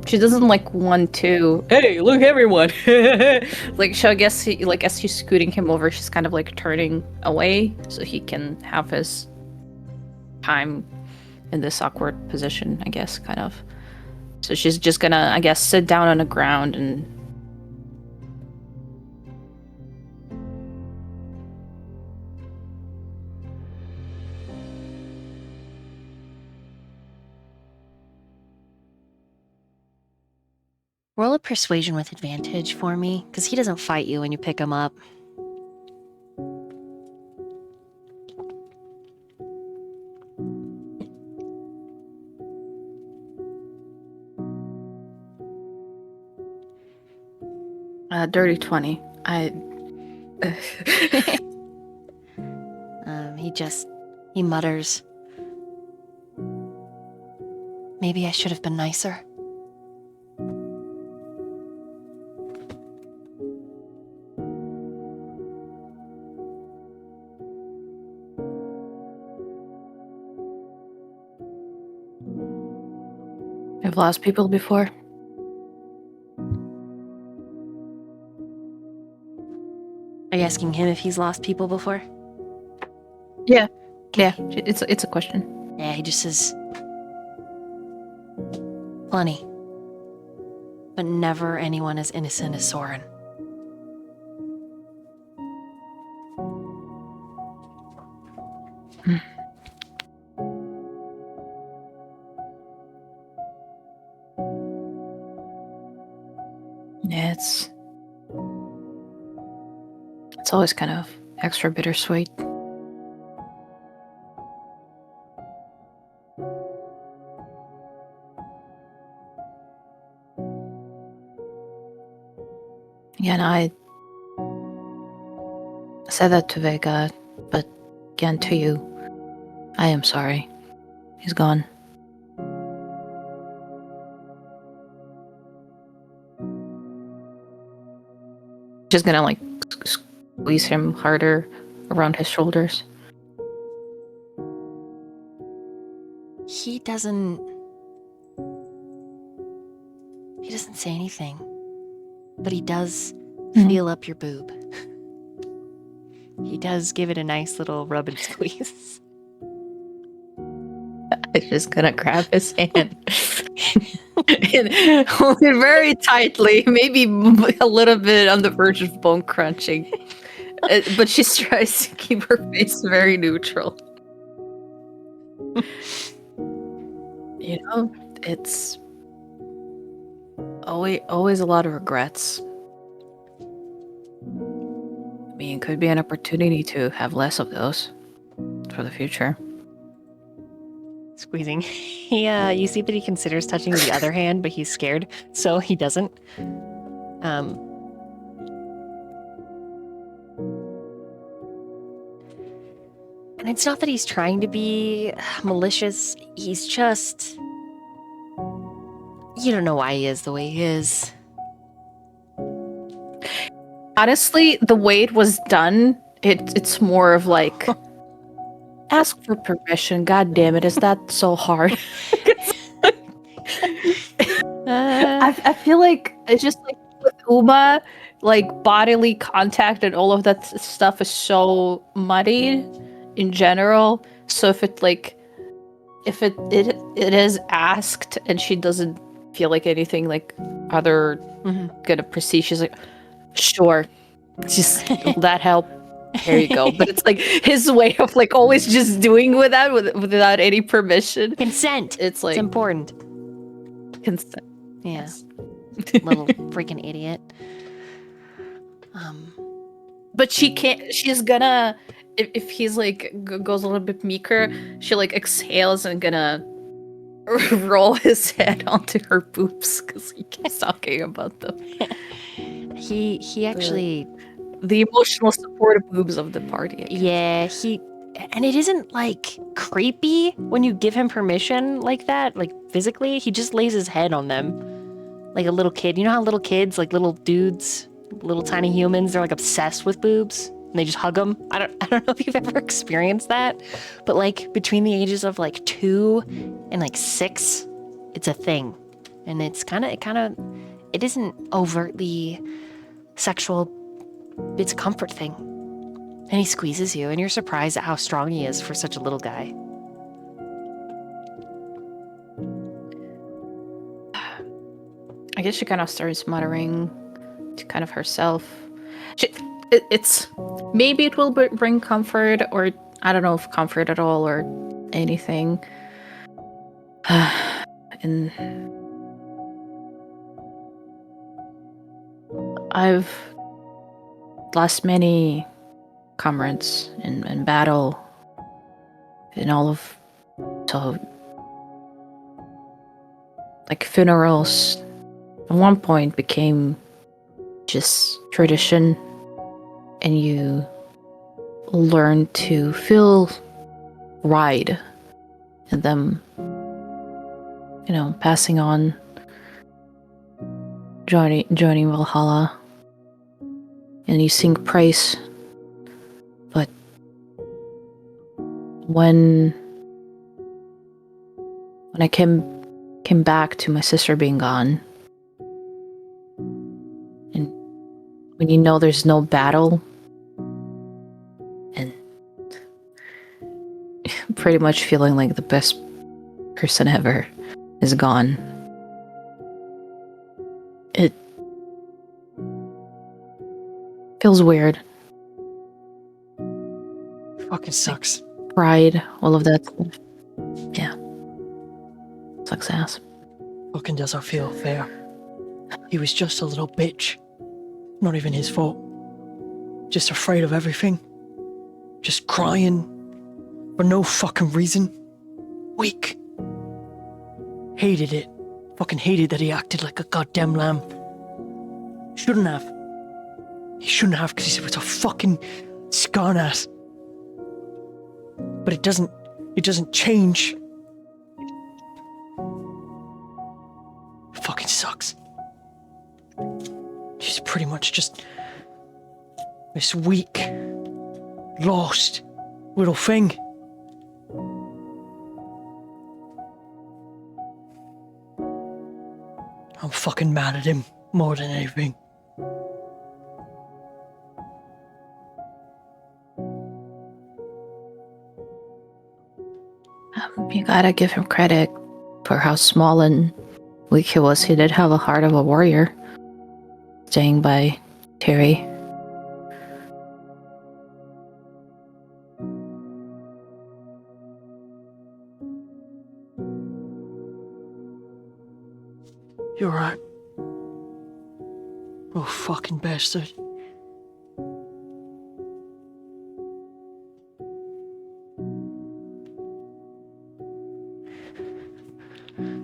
She doesn't like want to. Hey, look, everyone! Like, so I guess like as she's scooting him over, she's kind of like turning away so he can have his time in this awkward position. I guess, kind of. So she's just gonna, I guess, sit down on the ground and. Roll a persuasion with advantage for me, because he doesn't fight you when you pick him up. Dirty 20. He mutters. Maybe I should have been nicer. I've lost people before. Are you asking him if he's lost people before? Yeah. Yeah, it's a question. Yeah, he just says, plenty. But never anyone as innocent as Soren. Yeah, it's always kind of extra bittersweet. Yeah, and I said that to Vega, but again to you, I am sorry. He's gone. Just gonna like squeeze him harder around his shoulders. He doesn't say anything, but he does feel up your boob. He does give it a nice little rub and squeeze. I'm just gonna grab his hand and hold it very tightly, maybe a little bit on the verge of bone crunching. But she tries to keep her face very neutral. You know, it's always a lot of regrets. I mean, it could be an opportunity to have less of those for the future. Squeezing. You see that he considers touching the other hand, but he's scared, so he doesn't. And it's not that he's trying to be malicious, he's just... You don't know why he is the way he is. Honestly, the way it was done, it's more of like... Ask for permission, god damn it, is that so hard? I feel like it's just like with Uma, like bodily contact and all of that stuff is so muddied in general. So if it is asked and she doesn't feel like anything like other gonna proceed, she's like, sure, just will that help? There you go. But it's like his way of like always just doing without any permission. Consent. It's like it's important. Consent. Yeah. Yes. Little freaking idiot. But she can't. She's gonna. If he's like goes a little bit meeker, she like exhales and gonna roll his head onto her boobs because he keeps talking about them. He actually. The emotional supportive boobs of the party. Yeah, and it isn't like creepy when you give him permission like that, like physically. He just lays his head on them like a little kid. You know how little kids, like little dudes, little tiny humans, they're like obsessed with boobs and they just hug them. I don't know if you've ever experienced that, but like between the ages of like 2 and like 6, it's a thing. And it isn't overtly sexual. It's a comfort thing. And he squeezes you, and you're surprised at how strong he is for such a little guy. I guess she kind of starts muttering to kind of herself. It's maybe it will bring comfort, or I don't know if comfort at all or anything. And I've lost many comrades in battle, in all of so like funerals. At one point became just tradition, and you learn to feel right in them, passing on, joining Valhalla, and you sing praise. But when I came back to my sister being gone, and when you know there's no battle, and pretty much feeling like the best person ever is gone, it feels weird. Fucking sucks. Pride, all of that stuff. Yeah. Sucks ass. Fucking doesn't feel fair. He was just a little bitch. Not even his fault. Just afraid of everything. Just crying. For no fucking reason. Weak. Hated it. Fucking hated that he acted like a goddamn lamb. Shouldn't have. He shouldn't have, because he was a fucking scarn ass. But it doesn't change. Fucking sucks. She's pretty much just this weak, lost little thing. I'm fucking mad at him more than anything. You gotta give him credit for how small and weak he was. He did have a heart of a warrior, staying by Terry. You're right. Oh, fucking bastard.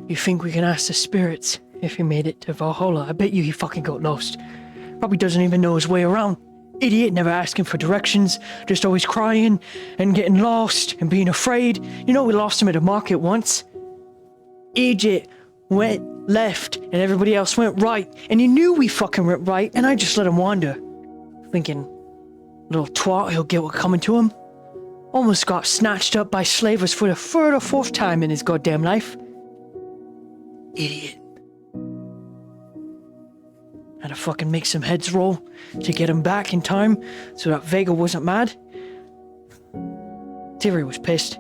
You think we can ask the spirits if he made it to Valhalla? I bet you he fucking got lost. Probably doesn't even know his way around. Idiot, never asking for directions, just always crying and getting lost and being afraid. You know we lost him at a market once. Idiot went left and everybody else went right, and he knew we fucking went right, and I just let him wander. Thinking, little twat, he'll get what coming to him. Almost got snatched up by slavers for the third or fourth time in his goddamn life. Idiot. Had to fucking make some heads roll to get him back in time so that Vega wasn't mad. Terry was pissed.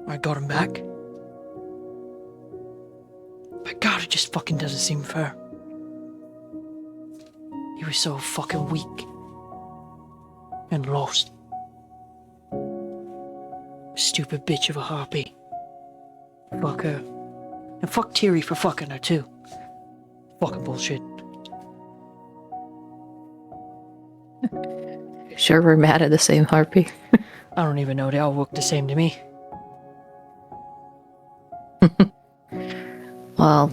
I got him back. But God, it just fucking doesn't seem fair. He was so fucking weak. And lost. Stupid bitch of a harpy. Fuck her. And fuck Terry for fucking her too. Fucking bullshit. Sure, we're mad at the same harpy. I don't even know, they all look the same to me. Well,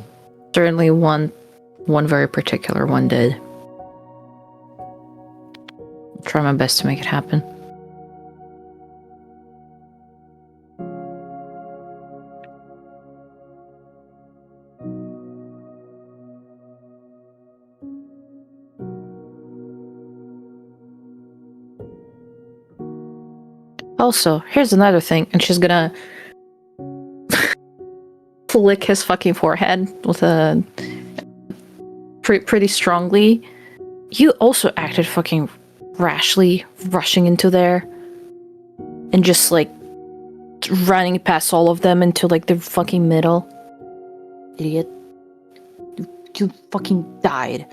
certainly one very particular one did. I'll try my best to make it happen. Also, here's another thing, and she's gonna flick his fucking forehead with a pretty strongly. You also acted fucking rashly, rushing into there and just like running past all of them into like the fucking middle. Idiot. You fucking died.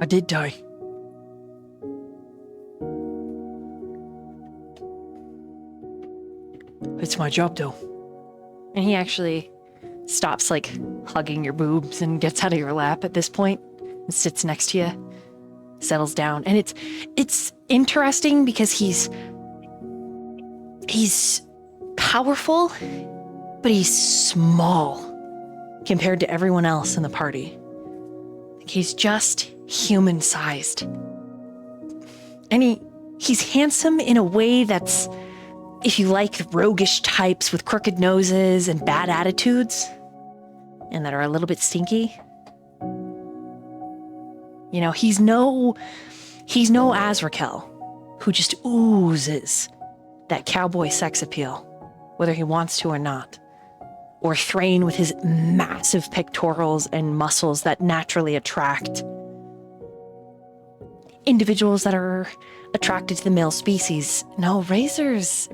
I did die. It's my job, though. And he actually stops, like, hugging your boobs and gets out of your lap at this point and sits next to you, settles down. And it's interesting because he's powerful, but he's small compared to everyone else in the party. Like, he's just human-sized. And he's handsome in a way that's, if you like roguish types with crooked noses and bad attitudes, and that are a little bit stinky. You know, he's no Azrakel, who just oozes that cowboy sex appeal, whether he wants to or not. Or Thrain with his massive pectorals and muscles that naturally attract individuals that are attracted to the male species. No, Razor's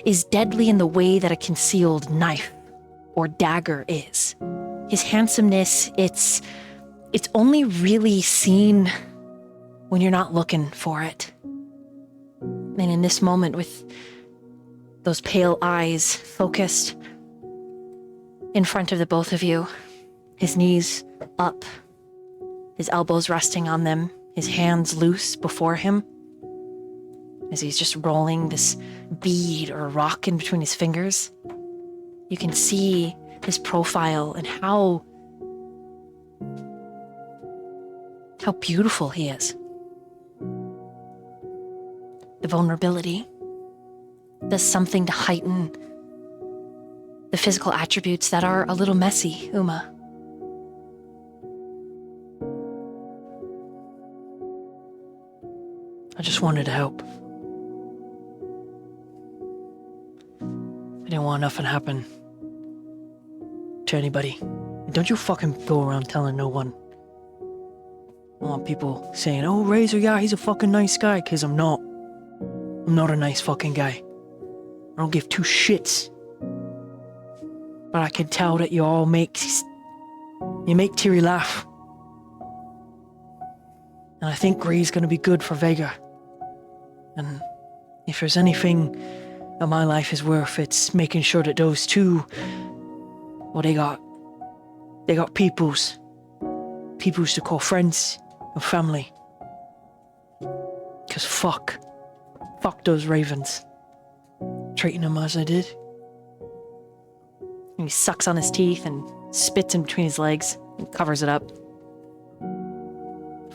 is deadly in the way that a concealed knife or dagger is. His handsomeness, it's only really seen when you're not looking for it. And in this moment, with those pale eyes focused in front of the both of you, his knees up, his elbows resting on them, his hands loose before him, as he's just rolling this bead or rock in between his fingers, you can see his profile and how beautiful he is. The vulnerability does something to heighten the physical attributes that are a little messy, Uma. I just wanted to help. I didn't want nothing to happen to anybody. And don't you fucking go around telling no one. I want people saying, oh, Razor, yeah, he's a fucking nice guy, because I'm not. I'm not a nice fucking guy. I don't give two shits. But I can tell that you all make Tiri laugh. And I think Gree's gonna be good for Vega. And if there's anything that my life is worth, it's making sure that those two, well, they got peoples to call friends and family. 'Cause fuck those ravens, treating them as I did. And he sucks on his teeth and spits in between his legs and covers it up.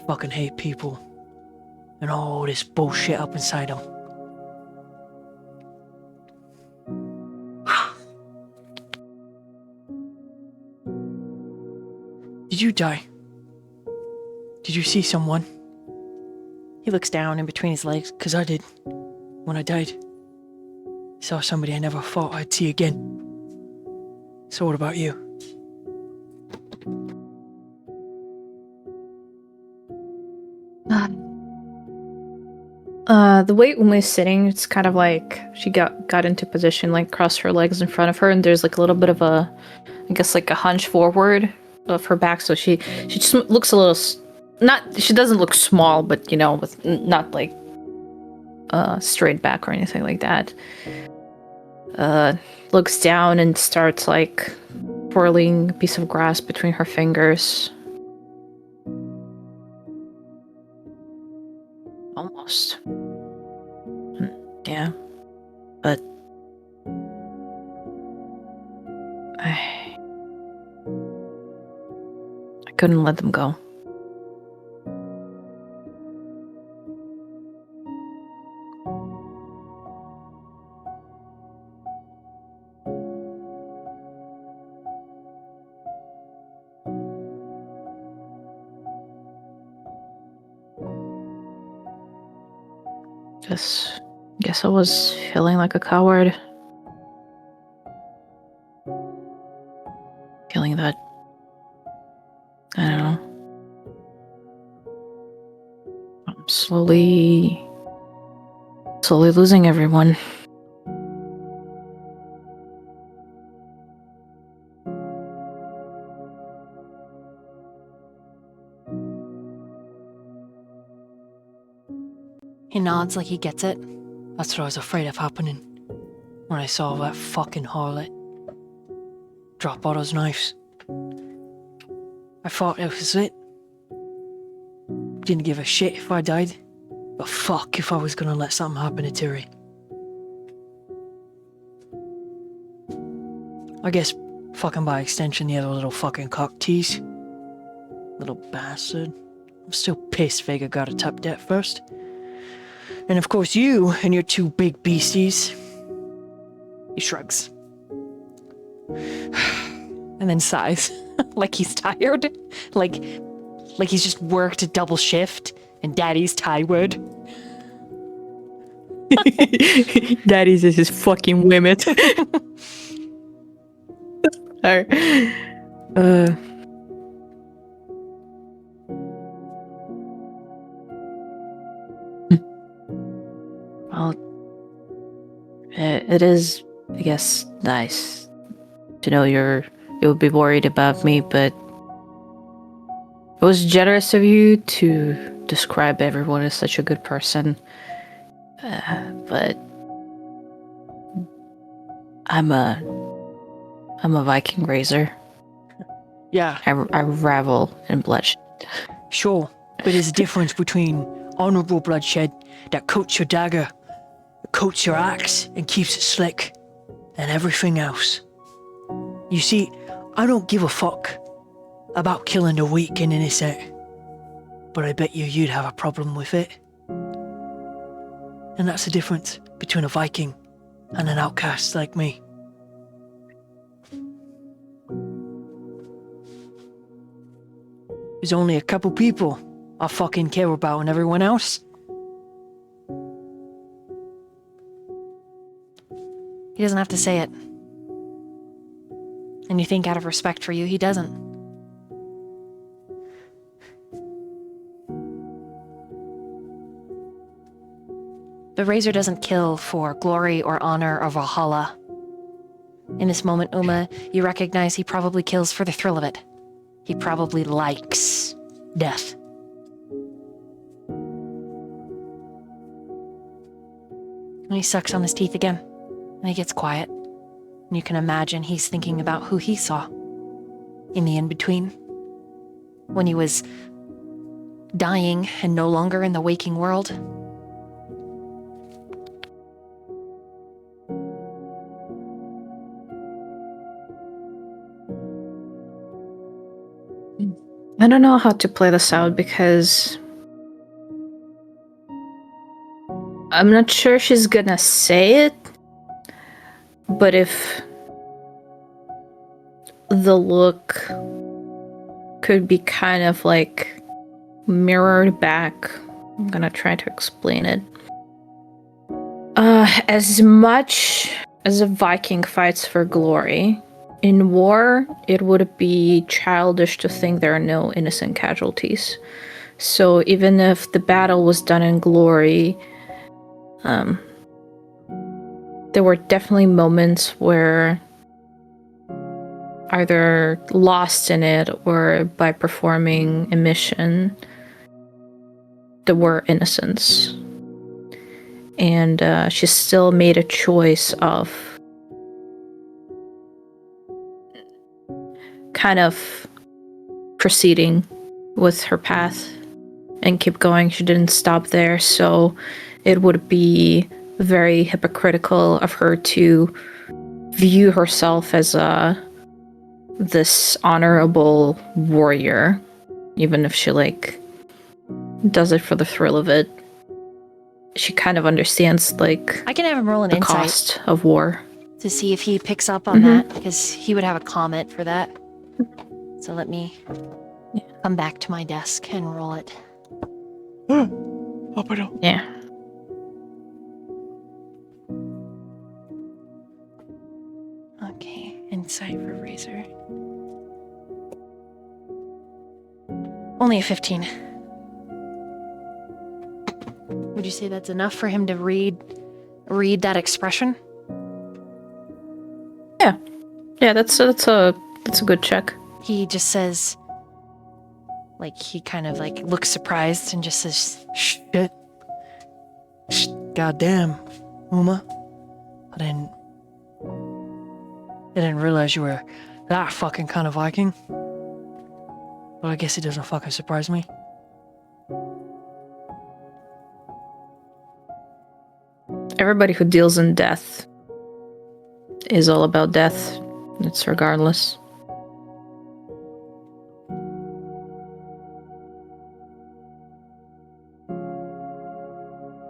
Fucking hate people and all this bullshit up inside them. Did you die? Did you see someone? He looks down in between his legs. 'Cause I did. When I died, I saw somebody I never thought I'd see again. So what about you? The way Uma's sitting, it's kind of like she got into position, like crossed her legs in front of her, and there's like a little bit of a, I guess like a hunch forward of her back, so she just looks a little, she doesn't look small, but you know, with not like straight back or anything like that. Looks down and starts like twirling a piece of grass between her fingers. Almost. Yeah. But I couldn't let them go. Guess I was feeling like a coward. Slowly losing everyone. He nods like he gets it. That's what I was afraid of happening when I saw that fucking harlot drop all those knives. I thought it was it. Didn't give a shit if I died, but fuck if I was gonna let something happen to Tiri. I guess fucking by extension the other little fucking cock tease. Little bastard. I'm still pissed Vega got a top debt first. And of course you and your two big beasties. He shrugs. And then sighs. Like he's tired. Like he's just worked a double shift and daddy's tired. Daddy's is his fucking limit. Well, it is, I guess, nice to know you would be worried about me, but it was generous of you to describe everyone as such a good person. But I'm a Viking razor. Yeah, I revel in bloodshed. sure. But there's a difference between honorable bloodshed that coats your dagger, coats your axe, and keeps it slick, and everything else. You see, I don't give a fuck about killing the weak and innocent, but I bet you'd have a problem with it. And that's the difference between a Viking and an outcast like me. There's only a couple people I fucking care about, and everyone else, He doesn't have to say it. And you think out of respect for you, he doesn't. The Razor doesn't kill for glory or honor or Valhalla. In this moment, Uma, you recognize he probably kills for the thrill of it. He probably likes death. And he sucks on his teeth again, and he gets quiet. And you can imagine he's thinking about who he saw in the in-between, when he was dying and no longer in the waking world. I don't know how to play this out because I'm not sure she's gonna say it, but if the look could be kind of like mirrored back, I'm gonna try to explain it. As much as a Viking fights for glory, in war, it would be childish to think there are no innocent casualties. So even if the battle was done in glory, there were definitely moments where either lost in it or by performing a mission, there were innocents. And she still made a choice of kind of proceeding with her path and keep going. She didn't stop there, so it would be very hypocritical of her to view herself as this honorable warrior, even if she does it for the thrill of it. She kind of understands I can have him roll an the insight cost of war. to see if he picks up on that, because he would have a comment for that. So let me come back to my desk and roll it. Yeah. Okay, insight for Razor. Only a 15. Would you say that's enough for him to read that expression? Yeah, that's a good check. He just says, like, he kind of like looks surprised and just says, Shit. Goddamn, Uma. I didn't realize you were that fucking kind of Viking. But I guess it doesn't fucking surprise me. Everybody who deals in death is all about death. It's regardless.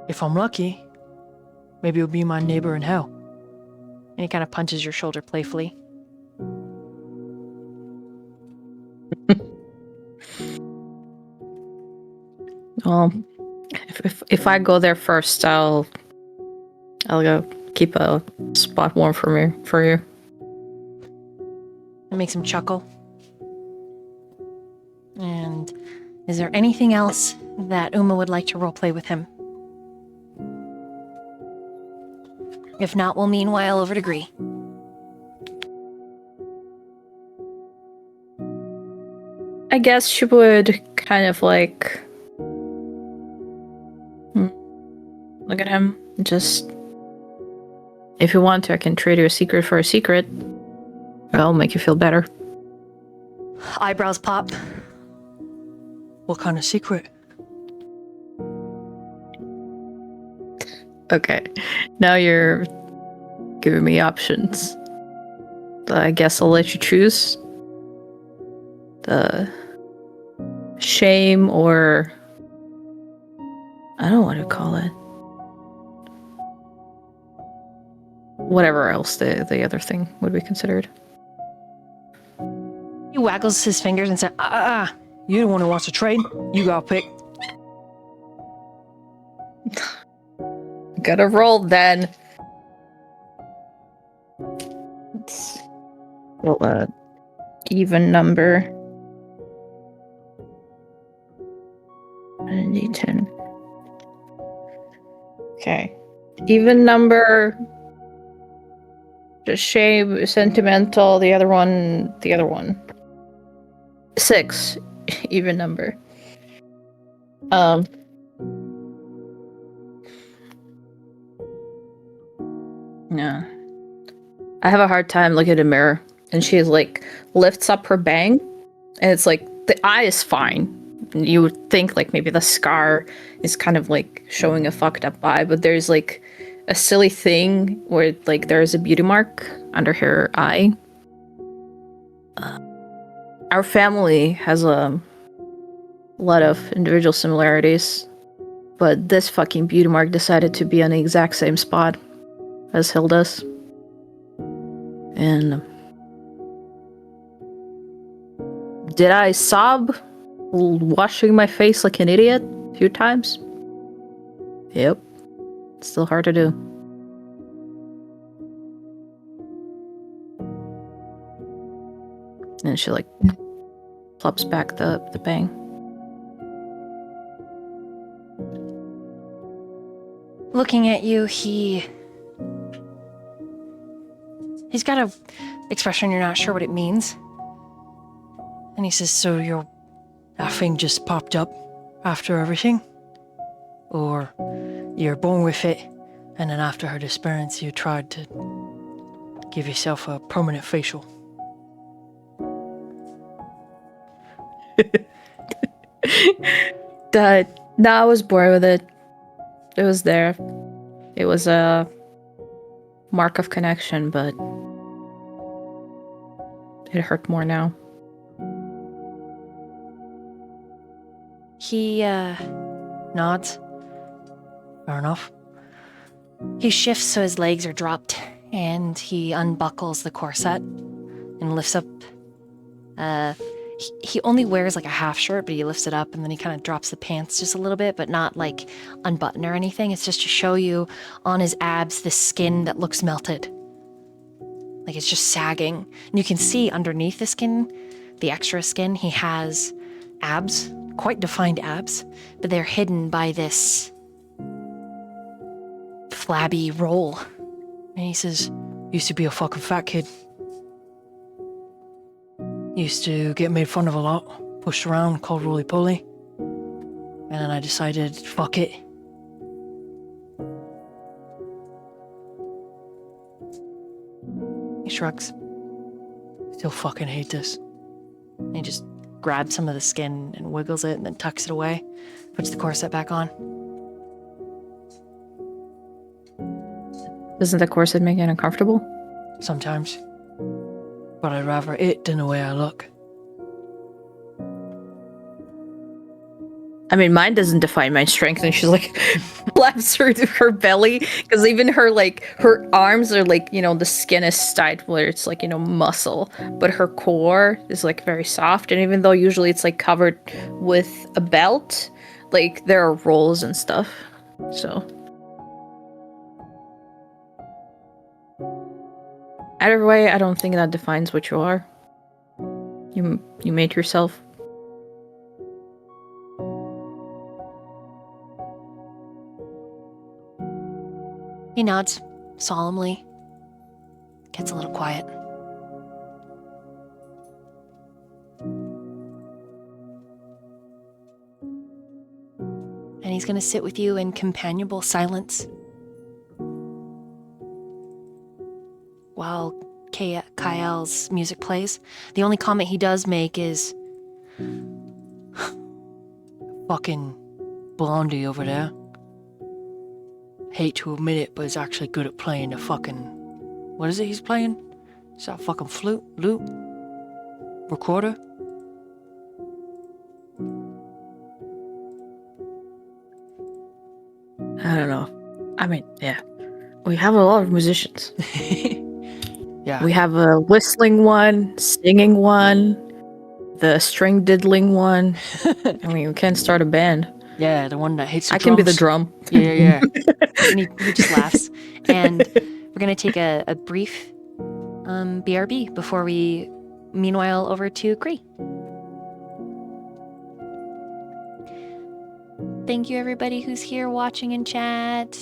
If I'm lucky, maybe you'll be my neighbor in hell. and he kind of punches your shoulder playfully. Well, if I go there first, I'll go keep a spot warm for you. It makes him chuckle. And is there anything else that Uma would like to roleplay with him? If not, we'll meanwhile over to Gree. I guess she would kind of like look at him. Just, if you want to, I can trade you a secret for a secret. That'll make you feel better. Eyebrows pop. What kind of secret? Okay, now you're giving me options. I guess I'll let you choose. The shame or I don't know what to call it. Whatever else the other thing would be considered. He waggles his fingers and says, You the one who wants to trade? You got pick. Gotta roll then. Roll even number. And D10. Okay. Even number. Just shame, sentimental, the other one. 6. Even number. Yeah. I have a hard time looking at a mirror, and she like lifts up her bang, and it's like the eye is fine. You would think like maybe the scar is kind of like showing a fucked up eye, but there's like a silly thing where like there's a beauty mark under her eye. Our family has a lot of individual similarities, but this fucking beauty mark decided to be on the exact same spot as Hilda's. And did I sob washing my face like an idiot a few times? Yep. It's still hard to do. And she like plops back the bang. looking at you, he's got a expression you're not sure what it means. And he says, So your that thing just popped up after everything? Or you're born with it, and then after her disappearance you tried to give yourself a permanent facial? No, I was born with it. It was there. It was a mark of connection, but it hurt more now. he nods. Fair enough. He shifts so his legs are dropped, and he unbuckles the corset and lifts up. He only wears like a half shirt, but he lifts it up, and then he kind of drops the pants just a little bit, but not like unbutton or anything. It's just to show you on his abs the skin that looks melted. Like it's just sagging. And you can see underneath the skin, the extra skin, he has abs, quite defined abs, but they're hidden by this flabby roll. And he says, used to be a fucking fat kid. Used to get made fun of a lot, pushed around, called roly-poly. And then I decided, fuck it. He shrugs. Still fucking hate this. And he just grabs some of the skin and wiggles it and then tucks it away. Puts the corset back on. Doesn't the corset make it uncomfortable? Sometimes. But I'd rather it than the way I look. I mean, mine doesn't define my strength, and she's like, flaps her belly, because even her arms are like, the skin is tight where it's like, muscle, but her core is like very soft, and even though usually it's like covered with a belt, like there are rolls and stuff, so. Either way, I don't think that defines what you are. You made yourself. He nods solemnly, gets a little quiet. And he's going to sit with you in companionable silence while Kael's music plays. The only comment he does make is, Fucking blondie over there. Hate to admit it, but he's actually good at playing the fucking... What is it he's playing? Is that fucking flute? Lute? Recorder? I don't know. I mean, yeah. We have a lot of musicians. Yeah. We have a whistling one, singing one, the string diddling one. I mean, we can start a band. Yeah, the one that hits the I can be the drums. drum. Yeah. and he just laughs. And we're going to take a brief BRB before we, meanwhile, over to Cree. Thank you, everybody who's here watching in chat.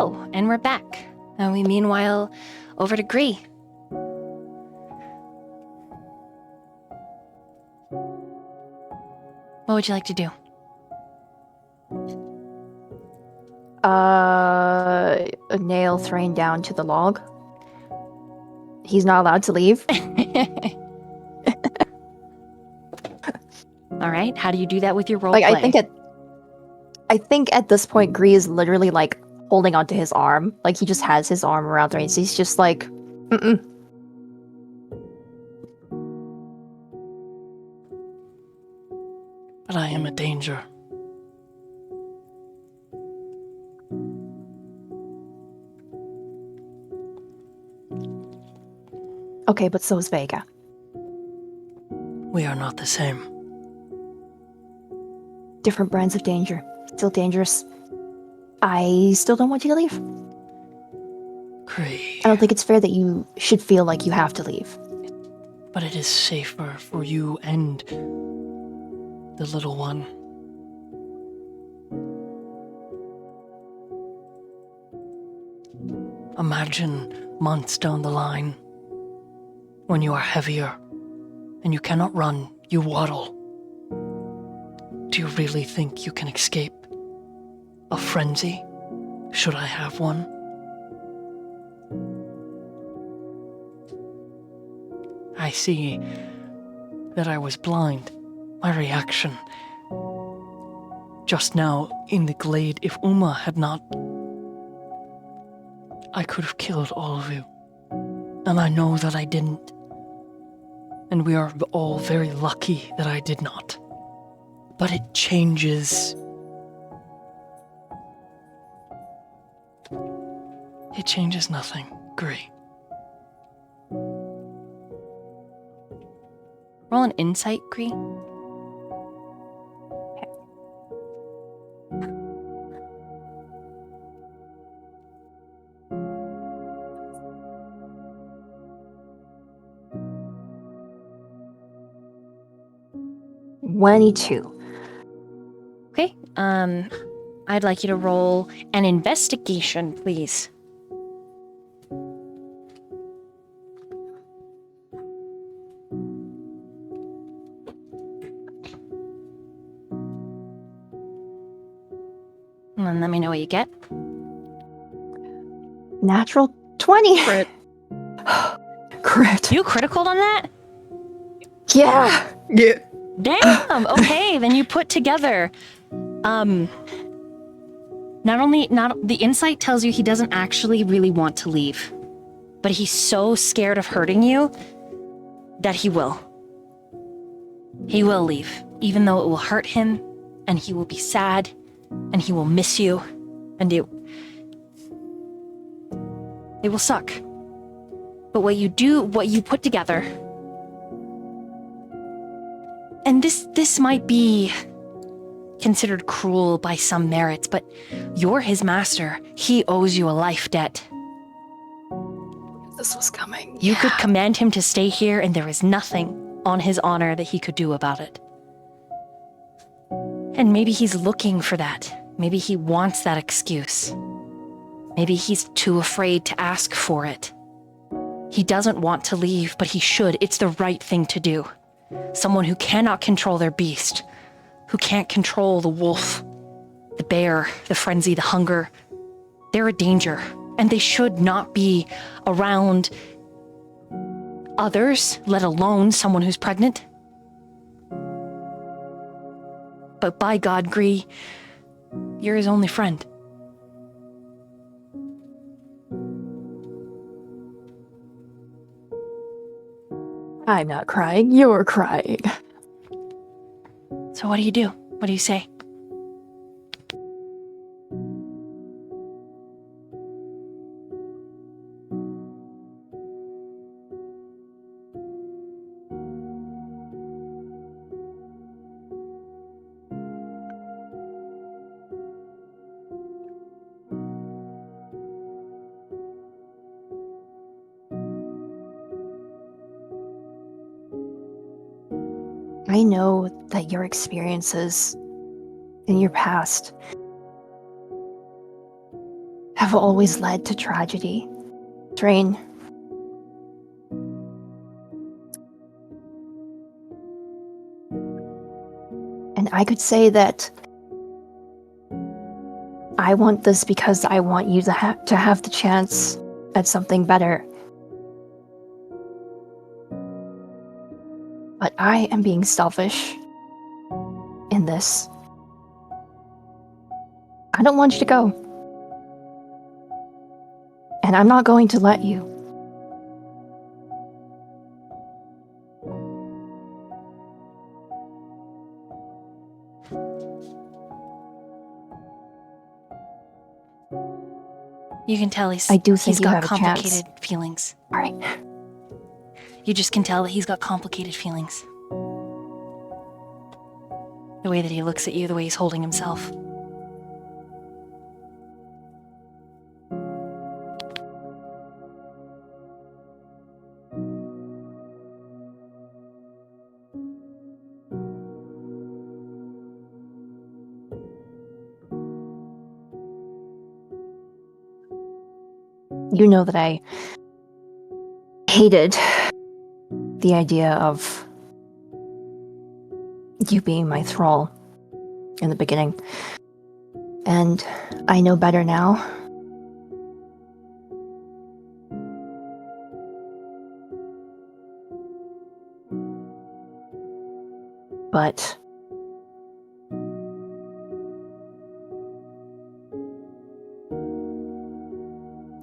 Oh, and we're back. And we meanwhile over to Gree. What would you like to do? A nail thrown down to the log. He's not allowed to leave. All right. How do you do that with your role Like play? I think at this point, Gree is literally like holding onto his arm. Like he just has his arm around her, and he's just like, mm-mm. But I am a danger. Okay, but so is Vega. We are not the same. Different brands of danger. Still dangerous. I still don't want you to leave. Cree. I don't think it's fair that you should feel like you have to leave. But it is safer for you and the little one. Imagine months down the line when you are heavier and you cannot run, you waddle. Do you really think you can escape a frenzy, should I have one? I see that I was blind. My reaction just now in the glade, if Uma had not, I could have killed all of you. And I know that I didn't. And we are all very lucky that I did not. But it changes. It changes nothing, Gree. Roll an insight, Gree. Okay. I'd like you to roll an investigation, please. And then let me know what you get. Natural 20. Crit. Crit. You critical on that? Yeah. Yeah. Damn. Okay, then you put together. Not the insight tells you he doesn't actually really want to leave, but he's so scared of hurting you that he will. He will leave, even though it will hurt him, and he will be sad, and he will miss you, and it will suck. But what you put together, and this might be considered cruel by some merits, but you're his master. He owes you a life debt. This was coming. You could command him to stay here, and there is nothing on his honor that he could do about it. And maybe he's looking for that. Maybe he wants that excuse. Maybe he's too afraid to ask for it. He doesn't want to leave, but he should. It's the right thing to do. Someone who cannot control their beast, who can't control the wolf, the bear, the frenzy, the hunger, they're a danger, and they should not be around others, let alone someone who's pregnant. But by God, Gree, you're his only friend. I'm not crying. You're crying. So what do you do? What do you say? I know that your experiences in your past have have always led to tragedy. Train. And I could say that I want this because I want you to have the chance at something better. But I am being selfish in this. I don't want you to go. And I'm not going to let you. You can tell I do think he's you got have a chance. complicated feelings. All right. You just can tell that he's got complicated feelings. The way that he looks at you, the way he's holding himself. You know that I hated the idea of you being my thrall in the beginning. And I know better now. But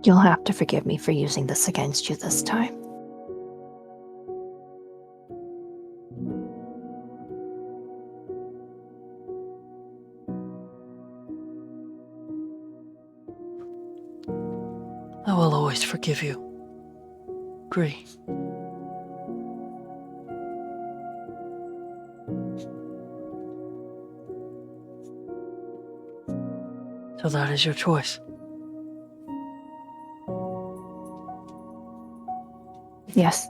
you'll have to forgive me for using this against you this time. I will always forgive you. Agree. So that is your choice. Yes.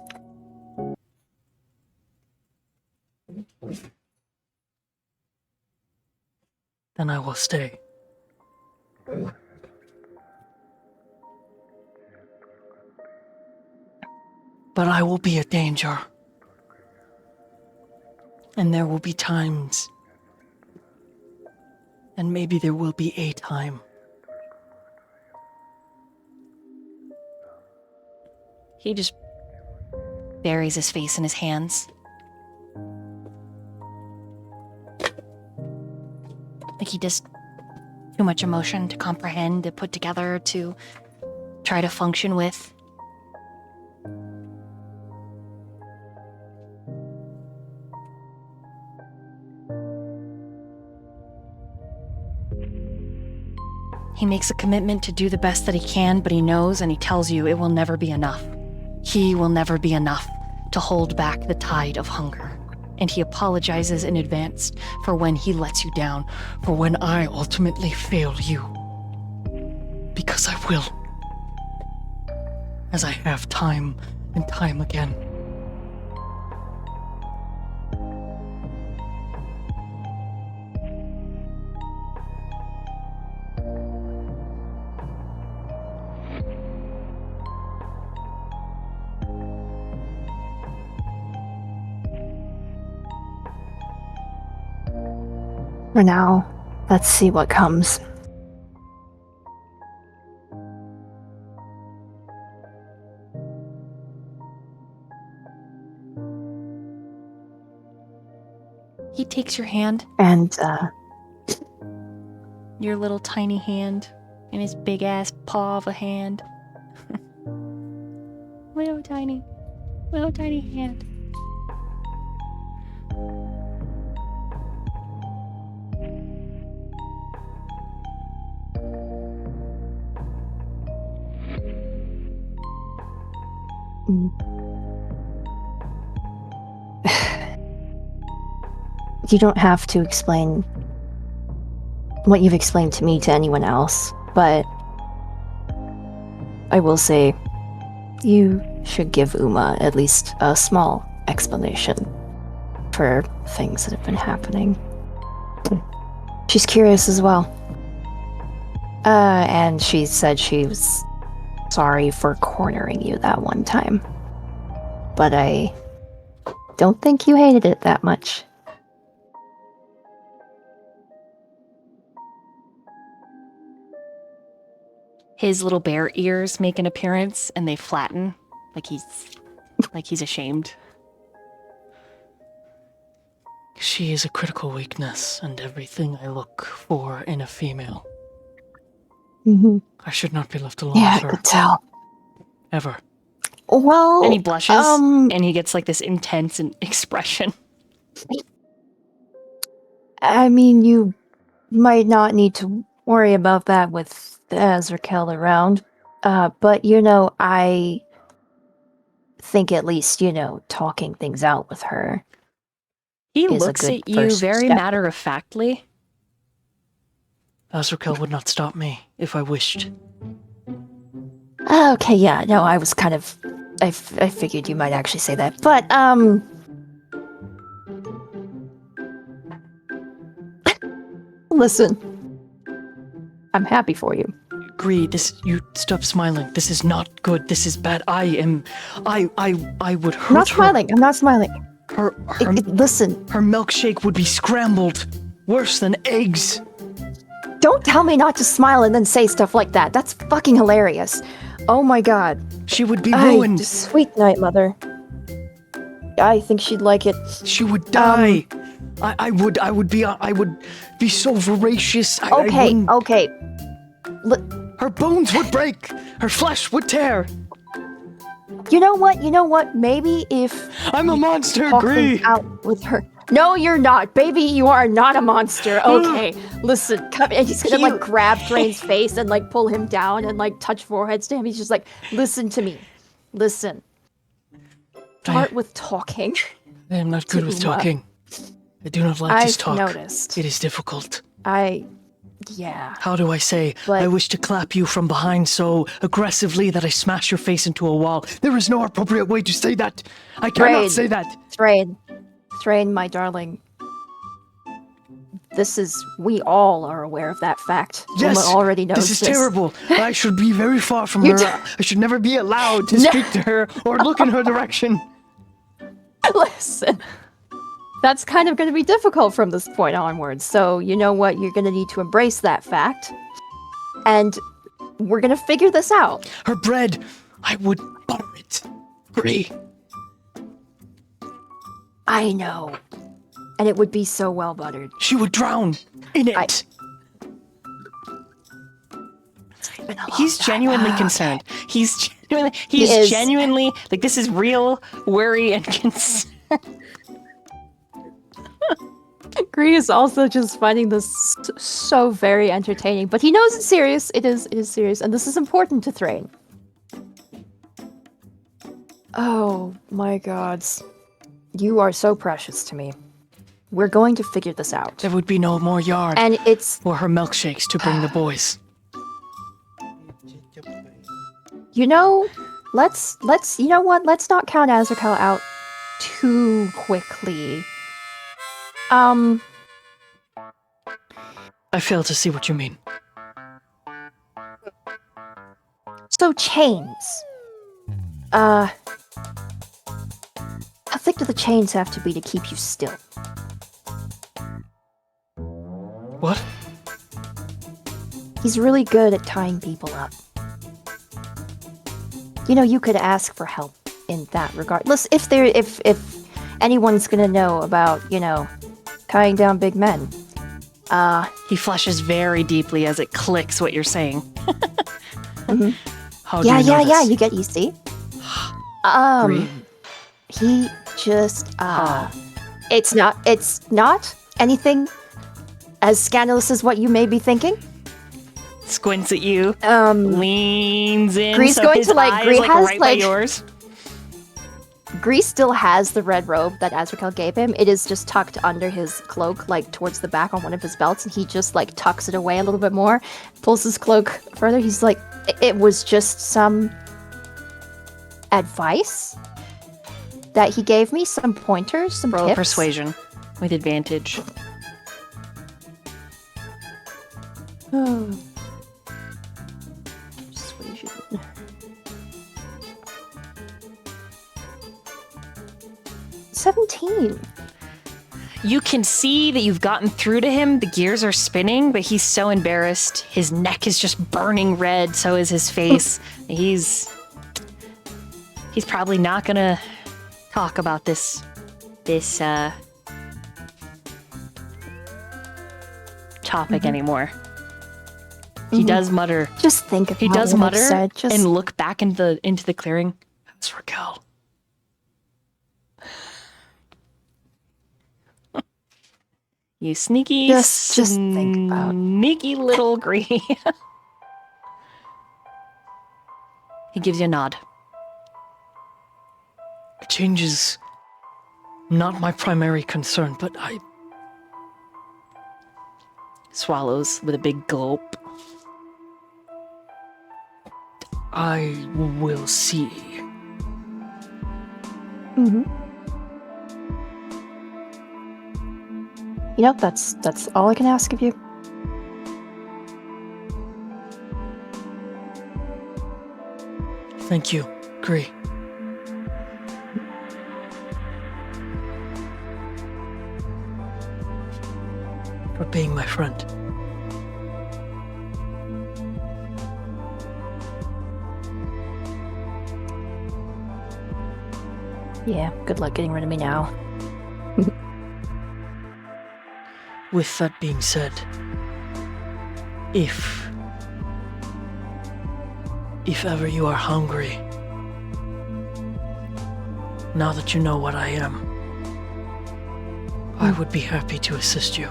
Then I will stay. But I will be a danger. And there will be times. And maybe there will be a time. He just buries his face in his hands. Like he just too much emotion to comprehend, to put together, to try to function with. He makes a commitment to do the best that he can, but he knows and he tells you it will never be enough. He will never be enough to hold back the tide of hunger. And he apologizes in advance for when he lets you down, For when I ultimately fail you. Because I will. As I have time and time again. For now, let's see what comes. he takes your hand, And, your little tiny hand, in his big ass paw of a hand. little tiny hand. you don't have to explain what you've explained to me to anyone else, but I will say you should give Uma at least a small explanation for things that have been happening. She's curious as well. And she said she was sorry for cornering you that one time. But I don't think you hated it that much. His little bear ears make an appearance and they flatten like he's ashamed. She is a critical weakness and everything I look for in a female. Mm-hmm. I should not be left alone Yeah, with I her. could tell. Ever. Well, And he blushes and he gets like this intense expression. I mean, you might not need to worry about that with Azrakel around. But, I think at least, talking things out with her. He Is a looks good at you first very step. matter-of-factly. Azrakel would not stop me if I wished. Okay, yeah, no, I was kind of... I figured you might actually say that. But, listen. I'm happy for you. Agree, you stop smiling. This is not good. This is bad. I would hurt I'm not her. smiling. I'm not smiling. Listen, Her milkshake would be scrambled. Worse than eggs. don't tell me not to smile and then say stuff like that. That's fucking hilarious. Oh my god. She would be ruined. Sweet night, mother. I think she'd like it. She would die. I would be so voracious. I Okay, wouldn't- okay. Her bones would break. Her flesh would tear. You know what? Maybe if I'm a monster, talk Gree. things out with her. No, you're not. Baby, you are not a monster. Okay, listen. Come, and he's gonna like grab Thrain's face and like pull him down and like touch foreheads to him. He's just like, listen to me. Listen. Start with talking. I am not good with Uma. talking. I do not like this I've talk. noticed. It is difficult. Yeah. How do I say, But- I wish to clap you from behind so aggressively that I smash your face into a wall? There is no appropriate way to say that. I cannot Thrain. say that. Thrain, my darling. We all are aware of that fact. Yes, Uma already knows this is terrible. I should be very far from You her. I should never be allowed to speak to her or look in her direction. Listen. That's kind of going to be difficult from this point onwards. So, you know what? You're going to need to embrace that fact. And we're going to figure this out. Her bread, I would butter it. Gree. I know. And it would be so well buttered. She would drown in it. He's genuinely concerned. He's is. genuinely like this is real worry and concern. Gree is also just finding this so very entertaining, but he knows it's serious. It is serious, and this is important to Thrain. Oh my gods. You are so precious to me. We're going to figure this out. There would be no more yard And it's, or her milkshakes to bring the boys. you know what? Let's not count Azrakel out too quickly. I fail to see what you mean. So chains. How thick do the chains have to be to keep you still? What? He's really good at tying people up. You could ask for help in that regard. Listen, if anyone's gonna know about, tying down big men. He flushes very deeply as it clicks what you're saying. How do you know this? You get, you see? Gree? He just, it's not anything as scandalous as what you may be thinking. Squints at you, leans in. Gree's so going his to, like, eye Gree is, like has, right by like- yours. Grease still has the red robe that Azrakel gave him. It is just tucked under his cloak, like towards the back on one of his belts, and he just like tucks it away a little bit more, pulls his cloak further. He's like, it was just some advice that he gave me, some pointers, some Roll tips. persuasion with advantage. 18. You can see that you've gotten through to him. The gears are spinning, but he's so embarrassed. His neck is just burning red. So is his face. He's probably not gonna talk about this topic anymore. He does mutter. Just think about He does what mutter I've said. Just and look back into the clearing. That's Raquel. You sneaky, Just think about- sneaky little Gree. He gives you a nod. Change is not my primary concern, but I Swallows with a big gulp. will see. You know, that's all I can ask of you. Thank you, Gree. For being my friend. Yeah, good luck getting rid of me now. With that being said, if ever you are hungry, now that you know what I am, I would be happy to assist you.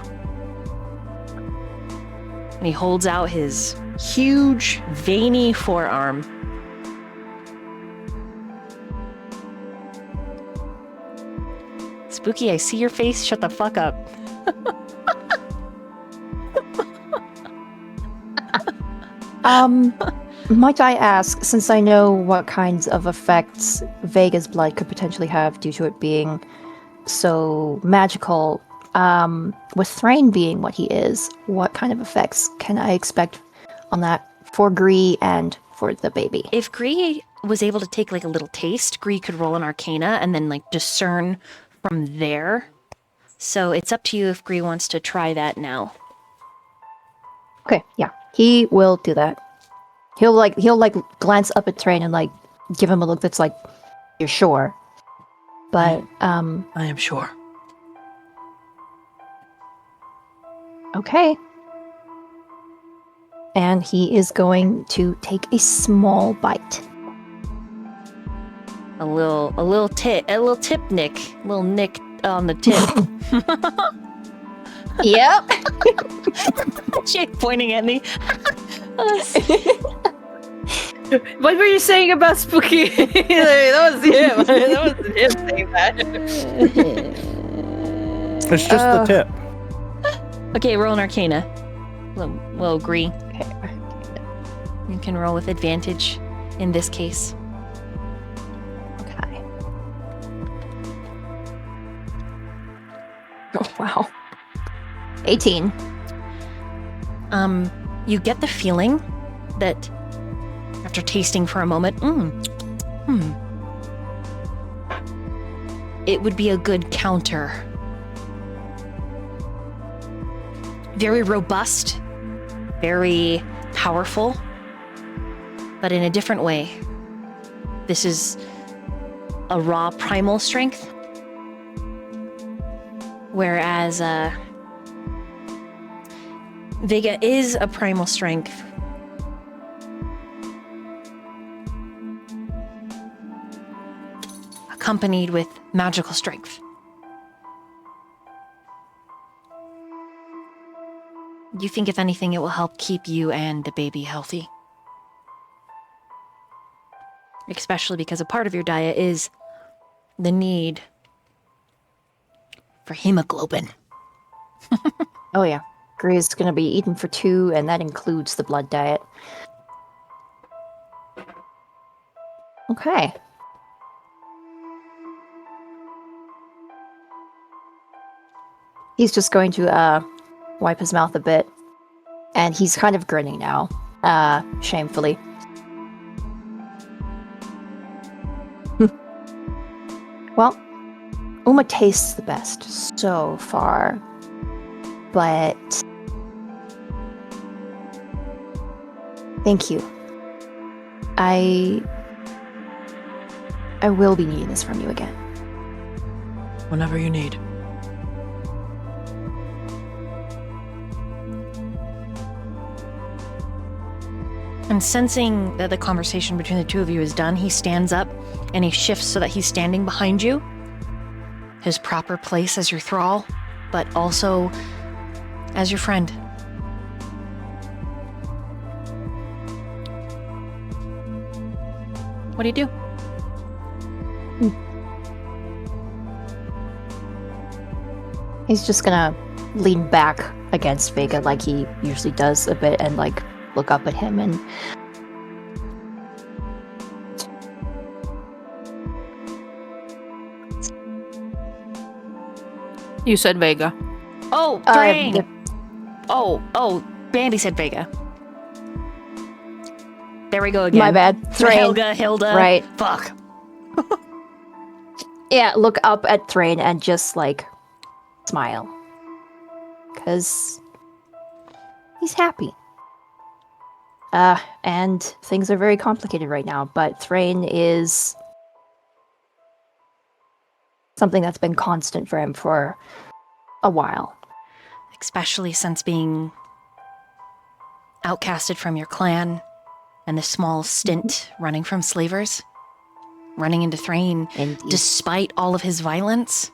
And he holds out his huge, veiny forearm. Spooky, I see your face. Shut the fuck up. Might I ask, since I know what kinds of effects Vega's blood could potentially have due to it being so magical, with Thrain being what he is, what kind of effects can I expect on that for Gree and for the baby? If Gree was able to take like a little taste, Gree could roll an Arcana and then like discern from there. So it's up to you if Gree wants to try that now. Okay, yeah, he will do that. He'll glance up at Thrain and like give him a look that's like, "You're sure?" But I am sure. okay. And he is going to take a small bite. A little tip nick. A little nick on the tip. Yep. She pointing at me. What were you saying about Spooky? That was him. That was him saying that. It's just the tip. Okay, roll an Arcana. Well, Gree. Okay. You can roll with advantage in this case. Okay. Oh wow. 18. You get the feeling that after tasting for a moment, it would be a good counter. Very robust, very powerful, but in a different way. This is a raw primal strength, whereas Vega is a primal strength. Accompanied with magical strength. You think, if anything, it will help keep you and the baby healthy? Especially because a part of your diet is the need for hemoglobin. Oh yeah. Gree is going to be eaten for 2, and that includes the blood diet. Okay. He's just going to wipe his mouth a bit, and he's kind of grinning now, shamefully. Well, Uma tastes the best so far, but thank you. I will be needing this from you again. Whenever you need. And sensing that the conversation between the two of you is done, he stands up and he shifts so that he's standing behind you. His proper place as your thrall, but also as your friend. What do you do? He's just gonna lean back against Vega like he usually does a bit and like look up at him and You said Vega. Oh, dang! yep. Oh, Bandy said Vega. There we go again. My bad. Thrain. Hilda. Right. Fuck. Yeah, look up at Thrain and just like smile. Cause he's happy. And things are very complicated right now, but Thrain is something that's been constant for him for a while. Especially since being outcasted from your clan and the small stint running from slavers. Running into Thrain, Indeed. despite all of his violence,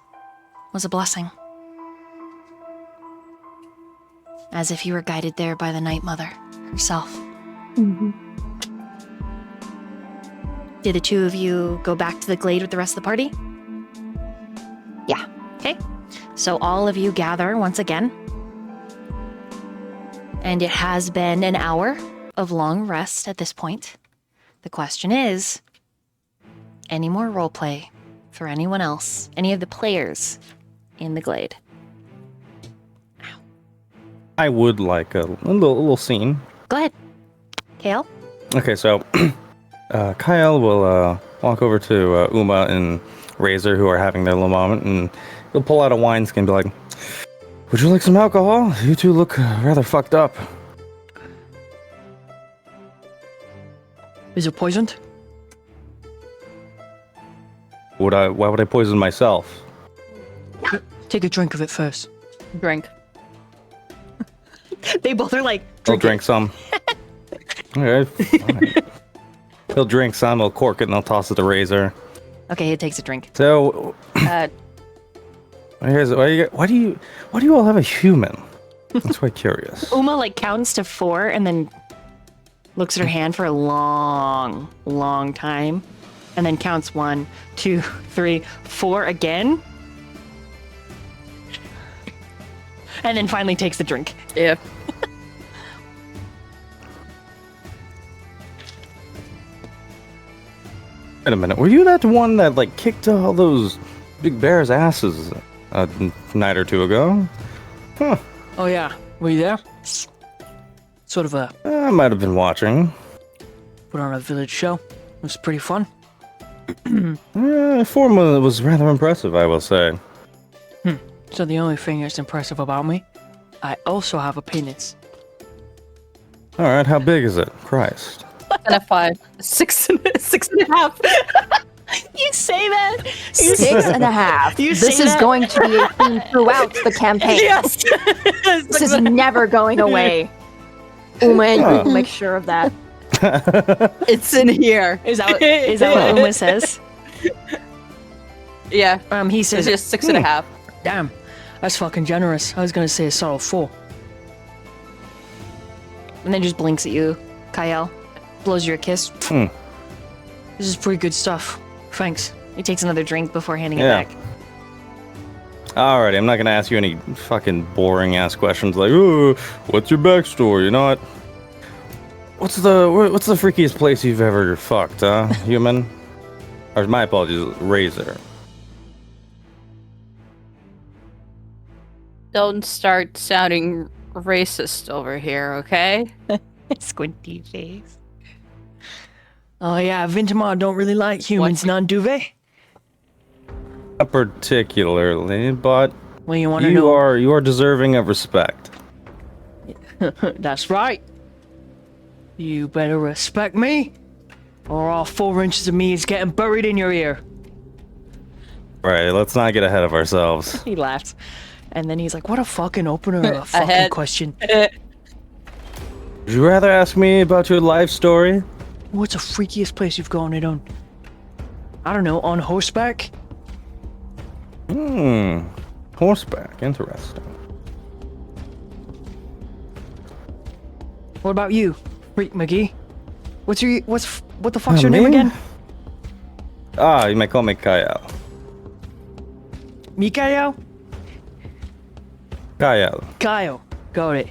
was a blessing. As if you were guided there by the Night Mother herself. Mhm. Did the two of you go back to the glade with the rest of the party? Yeah. Okay. So all of you gather once again. And it has been an hour of long rest at this point. The question is, any more roleplay for anyone else, any of the players in the glade? I would like a little scene. Go ahead. Kale? Okay, so Kyle will walk over to Uma and Razor, who are having their little moment, and he'll pull out a wineskin and be like, "Would you like some alcohol? You two look rather fucked up." Is it poisoned? Why would I poison myself? Take a drink of it first. Drink. They both are like, He'll drink some. Okay, fine. He'll drink some, he'll cork it, and he'll toss it to Razor. okay, he takes a drink. So, Uh, why do you all have a human? I'm quite curious. Uma like counts to 4 and then looks at her hand for a long, long time. And then counts 1, 2, 3, 4 again. And then finally takes the drink. yeah. Wait a minute, were you that one that like kicked all those big bears' asses a night or two ago? Huh. Oh yeah, were you there? Sort of I might have been watching. put on a village show. It was pretty fun. Form was rather impressive, I will say. So the only thing that's impressive about me, I also have opinions. All right, how big is it? Christ. And a 5. 6.5. You say that? 6.5. You This say is that? going to be a theme throughout the campaign. Yes. This is never going away. Uma and Groot will make sure of that. It's in here. Is that what Uma says? Yeah. He It's says, just 6.5. Damn, that's fucking generous. I was gonna say a solid 4. and then just blinks at you, Kyle. Blows you a kiss. This is pretty good stuff. Thanks. He takes another drink before handing Yeah. it back. Alrighty, I'm not gonna ask you any fucking boring ass questions like, "Ooh, what's your backstory?" You know what? What's the freakiest place you've ever fucked, huh, human? Or my apologies, Razor. Don't start sounding racist over here, okay? Squinty face. Oh yeah, Vintamar don't really like humans, non-duvet. Not particularly, but Well, you want to know? you are deserving of respect. That's right. You better respect me, or all 4 inches of me is getting buried in your ear. Right, let's not get ahead of ourselves. He laughs. And then he's like, what a fucking opener of a fucking Ahead. question. Would you rather ask me about your life story? What's the freakiest place you've gone it on? I don't know, on horseback? Horseback, interesting. What about you, Freak McGee? What the fuck's your name Me? again? You may call me Kyle. Mikael? Kyle. Kyle. Got it.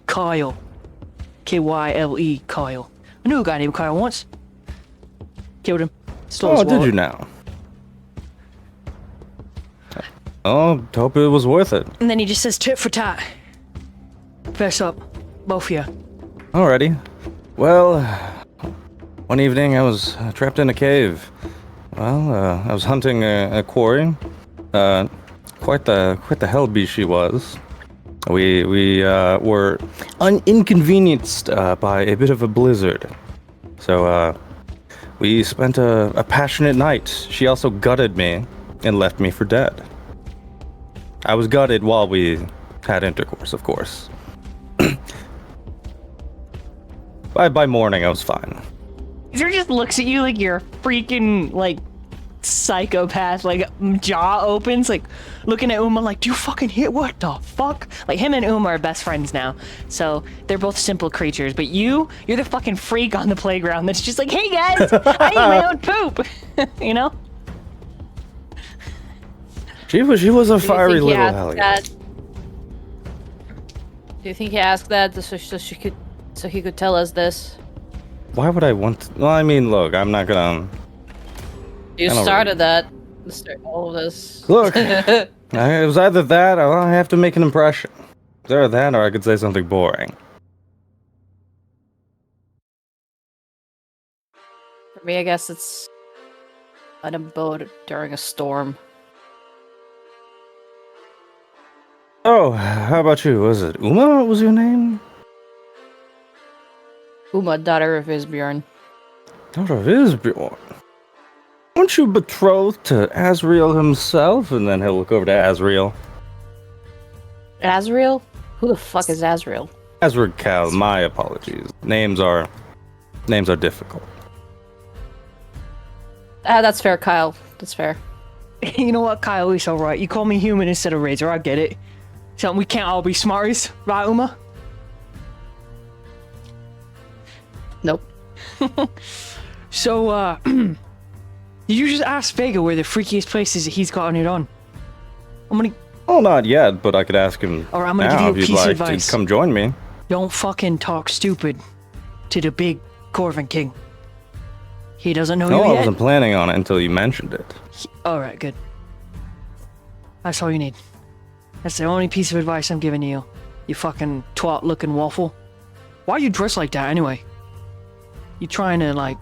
Kyle. Kyle. Kyle. I knew a guy named Kyle once. Killed him. Stole his Oh, did wallet. you now? Oh, hope it was worth it. And then he just says tit for tat. Fess up. Both of you. Alrighty. Well, one evening I was trapped in a cave. Well, I was hunting a quarry. Quite the hell beast she was. We were inconvenienced by a bit of a blizzard. So we spent a passionate night. She also gutted me and left me for dead. I was gutted while we had intercourse, of course. By morning, I was fine. He just looks at you like you're a freaking, like, psychopath, like, jaw opens, like, looking at Uma like, do you fucking hear? What the fuck? Like, him and Uma are best friends now, so they're both simple creatures, but you're the fucking freak on the playground that's just like, hey guys, I eat my own poop, you know? She was a fiery Do you think he little asked hellion. that? Do you think he asked that so he could tell us this? Why would I want to? Well, I mean, look, I'm not gonna... You I don't started that. All of this. Look, it was either that or I have to make an impression. It's either that or I could say something boring. For me, I guess it's on a boat during a storm. Oh, how about you? Was it Uma? What was your name? Uma, daughter of Isbjorn. Daughter of Isbjorn. Weren't you betrothed to Asriel himself? And then he'll look over to Asriel. Azrael? Who the fuck is Azrael? Azrael, my apologies. Names are difficult. That's fair, Kyle. That's fair. You know what, Kyle, it's alright. You call me human instead of Razor, I get it. Something we can't all be smarties, right, Uma? Nope. So, did you just ask Vega where the freakiest places that he's gotten it on? I'm gonna... Oh, not yet, but I could ask him Alright, I'm gonna now give you a if you'd piece of like advice. to come join me. Don't fucking talk stupid to the big Corvin King. He doesn't know No, you I yet. wasn't planning on it until you mentioned it. Alright, good. That's all you need. That's the only piece of advice I'm giving you. You fucking twat-looking waffle. Why are you dressed like that, anyway? You trying to, like,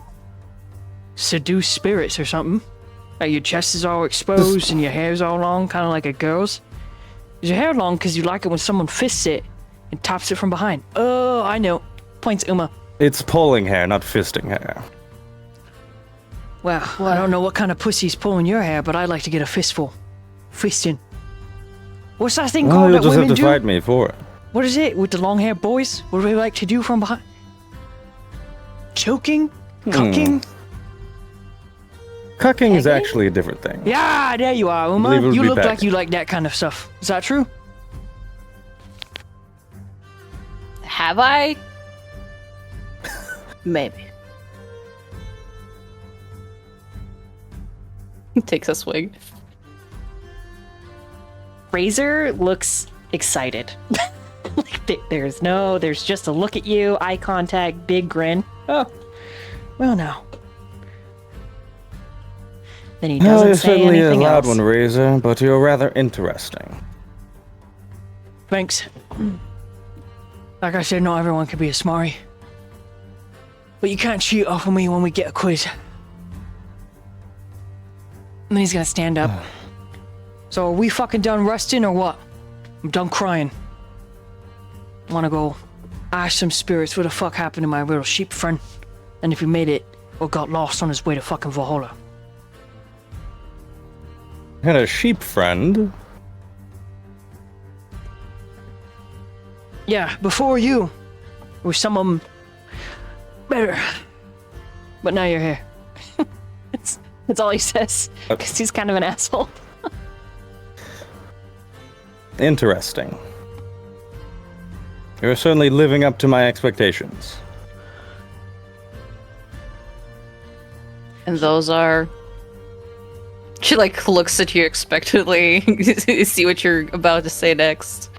seduce spirits or something? Like your chest is all exposed and your hair's all long, kind of like a girl's? Is your hair long because you like it when someone fists it and taps it from behind? Oh, I know. Points Uma. It's pulling hair, not fisting hair. Well, I don't know what kind of pussy's pulling your hair, but I'd like to get a fistful. Fisting. What's that thing Well, called you'll that just have women to do? fight me for it. What is it with the long hair boys? What do they like to do from behind? Choking? Cucking? Cucking is actually a different thing. Yeah, there you are, I Uma. believe it would You be look like pegging. you like that kind of stuff. Is that true? Have I? Maybe. He takes a swig. Razor looks excited. Like there's just a look at you, eye contact, big grin. Oh, well now. Then he Well, doesn't you're say certainly a anything loud else. one, Razor, but you're rather interesting. Thanks. Like I said, not everyone can be a smarty. But you can't cheat off of me when we get a quiz. And then he's gonna stand up. So are we fucking done resting or what? I'm done crying. I wanna go ask some spirits what the fuck happened to my little sheep friend. And if he made it or got lost on his way to fucking Valhalla. Had a sheep friend. Yeah, before you, there was someone better. But now you're here. That's all he says, because he's kind of an asshole. Interesting. You're certainly living up to my expectations. And those are. She like looks at you expectantly, see what you're about to say next.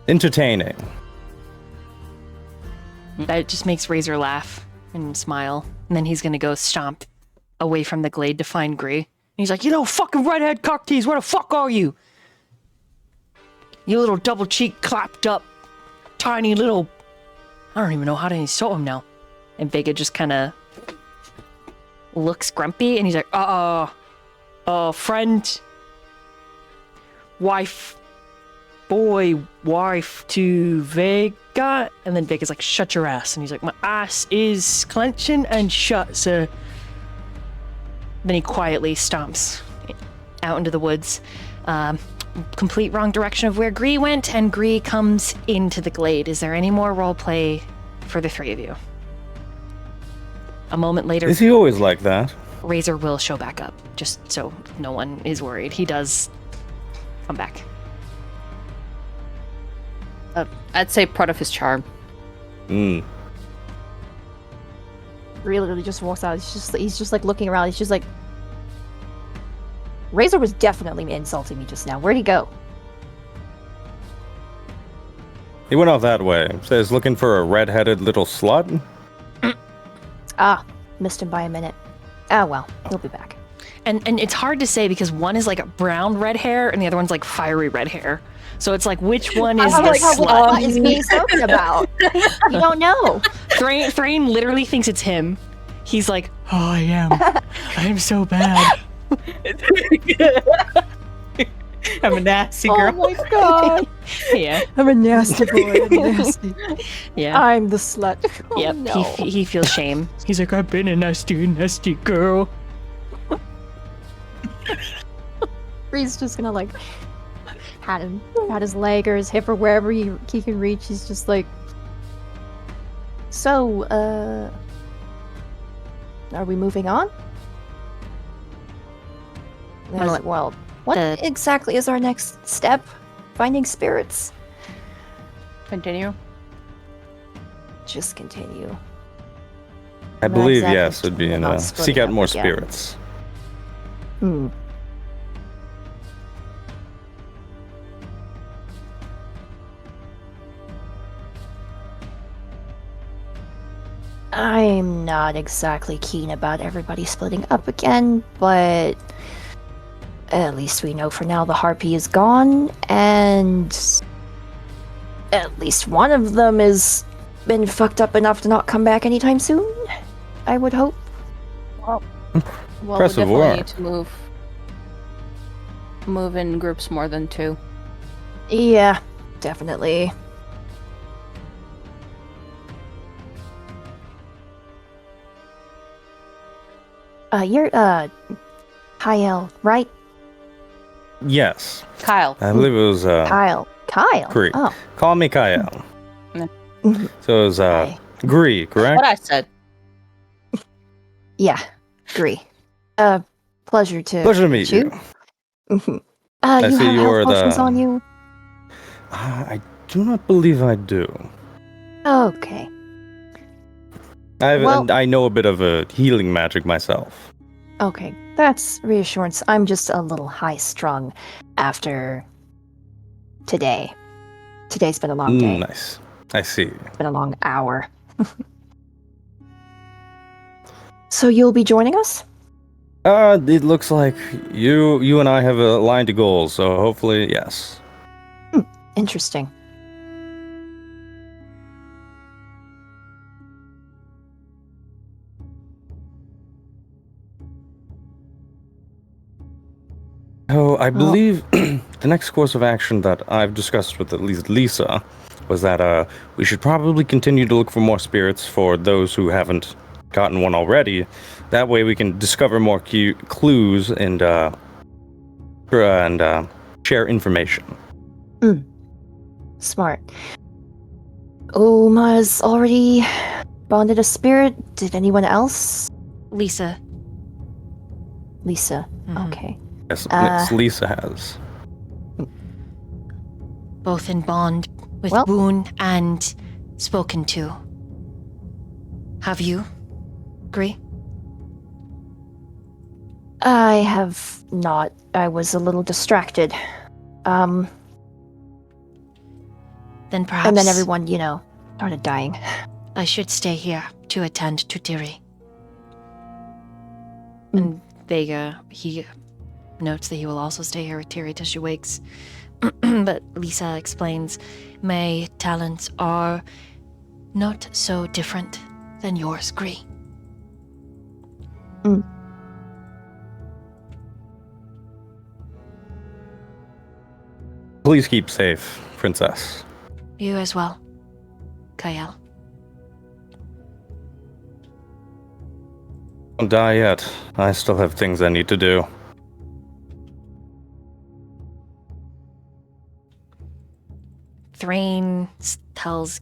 Entertaining. That just makes Razor laugh and smile. And then he's gonna go stomp away from the glade to find Gree. And he's like, you know, fucking redhead cocktease, where the fuck are you? You little double cheek clapped up, tiny little... I don't even know how to insult him now. And Vega just kind of looks grumpy, and he's like, friend, wife, boy, wife to Vega. And then Vega's like, shut your ass. And he's like, my ass is clenching and shut, sir. Then he quietly stomps out into the woods. Complete wrong direction of where Gree went, and Gree comes into the glade. Is there any more roleplay for the three of you? A moment later, Is he always like that? Razor will show back up, just so no one is worried. He does come back. I'd say part of his charm. Hmm. Gree literally just walks out. He's just like looking around. He's just like, Razor was definitely insulting me just now. Where'd he go? He went off that way. Says looking for a red-headed little slut. Ah, missed him by a minute. Ah, well, he'll be back. And it's hard to say because one is like a brown red hair and the other one's like fiery red hair. So it's like, which one is the slut? What is being spoken about? You don't know. Thrain literally thinks it's him. He's like, Oh, I am. I am so bad. I'm a nasty Oh my god. yeah, I'm a nasty boy. I'm nasty. yeah. I'm the slut. Oh, Yep, no. he feels shame. He's like, I've been a nasty girl. Bree's just gonna like pat his leg or his hip or wherever he can reach. He's just like, so, are we moving on? Well, what exactly is our next step? Finding spirits? Continue. Just continue. I Not believe exactly yes would be not seek splitting out up more again. spirits. Hmm. I'm not exactly keen about everybody splitting up again, but at least we know for now the Harpy is gone, and at least one of them has been fucked up enough to not come back anytime soon, I would hope. Well, Impressive we definitely work. need to move in groups more than two. Yeah, definitely. You're, Kyle, right? Yes, Kyle. I believe it was Kyle. Kyle? Gree. Oh. Call me Kyle. Mhm. So it was Hi. Gree, correct? What I said. Yeah, Gree. Pleasure to Pleasure to meet you. Mhm. I You see have you're health potions the- on you? I do not believe I do. Okay. I know a bit of a healing magic myself. Okay, that's reassurance. I'm just a little high-strung after today. Today's been a long day. Nice. I see. It's been a long hour. So you'll be joining us? It looks like you and I have aligned goals, so hopefully, yes. Interesting. Oh, I believe the next course of action that I've discussed with at least Lisa was that we should probably continue to look for more spirits for those who haven't gotten one already. That way we can discover more clues and share information. Smart. Uma's already bonded a spirit. Did anyone else? Lisa. Lisa. Mhm. Okay. Yes, Lisa has. Both in bond with Well- Boone and spoken to. Have you? Agree? I have not. I was a little distracted. Then perhaps And then everyone, started dying. I should stay here to attend to Tiri. And Vega, he notes that he will also stay here with Tiri till she wakes. But Lisa explains, my talents are not so different than yours, Gree. Please keep safe, Princess. You as well, Kyle. Don't die yet. I still have things I need to do. Thrain tells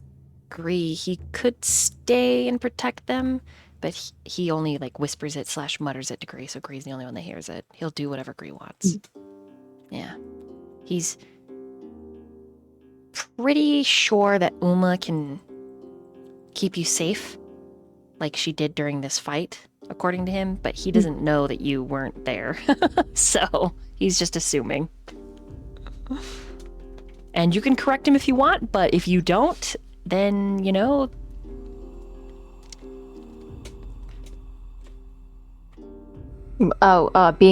Gree he could stay and protect them, but he only whispers it / mutters it to Gree, so Gree's the only one that hears it. He'll do whatever Gree wants. Yeah. He's pretty sure that Uma can keep you safe, like she did during this fight, according to him, but he doesn't know that you weren't there. So he's just assuming. And you can correct him if you want, but if you don't, then, Being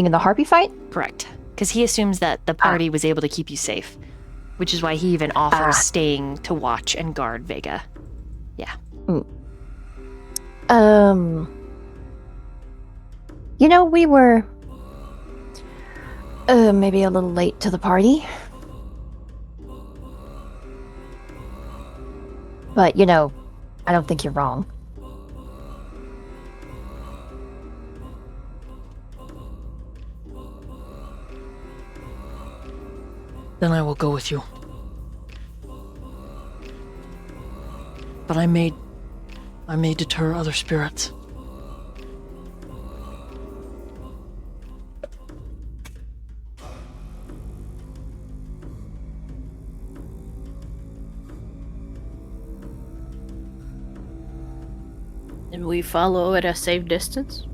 in the Harpy fight? correct. Because he assumes that the party was able to keep you safe, which is why he even offers staying to watch and guard Vega. Yeah. We were maybe a little late to the party. But, I don't think you're wrong. Then I will go with you. But I may deter other spirits. And we follow at a safe distance.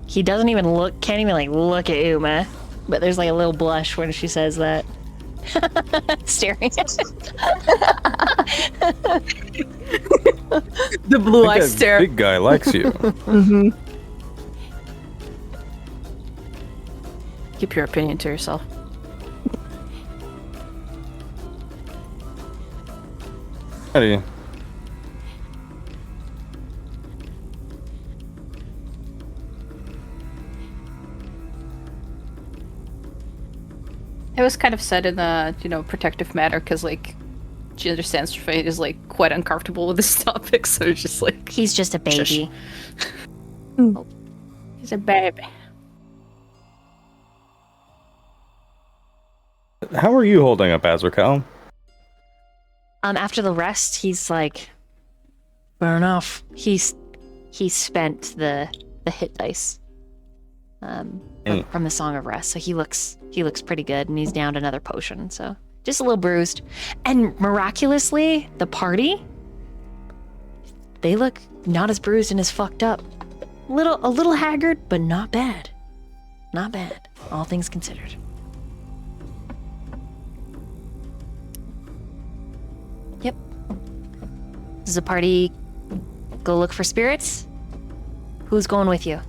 He doesn't even can't even look at Uma, but there's a little blush when she says that. Staring at him. The blue I eye think that stare. big guy likes you. Keep your opinion to yourself. Ready? It was kind of said in the, protective matter, because, she understands Fate is, quite uncomfortable with this topic, so it's just He's just a baby. he's a baby. How are you holding up, Azrael? After the rest, he's Fair enough. he's spent the hit dice from the Song of Rest, so he looks pretty good, and he's downed another potion, so just a little bruised. And miraculously, the party, they look not as bruised and as fucked up. A little haggard, but not bad. Not bad, all things considered. Yep. Does the party go look for spirits? Who's going with you?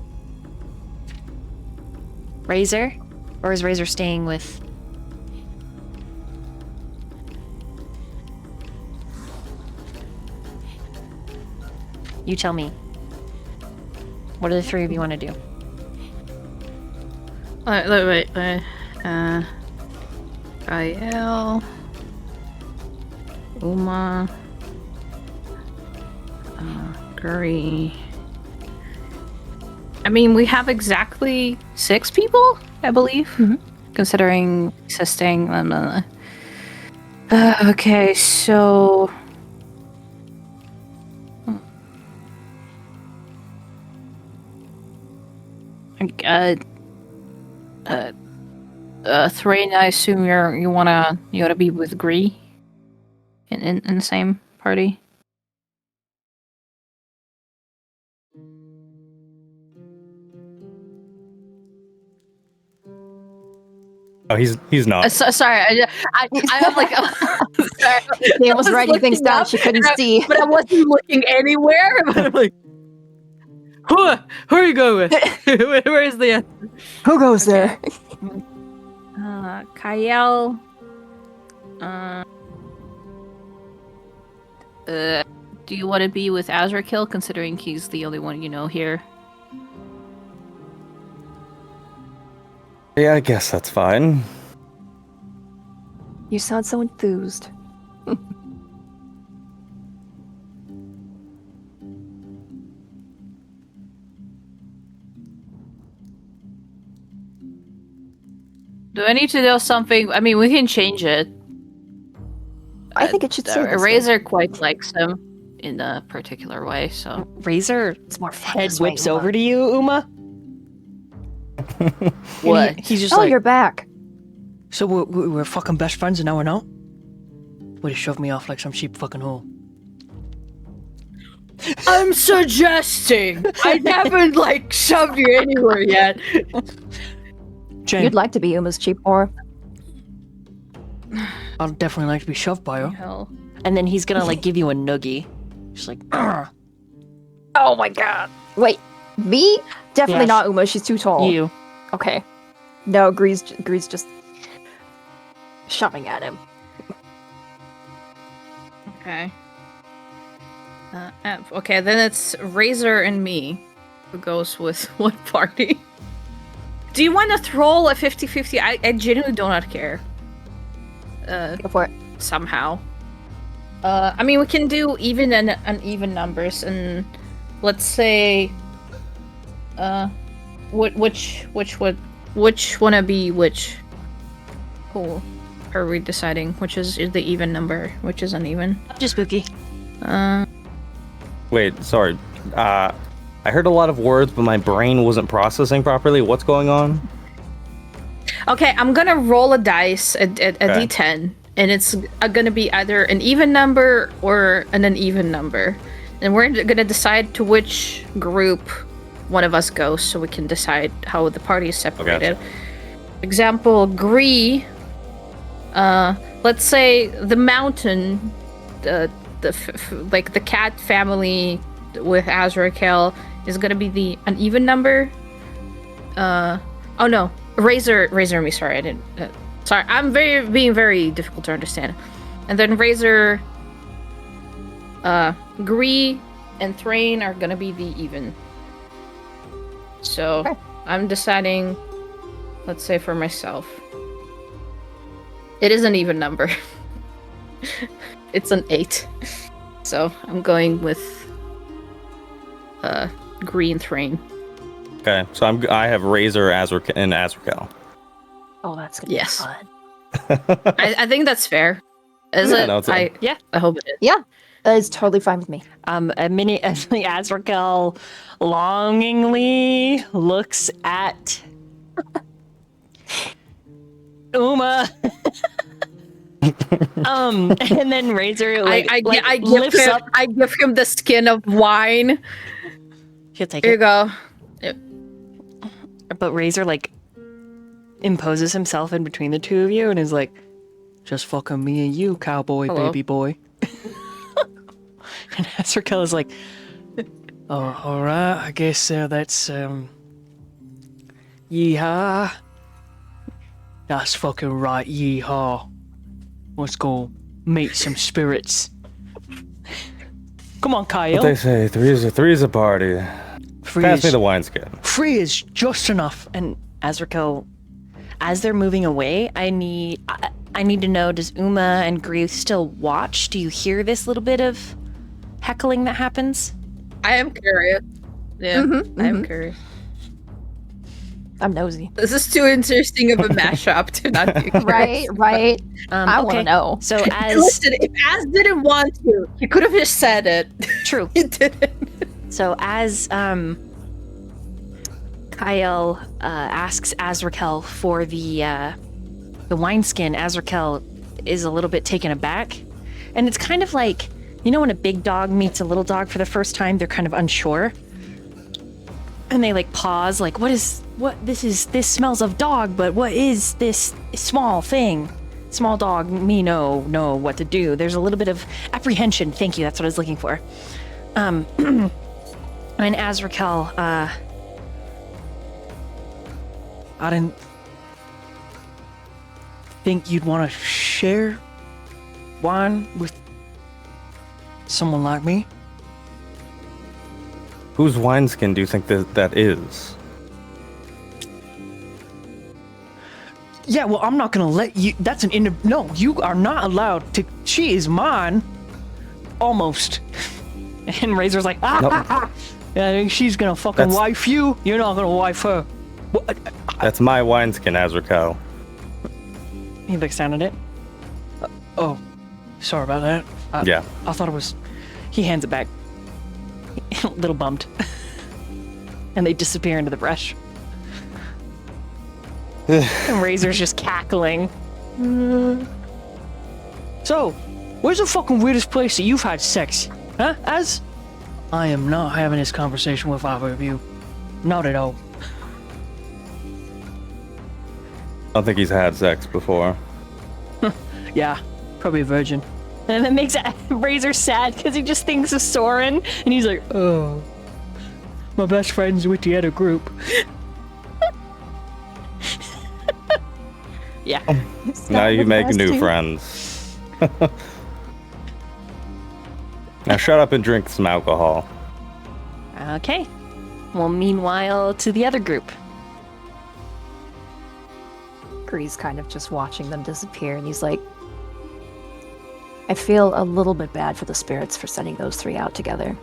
Razor? Or is Razor staying with... You tell me. What do the three of you want to do? Wait. Gael, Uma, Guri. I mean, we have exactly 6 people, I believe, considering existing. Okay, so. Thrain, I assume you wanna be with Gree in the same party. Oh, he's not. Sorry, I'm like, sorry. Sam was I writing things looking down up, she couldn't and see. but I wasn't looking anywhere. But I'm like, who are you going with? Where is the answer? Who goes there? Kyle. Do you want to be with Azrakil, considering he's the only one you know here? Yeah, I guess that's fine. You sound so enthused. Do I need to know something? I mean, we can change it. I think it should stay this way. Razor quite likes him in a particular way, so. Razor It's more fun head this way, whips Uma. over to you, Uma. What? He's just Oh, like, you're back. So we're fucking best friends and now we're not? Way to shove me off like some cheap fucking hole. I'm suggesting. I haven't shoved you anywhere yet. Jen, You'd like to be Uma's cheap whore. I'd definitely like to be shoved by her. Hell. and then he's gonna give you a noogie. Just like, "Argh." Oh my god. Wait, me? Definitely Yes. not Uma. She's too tall. You. Okay. No, Gree's just shoving at him. Okay. Okay, then it's Razor and me who goes with what party? Do you want to throw a 50-50? I genuinely do not care. Go for it. Somehow. I mean, we can do even and uneven numbers, and let's say, which wanna be which? Who are we deciding? Which is the even number? Which is uneven? Just spooky. Wait, sorry. I heard a lot of words, but my brain wasn't processing properly. What's going on? Okay, I'm gonna roll a dice, a Okay. d10, and it's gonna be either an even number or an uneven number. And we're gonna decide to which group one of us goes, so we can decide how the party is separated. Example, Gree. Let's say the mountain, the cat family with Azrakil is gonna be the uneven number. Oh no, Razor and me. Sorry, I didn't. Sorry, I'm being very difficult to understand. And then Razor, Gree, and Thrain are gonna be the even. So Okay. I'm deciding. Let's say for myself, it is an even number. It's an 8. So I'm going with Green Thrain. Okay, so I have Razor, and Azrael. Oh, that's gonna Yes. be fun. I think that's fair. Is Yeah, it? no, it's- Yeah. I hope it is. Yeah, that is totally fine with me. A mini Azrael longingly looks at Uma. And then Razor I give lifts him up. I give him the skin of wine. He'll take Here you it. go. But Razor imposes himself in between the two of you and is like, Just fucking me and you, cowboy, Hello. baby boy. and Azrael is like, Oh, alright, I guess that's, yeehaw. That's fucking right, yeehaw. Let's go meet some spirits. Come on, What Kyle. they say, three's a party. Free Pass me is, the wineskin. free is just enough. And Azrakel, as they're moving away, I need to know, does Uma and Grief still watch? Do you hear this little bit of heckling that happens? I am curious. Yeah, I am curious. I'm nosy. This is too interesting of a mashup to not be curious. Right. I want to Okay. know. So as Listen, if Az didn't want to, he could have just said it. true. He didn't. So as Kyle asks Azrakel for the wineskin, Azrakel is a little bit taken aback, and it's kind of like, you know, when a big dog meets a little dog for the first time, they're kind of unsure, and they like pause, like, this smells of dog, but what is this small thing? Small dog, me know what to do. There's a little bit of apprehension. Thank you. That's what I was looking for. And Azrakel, I didn't think you'd want to share wine with someone like me. Whose wineskin do you think that is? Yeah, well, I'm not gonna let you. That's no, you are not allowed to. She is mine. Almost. and Razor's like, Yeah, she's gonna fucking That's- wife you. You're not gonna wife her. What? That's my wineskin, Azrakel. He looks down at it. Oh, sorry about that. Yeah. I thought it was. He hands it back. A little bummed. And they disappear into the brush. And Razor's just cackling. So, where's the fucking weirdest place that you've had sex? Huh? I am not having this conversation with either of you. Not at all. I don't think he's had sex before. Yeah, probably a virgin. And it makes Razor sad because he just thinks of Soren. And he's like, oh, my best friend's with the other group. Yeah. Now you with make us, new too. friends. Now shut up and drink some alcohol. Okay. Well, meanwhile, to the other group. Gree's kind of just watching them disappear, and he's like, I feel a little bit bad for the spirits for sending those three out together.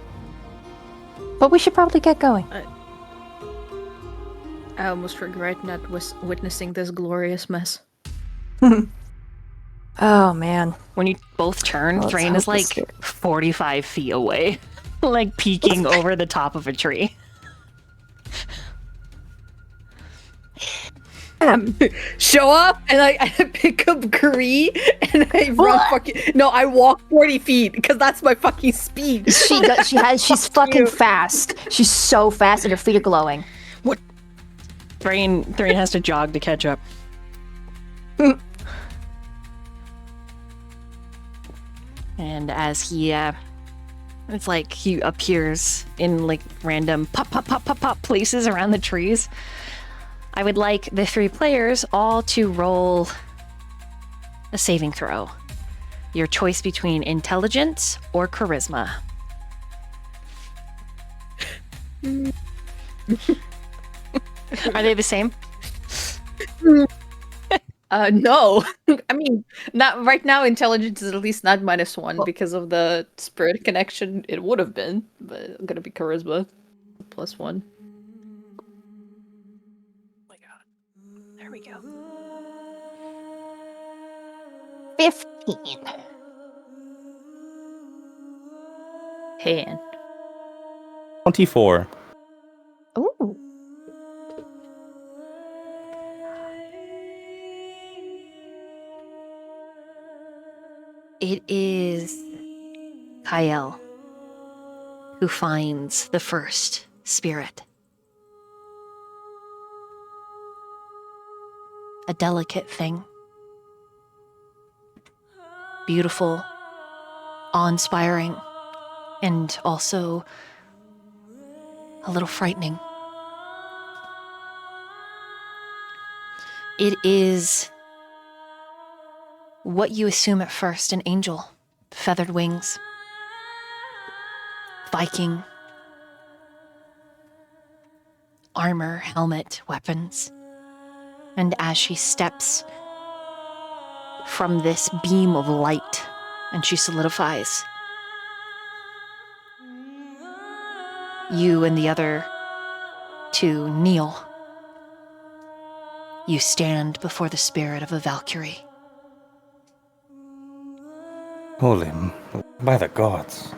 But we should probably get going. I almost regret not witnessing this glorious mess. Oh, man. When you both turn, Let's Thrain hope is the like spirit- 45 feet away. Like peeking over the top of a tree. Show up and I pick up Gree and I run fucking. No, I walk 40 feet because that's my fucking speed. She's fucking fast. She's so fast, and her feet are glowing. Thrain has to jog to catch up. And as he, it's like he appears in like random pop places around the trees. I would like the three players all to roll a saving throw. Your choice between intelligence or charisma. Are they the same? No. I mean, not right now. Intelligence is at least not -1 because of the spirit connection. It would have been, but it's gonna be charisma +1. There we go. 15. Hand. 24. Ooh. It is Kyle who finds the first spirit. A delicate thing. Beautiful, awe-inspiring, and also a little frightening. It is what you assume at first, an angel, feathered wings. Viking armor, helmet, weapons. And as she steps from this beam of light and she solidifies, you and the other two kneel. You stand before the spirit of a Valkyrie. By the gods.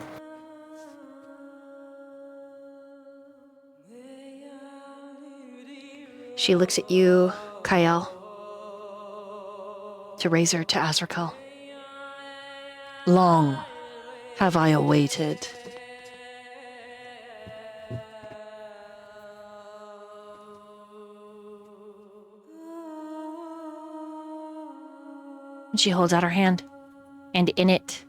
She looks at you, Kael, to Razor, to Azrakal. Long have I awaited. And she holds out her hand, and in it,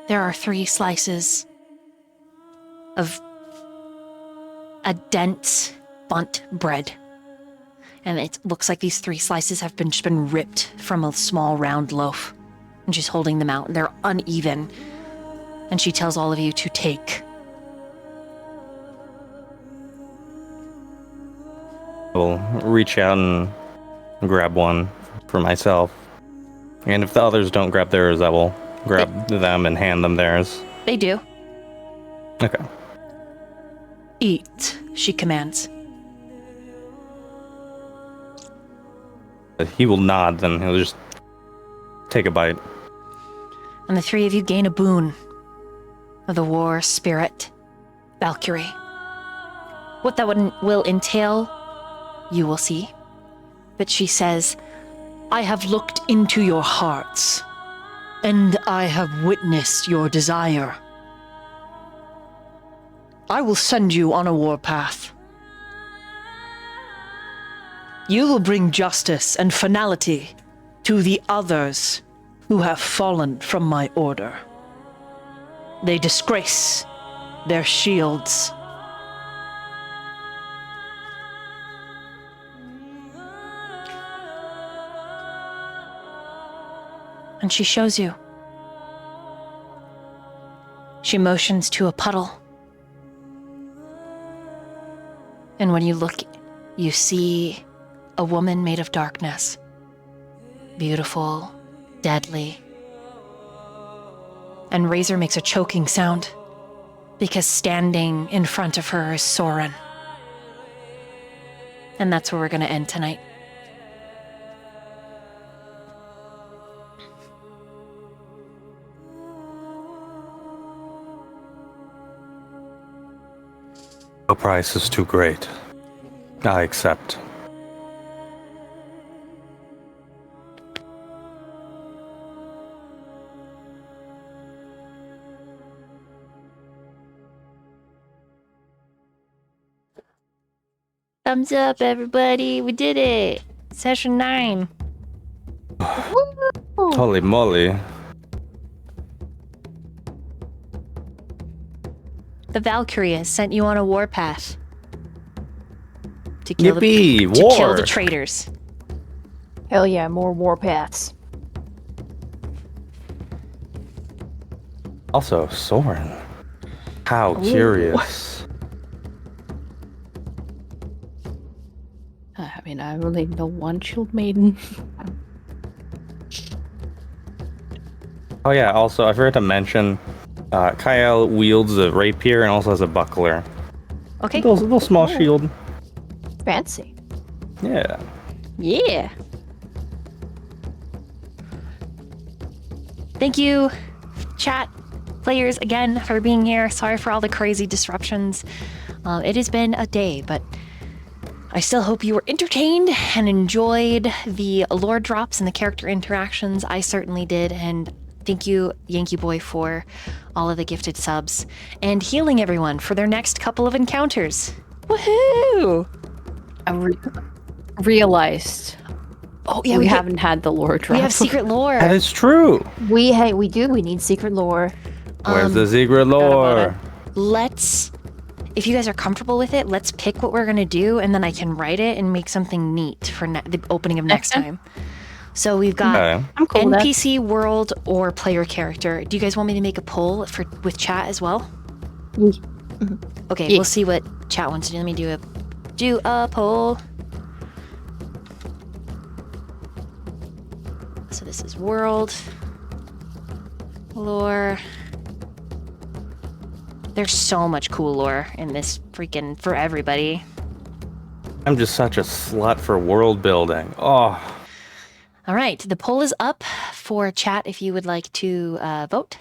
there are 3 slices of a dense bunt bread. And it looks like these 3 slices have just been ripped from a small round loaf. And she's holding them out, and they're uneven. And she tells all of you to take. I will reach out and grab one for myself. And if the others don't grab theirs, I will grab them and hand them theirs. They do. Okay. Eat, she commands. He will nod, then he'll just take a bite. And the 3 of you gain a boon of the war spirit, Valkyrie. What that will entail, you will see. But she says, I have looked into your hearts, and I have witnessed your desire. I will send you on a warpath. You will bring justice and finality to the others who have fallen from my order. They disgrace their shields. And she shows you. She motions to a puddle. And when you look, you see a woman made of darkness. Beautiful, deadly. And Razor makes a choking sound because standing in front of her is Soren. And that's where we're going to end tonight. The price is too great. I accept. Thumbs up, everybody. We did it. Session 9. Holy moly. The Valkyrie has sent you on a warpath. To kill Yippee! to War! kill the traitors. Hell yeah, more warpaths. Also, Soren. How curious. I mean, I only know one shield maiden. Oh yeah, also, I forgot to mention, Kael wields a rapier and also has a buckler. Okay. Little small shield. Fancy. Yeah. Yeah. Thank you, chat players, again for being here. Sorry for all the crazy disruptions. It has been a day, but I still hope you were entertained and enjoyed the lore drops and the character interactions. I certainly did, and thank you, Yankee Boy, for all of the gifted subs and healing everyone for their next couple of encounters. Woohoo! I realized Yeah, we haven't had the lore drop. We have secret lore. That is true. We do. We need secret lore. Where's the secret lore? If you guys are comfortable with it, let's pick what we're gonna do, and then I can write it and make something neat for the opening of next time. So we've got Okay. I'm cool with that. NPC, world, or player character. Do you guys want me to make a poll with chat as well? Okay, Yeah. we'll see what chat wants to do. Let me do a poll. So this is world, lore. There's so much cool lore in this freaking for everybody. I'm just such a slut for world building. Oh, All right, the poll is up for chat if you would like to vote.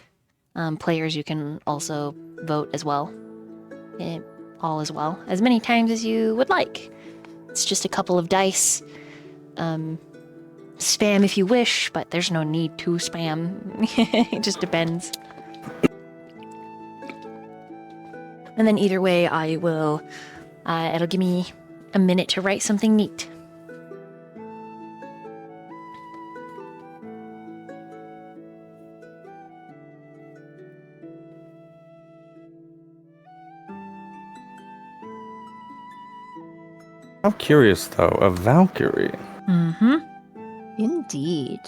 Players, you can also vote as well. All as well, as many times as you would like. It's just a couple of dice. Spam if you wish, but there's no need to spam. It just depends. And then either way, I will. It'll give me a minute to write something neat. I'm curious though. A Valkyrie. Mm-hmm. Indeed.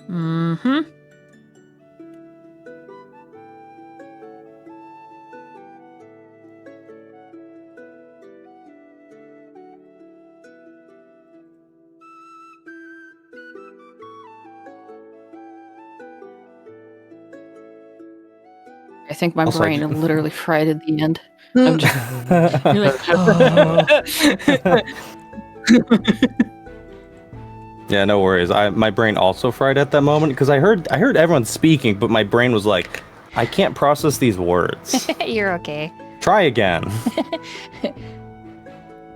Mm-hmm. I think my Also, brain I- literally fried at the end. I'm just, you're like, Yeah, no worries. My brain also fried at that moment because I heard everyone speaking, but my brain was like, I can't process these words. You're okay. Try again.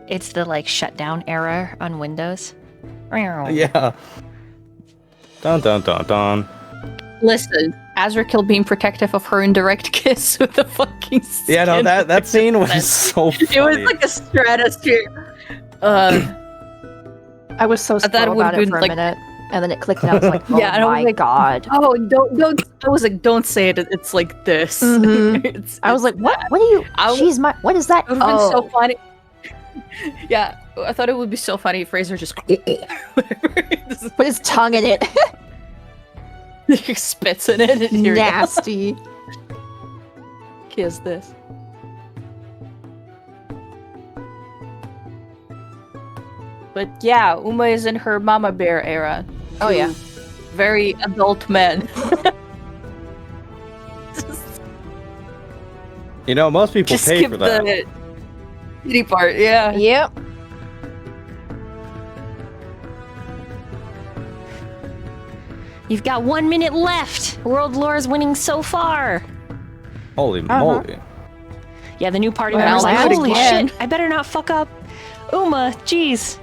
It's the like shutdown error on Windows. Yeah. Dun dun dun dun. Listen, Azrakil being protective of her indirect kiss with the fucking skin. Yeah, no, that scene was so funny. It was like a stratosphere. I was so thought slow it would've about it been, for a like- minute, and then it clicked, and I was like, "Oh Yeah, and I was my like, god!" Oh, don't! I was like, don't say it. It's like this. Mhm. I was it's like, "What? that. What are you? I She's my. What is that?" It would have been so Oh, funny. Yeah, I thought it would be so funny if Fraser just whatever, put his tongue in it. he spits in it and here you go. Nasty. Kiss this. But yeah, Uma is in her mama bear era. Oh yeah. Very adult men. You know, most people Just pay skip for that. the kitty part, yeah. Yep. You've got 1 minute left. World lore is winning so far. Holy moly. Yeah, the new party Well, member's like, I'll do it holy again." shit, I better not fuck up Uma, jeez.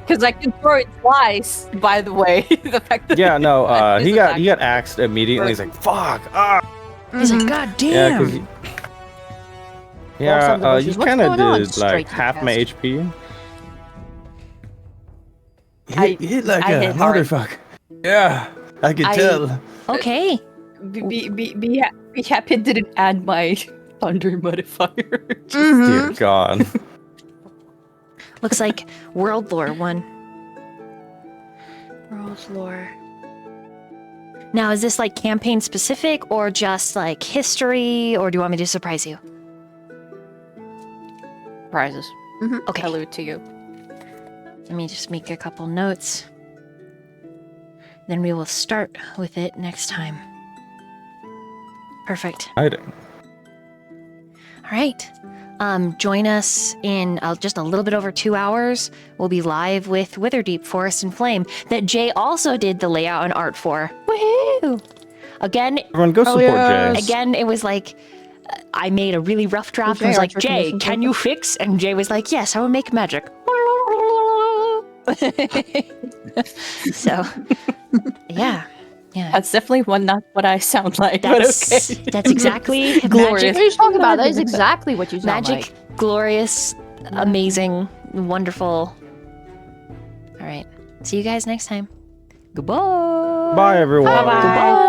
Because I can throw it twice, by the way. The fact that Yeah, no, That he is got attack. axed immediately. He's like, fuck. Ah. He's Mhm. like, god Yeah, damn. because Walks on the you bushes. What's kind of going on? did Straight like to the half my chest. HP. I- hit like I a hit hard. motherfucker. Yeah, I can I- tell. Okay. be happy it didn't add my thunder modifier. Dear God. Looks like world lore won. World lore. Now, is this like campaign specific or just like history, or do you want me to surprise you? Prizes. Okay. I leave it to you. Let me just make a couple notes. Then we will start with it next time. Perfect. Hiding. All right. Join us in just a little bit over 2 hours. We'll be live with Witherdeep Forest and Flame that Jay also did the layout and art for. Woohoo! Again, Everyone go support yes. Jay. again, it was like I made a really rough draft Jay and was like, art Jay, recognition can paper. you fix? And Jay was like, yes, I will make magic. So, yeah. That's definitely not what I sound like, That's, but okay. that's exactly Glorious. What are you talking about? That is exactly what you sound magic, like. glorious, amazing, wonderful. All right. See you guys next time. Goodbye. Bye, everyone. Bye-bye. Goodbye.